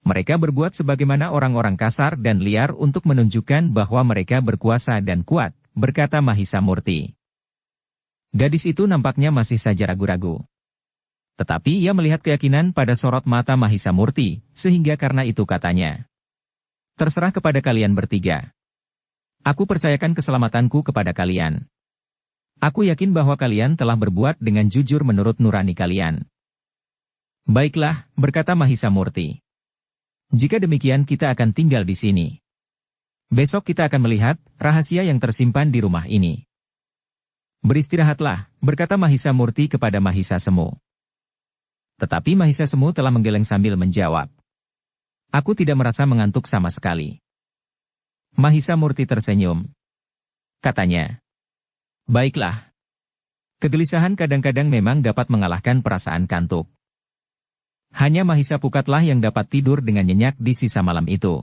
Mereka berbuat sebagaimana orang-orang kasar dan liar untuk menunjukkan bahwa mereka berkuasa dan kuat, berkata Mahisamurti. Gadis itu nampaknya masih saja ragu-ragu. Tetapi ia melihat keyakinan pada sorot mata Mahisamurti, sehingga karena itu katanya. Terserah kepada kalian bertiga. Aku percayakan keselamatanku kepada kalian. Aku yakin bahwa kalian telah berbuat dengan jujur menurut nurani kalian. Baiklah, berkata Mahisamurti. Jika demikian kita akan tinggal di sini. Besok kita akan melihat rahasia yang tersimpan di rumah ini. Beristirahatlah, berkata Mahisa Murti kepada Mahisa Semu. Tetapi Mahisa Semu telah menggeleng sambil menjawab. Aku tidak merasa mengantuk sama sekali. Mahisa Murti tersenyum. Katanya. Baiklah. Kegelisahan kadang-kadang memang dapat mengalahkan perasaan kantuk. Hanya Mahisa Pukatlah yang dapat tidur dengan nyenyak di sisa malam itu.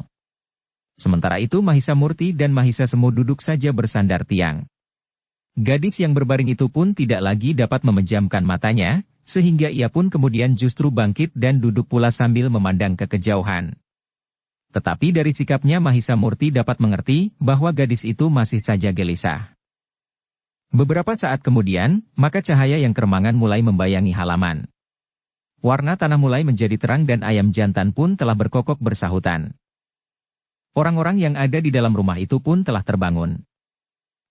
Sementara itu Mahisa Murti dan Mahisa Semu duduk saja bersandar tiang. Gadis yang berbaring itu pun tidak lagi dapat memejamkan matanya, sehingga ia pun kemudian justru bangkit dan duduk pula sambil memandang ke kejauhan. Tetapi dari sikapnya Mahisa Murti dapat mengerti bahwa gadis itu masih saja gelisah. Beberapa saat kemudian, maka cahaya yang keremangan mulai membayangi halaman. Warna tanah mulai menjadi terang dan ayam jantan pun telah berkokok bersahutan. Orang-orang yang ada di dalam rumah itu pun telah terbangun.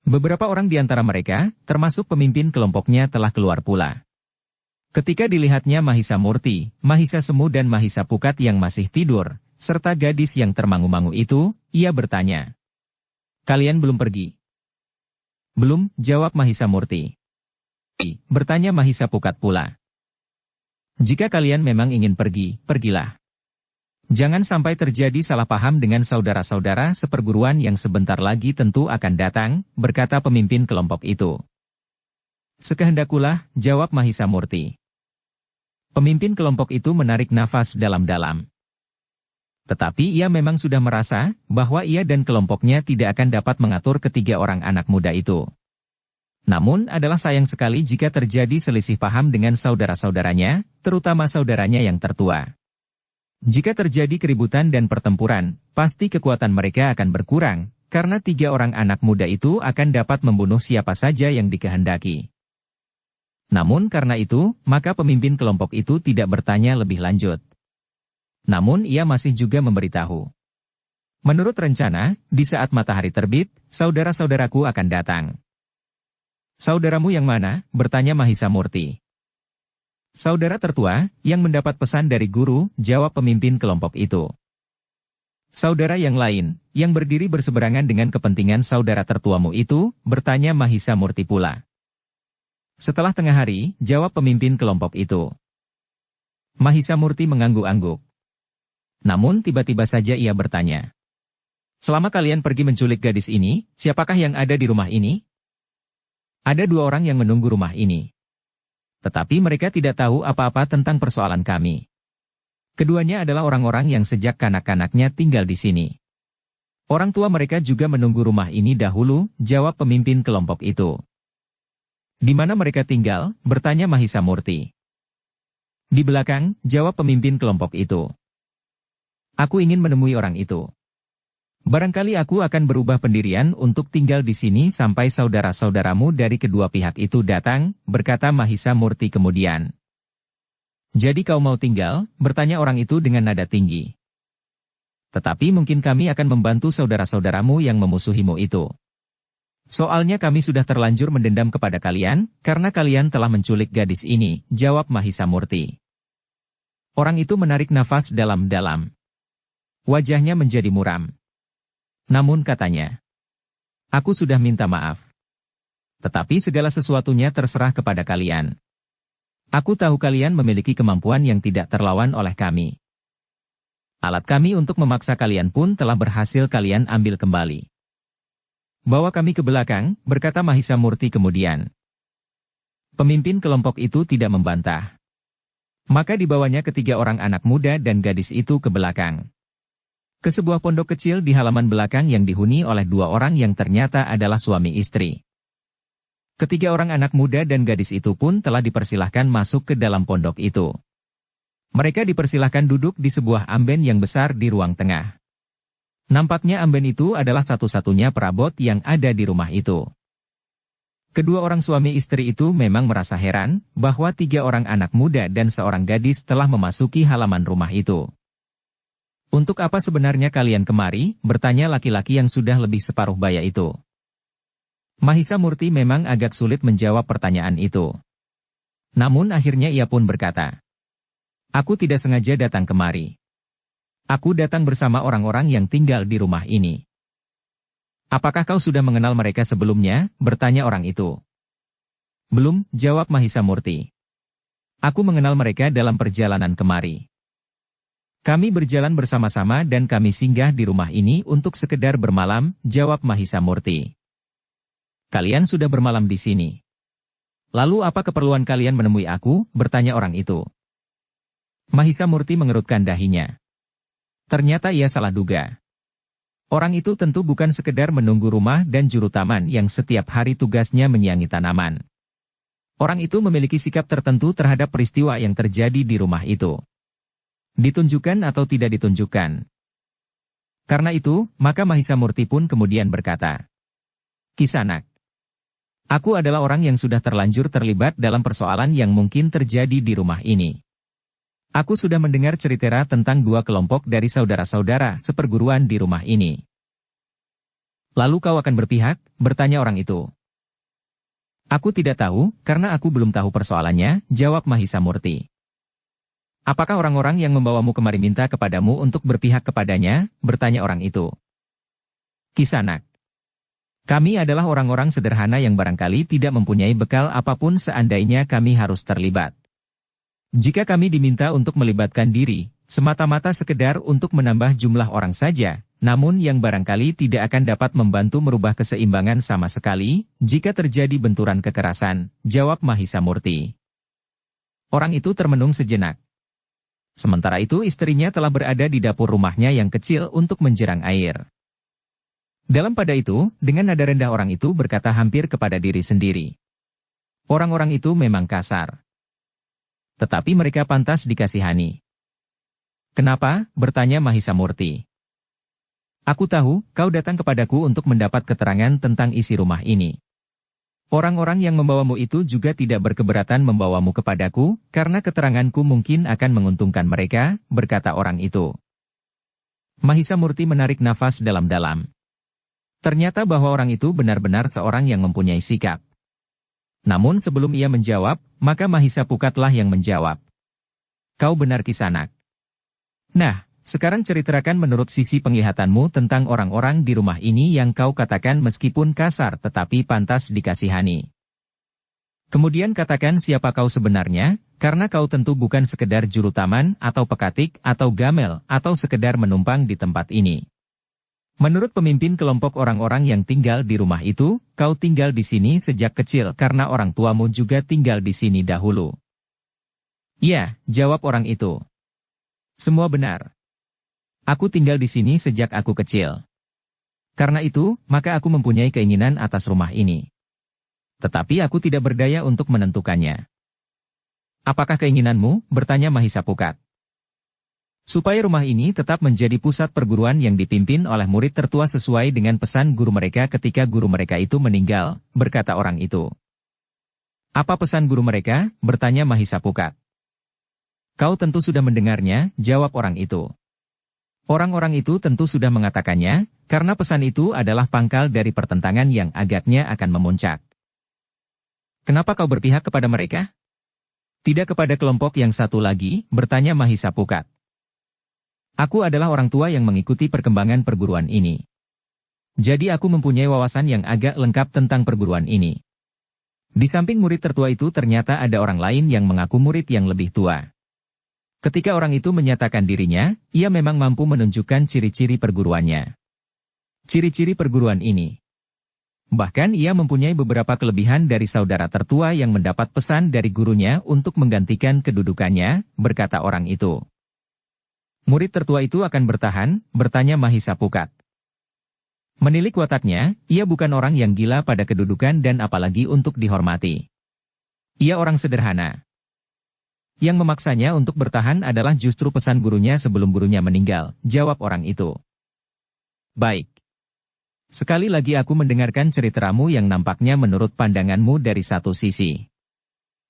Beberapa orang di antara mereka, termasuk pemimpin kelompoknya telah keluar pula. Ketika dilihatnya Mahisa Murti, Mahisa Semu dan Mahisa Pukat yang masih tidur, serta gadis yang termangu-mangu itu, ia bertanya. Kalian belum pergi? Belum, jawab Mahisa Murti. Bertanya Mahisa Pukat pula. Jika kalian memang ingin pergi, pergilah. Jangan sampai terjadi salah paham dengan saudara-saudara seperguruan yang sebentar lagi tentu akan datang, berkata pemimpin kelompok itu. Sekehendakulah, jawab Mahisa Murti. Pemimpin kelompok itu menarik nafas dalam-dalam. Tetapi ia memang sudah merasa bahwa ia dan kelompoknya tidak akan dapat mengatur ketiga orang anak muda itu. Namun adalah sayang sekali jika terjadi selisih paham dengan saudara-saudaranya, terutama saudaranya yang tertua. Jika terjadi keributan dan pertempuran, pasti kekuatan mereka akan berkurang, karena tiga orang anak muda itu akan dapat membunuh siapa saja yang dikehendaki. Namun karena itu, maka pemimpin kelompok itu tidak bertanya lebih lanjut. Namun ia masih juga memberitahu. Menurut rencana, di saat matahari terbit, saudara-saudaraku akan datang. Saudaramu yang mana? Bertanya Mahisa Murti. Saudara tertua, yang mendapat pesan dari guru, jawab pemimpin kelompok itu. Saudara yang lain, yang berdiri berseberangan dengan kepentingan saudara tertuamu itu, bertanya Mahisa Murti pula. Setelah tengah hari, jawab pemimpin kelompok itu. Mahisa Murti mengangguk-angguk. Namun tiba-tiba saja ia bertanya. Selama kalian pergi menculik gadis ini, siapakah yang ada di rumah ini? Ada dua orang yang menunggu rumah ini. Tetapi mereka tidak tahu apa-apa tentang persoalan kami. Keduanya adalah orang-orang yang sejak kanak-kanaknya tinggal di sini. Orang tua mereka juga menunggu rumah ini dahulu, jawab pemimpin kelompok itu. Di mana mereka tinggal? Bertanya Mahisa Murti. Di belakang, jawab pemimpin kelompok itu. Aku ingin menemui orang itu. Barangkali aku akan berubah pendirian untuk tinggal di sini sampai saudara-saudaramu dari kedua pihak itu datang, berkata Mahisa Murti kemudian. Jadi kau mau tinggal? Bertanya orang itu dengan nada tinggi. Tetapi mungkin kami akan membantu saudara-saudaramu yang memusuhimu itu. Soalnya kami sudah terlanjur mendendam kepada kalian, karena kalian telah menculik gadis ini, jawab Mahisa Murti. Orang itu menarik nafas dalam-dalam. Wajahnya menjadi muram. Namun katanya, aku sudah minta maaf. Tetapi segala sesuatunya terserah kepada kalian. Aku tahu kalian memiliki kemampuan yang tidak terlawan oleh kami. Alat kami untuk memaksa kalian pun telah berhasil kalian ambil kembali. Bawa kami ke belakang, berkata Mahisa Murti kemudian. Pemimpin kelompok itu tidak membantah. Maka dibawanya ketiga orang anak muda dan gadis itu ke belakang. Ke sebuah pondok kecil di halaman belakang yang dihuni oleh dua orang yang ternyata adalah suami istri. Ketiga orang anak muda dan gadis itu pun telah dipersilahkan masuk ke dalam pondok itu. Mereka dipersilahkan duduk di sebuah amben yang besar di ruang tengah. Nampaknya amben itu adalah satu-satunya perabot yang ada di rumah itu. Kedua orang suami istri itu memang merasa heran bahwa tiga orang anak muda dan seorang gadis telah memasuki halaman rumah itu. Untuk apa sebenarnya kalian kemari? Bertanya laki-laki yang sudah lebih separuh baya itu. Mahisa Murti memang agak sulit menjawab pertanyaan itu. Namun akhirnya ia pun berkata, aku tidak sengaja datang kemari. Aku datang bersama orang-orang yang tinggal di rumah ini. Apakah kau sudah mengenal mereka sebelumnya? Bertanya orang itu. Belum, jawab Mahisa Murti. Aku mengenal mereka dalam perjalanan kemari. Kami berjalan bersama-sama dan kami singgah di rumah ini untuk sekedar bermalam, jawab Mahisa Murti. Kalian sudah bermalam di sini. Lalu apa keperluan kalian menemui aku? Bertanya orang itu. Mahisa Murti mengerutkan dahinya. Ternyata ia salah duga. Orang itu tentu bukan sekedar menunggu rumah dan juru taman yang setiap hari tugasnya menyiangi tanaman. Orang itu memiliki sikap tertentu terhadap peristiwa yang terjadi di rumah itu. Ditunjukkan atau tidak ditunjukkan. Karena itu, maka Mahisa Murti pun kemudian berkata, Kisanak, aku adalah orang yang sudah terlanjur terlibat dalam persoalan yang mungkin terjadi di rumah ini. Aku sudah mendengar cerita tentang dua kelompok dari saudara-saudara seperguruan di rumah ini. Lalu kau akan berpihak? Bertanya orang itu. Aku tidak tahu, karena aku belum tahu persoalannya, jawab Mahisa Murti. Apakah orang-orang yang membawamu kemari minta kepadamu untuk berpihak kepadanya? Bertanya orang itu. Kisanak, kami adalah orang-orang sederhana yang barangkali tidak mempunyai bekal apapun seandainya kami harus terlibat. Jika kami diminta untuk melibatkan diri, semata-mata sekedar untuk menambah jumlah orang saja, namun yang barangkali tidak akan dapat membantu merubah keseimbangan sama sekali, jika terjadi benturan kekerasan, jawab Mahisa Murti. Orang itu termenung sejenak. Sementara itu istrinya telah berada di dapur rumahnya yang kecil untuk menjerang air. Dalam pada itu, dengan nada rendah orang itu berkata hampir kepada diri sendiri. Orang-orang itu memang kasar. Tetapi mereka pantas dikasihani. Kenapa? Bertanya Mahisa Murti. Aku tahu, kau datang kepadaku untuk mendapat keterangan tentang isi rumah ini. Orang-orang yang membawamu itu juga tidak berkeberatan membawamu kepadaku, karena keteranganku mungkin akan menguntungkan mereka, berkata orang itu. Mahisa Murti menarik nafas dalam-dalam. Ternyata bahwa orang itu benar-benar seorang yang mempunyai sikap. Namun sebelum ia menjawab, maka Mahisa Pukatlah yang menjawab. Kau benar Kisanak. Nah, sekarang ceritakan menurut sisi penglihatanmu tentang orang-orang di rumah ini yang kau katakan meskipun kasar tetapi pantas dikasihani. Kemudian katakan siapa kau sebenarnya, karena kau tentu bukan sekedar juru taman atau pekatik atau gamel atau sekedar menumpang di tempat ini. Menurut pemimpin kelompok orang-orang yang tinggal di rumah itu, kau tinggal di sini sejak kecil karena orang tuamu juga tinggal di sini dahulu. Ya, jawab orang itu. Semua benar. Aku tinggal di sini sejak aku kecil. Karena itu, maka aku mempunyai keinginan atas rumah ini. Tetapi aku tidak berdaya untuk menentukannya. Apakah keinginanmu? Bertanya Mahisa Pukat. Supaya rumah ini tetap menjadi pusat perguruan yang dipimpin oleh murid tertua sesuai dengan pesan guru mereka ketika guru mereka itu meninggal, berkata orang itu. Apa pesan guru mereka? Bertanya Mahisa Pukat. Kau tentu sudah mendengarnya, jawab orang itu. Orang-orang itu tentu sudah mengatakannya, karena pesan itu adalah pangkal dari pertentangan yang agaknya akan memuncak. Kenapa kau berpihak kepada mereka? Tidak kepada kelompok yang satu lagi, bertanya Mahisa Pukat. Aku adalah orang tua yang mengikuti perkembangan perguruan ini. Jadi aku mempunyai wawasan yang agak lengkap tentang perguruan ini. Di samping murid tertua itu ternyata ada orang lain yang mengaku murid yang lebih tua. Ketika orang itu menyatakan dirinya, ia memang mampu menunjukkan ciri-ciri perguruannya. Ciri-ciri perguruan ini. Bahkan ia mempunyai beberapa kelebihan dari saudara tertua yang mendapat pesan dari gurunya untuk menggantikan kedudukannya, berkata orang itu. Murid tertua itu akan bertahan, bertanya Mahisa Pukat. Menilik wataknya, ia bukan orang yang gila pada kedudukan dan apalagi untuk dihormati. Ia orang sederhana. Yang memaksanya untuk bertahan adalah justru pesan gurunya sebelum gurunya meninggal, jawab orang itu. Baik. Sekali lagi aku mendengarkan ceritamu yang nampaknya menurut pandanganmu dari satu sisi.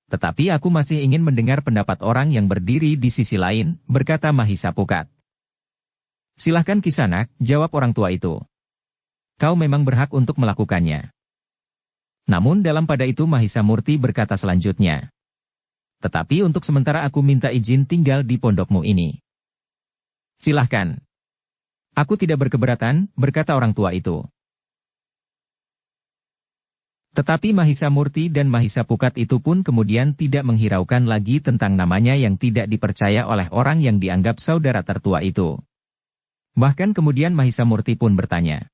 Tetapi aku masih ingin mendengar pendapat orang yang berdiri di sisi lain, berkata Mahisa Pukat. Silahkan Kisanak, jawab orang tua itu. Kau memang berhak untuk melakukannya. Namun dalam pada itu Mahisa Murti berkata selanjutnya. Tetapi untuk sementara aku minta izin tinggal di pondokmu ini. Silahkan. Aku tidak berkeberatan, berkata orang tua itu. Tetapi Mahisa Murti dan Mahisa Pukat itu pun kemudian tidak menghiraukan lagi tentang namanya yang tidak dipercaya oleh orang yang dianggap saudara tertua itu. Bahkan kemudian Mahisa Murti pun bertanya,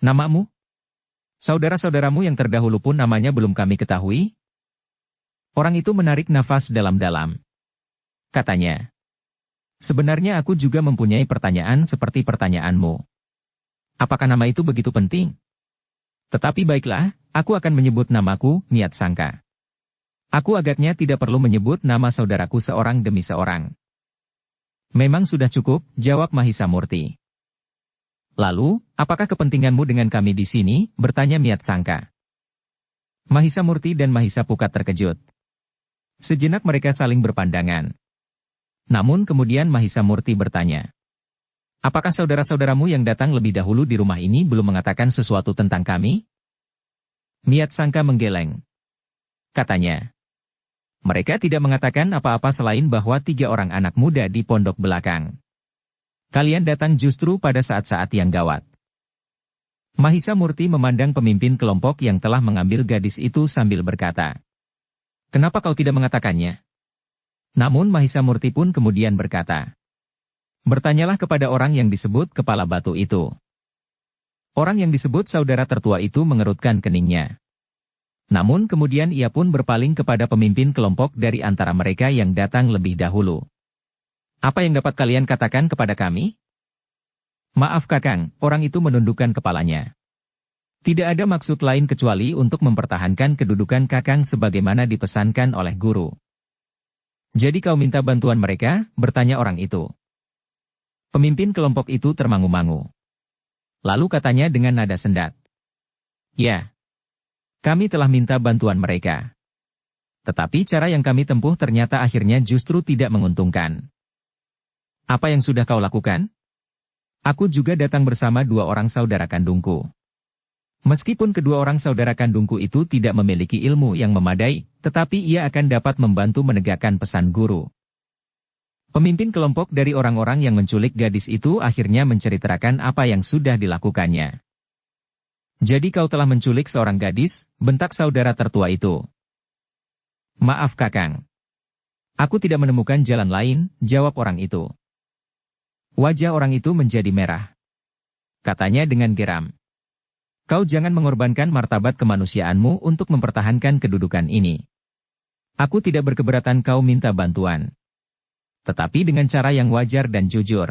"Namamu? Saudara-saudaramu yang terdahulu pun namanya belum kami ketahui?" Orang itu menarik nafas dalam-dalam. Katanya, "Sebenarnya aku juga mempunyai pertanyaan seperti pertanyaanmu. Apakah nama itu begitu penting? Tetapi baiklah, aku akan menyebut namaku, Miat Sangka. Aku agaknya tidak perlu menyebut nama saudaraku seorang demi seorang." "Memang sudah cukup," jawab Mahisa Murti. "Lalu, apakah kepentinganmu dengan kami di sini?" bertanya Miat Sangka. Mahisa Murti dan Mahisa Pukat terkejut. Sejenak mereka saling berpandangan. Namun kemudian Mahisa Murti bertanya, "Apakah saudara-saudaramu yang datang lebih dahulu di rumah ini belum mengatakan sesuatu tentang kami?" Miat Sangka menggeleng. Katanya, "Mereka tidak mengatakan apa-apa selain bahwa 3 orang anak muda di pondok belakang. Kalian datang justru pada saat-saat yang gawat." Mahisa Murti memandang pemimpin kelompok yang telah mengambil gadis itu sambil berkata, "Kenapa kau tidak mengatakannya?" Namun Mahisa Murti pun kemudian berkata, "Bertanyalah kepada orang yang disebut kepala batu itu." Orang yang disebut saudara tertua itu mengerutkan keningnya. Namun kemudian ia pun berpaling kepada pemimpin kelompok dari antara mereka yang datang lebih dahulu. "Apa yang dapat kalian katakan kepada kami?" "Maaf Kakang," orang itu menundukkan kepalanya. "Tidak ada maksud lain kecuali untuk mempertahankan kedudukan Kakang sebagaimana dipesankan oleh guru." "Jadi kau minta bantuan mereka?" bertanya orang itu. Pemimpin kelompok itu termangu-mangu. Lalu katanya dengan nada sendat, "Ya, kami telah minta bantuan mereka. Tetapi cara yang kami tempuh ternyata akhirnya justru tidak menguntungkan." "Apa yang sudah kau lakukan?" "Aku juga datang bersama 2 orang saudara kandungku. Meskipun kedua orang saudara kandungku itu tidak memiliki ilmu yang memadai, tetapi ia akan dapat membantu menegakkan pesan guru." Pemimpin kelompok dari orang-orang yang menculik gadis itu akhirnya menceritakan apa yang sudah dilakukannya. "Jadi kau telah menculik seorang gadis?" bentak saudara tertua itu. "Maaf Kakang. Aku tidak menemukan jalan lain," jawab orang itu. Wajah orang itu menjadi merah. Katanya dengan geram, "Kau jangan mengorbankan martabat kemanusiaanmu untuk mempertahankan kedudukan ini. Aku tidak berkeberatan kau minta bantuan. Tetapi dengan cara yang wajar dan jujur.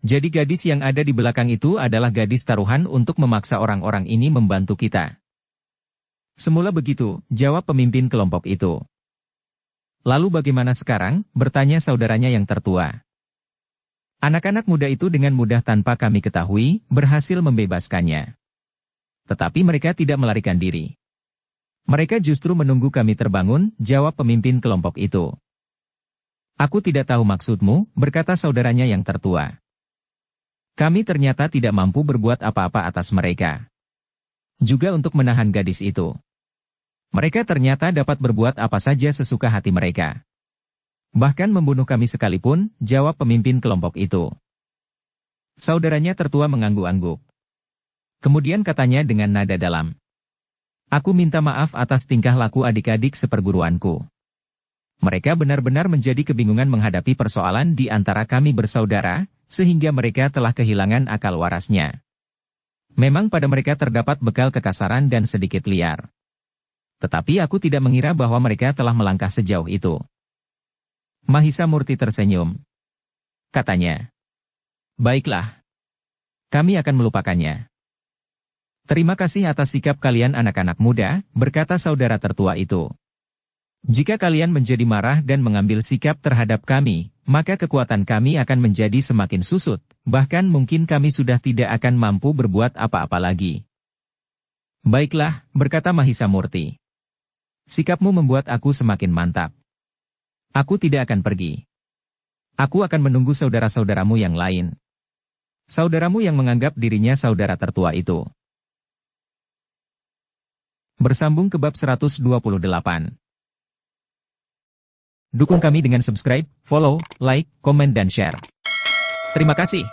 Jadi gadis yang ada di belakang itu adalah gadis taruhan untuk memaksa orang-orang ini membantu kita." "Semula begitu," jawab pemimpin kelompok itu. "Lalu bagaimana sekarang?" bertanya saudaranya yang tertua. "Anak-anak muda itu dengan mudah tanpa kami ketahui, berhasil membebaskannya. Tetapi mereka tidak melarikan diri. Mereka justru menunggu kami terbangun," jawab pemimpin kelompok itu. "Aku tidak tahu maksudmu," berkata saudaranya yang tertua. "Kami ternyata tidak mampu berbuat apa-apa atas mereka. Juga untuk menahan gadis itu. Mereka ternyata dapat berbuat apa saja sesuka hati mereka. Bahkan membunuh kami sekalipun," jawab pemimpin kelompok itu. Saudaranya tertua mengangguk-angguk. Kemudian katanya dengan nada dalam, "Aku minta maaf atas tingkah laku adik-adik seperguruanku. Mereka benar-benar menjadi kebingungan menghadapi persoalan di antara kami bersaudara, sehingga mereka telah kehilangan akal warasnya. Memang pada mereka terdapat bekal kekasaran dan sedikit liar. Tetapi aku tidak mengira bahwa mereka telah melangkah sejauh itu." Mahisa Murti tersenyum. Katanya, "Baiklah. Kami akan melupakannya." "Terima kasih atas sikap kalian anak-anak muda," berkata saudara tertua itu. "Jika kalian menjadi marah dan mengambil sikap terhadap kami, maka kekuatan kami akan menjadi semakin susut, bahkan mungkin kami sudah tidak akan mampu berbuat apa-apa lagi." "Baiklah," berkata Mahisa Murti. "Sikapmu membuat aku semakin mantap. Aku tidak akan pergi. Aku akan menunggu saudara-saudaramu yang lain. Saudaramu yang menganggap dirinya saudara tertua itu." Bersambung ke bab 128. Dukung kami dengan subscribe, follow, like, komen dan share. Terima kasih.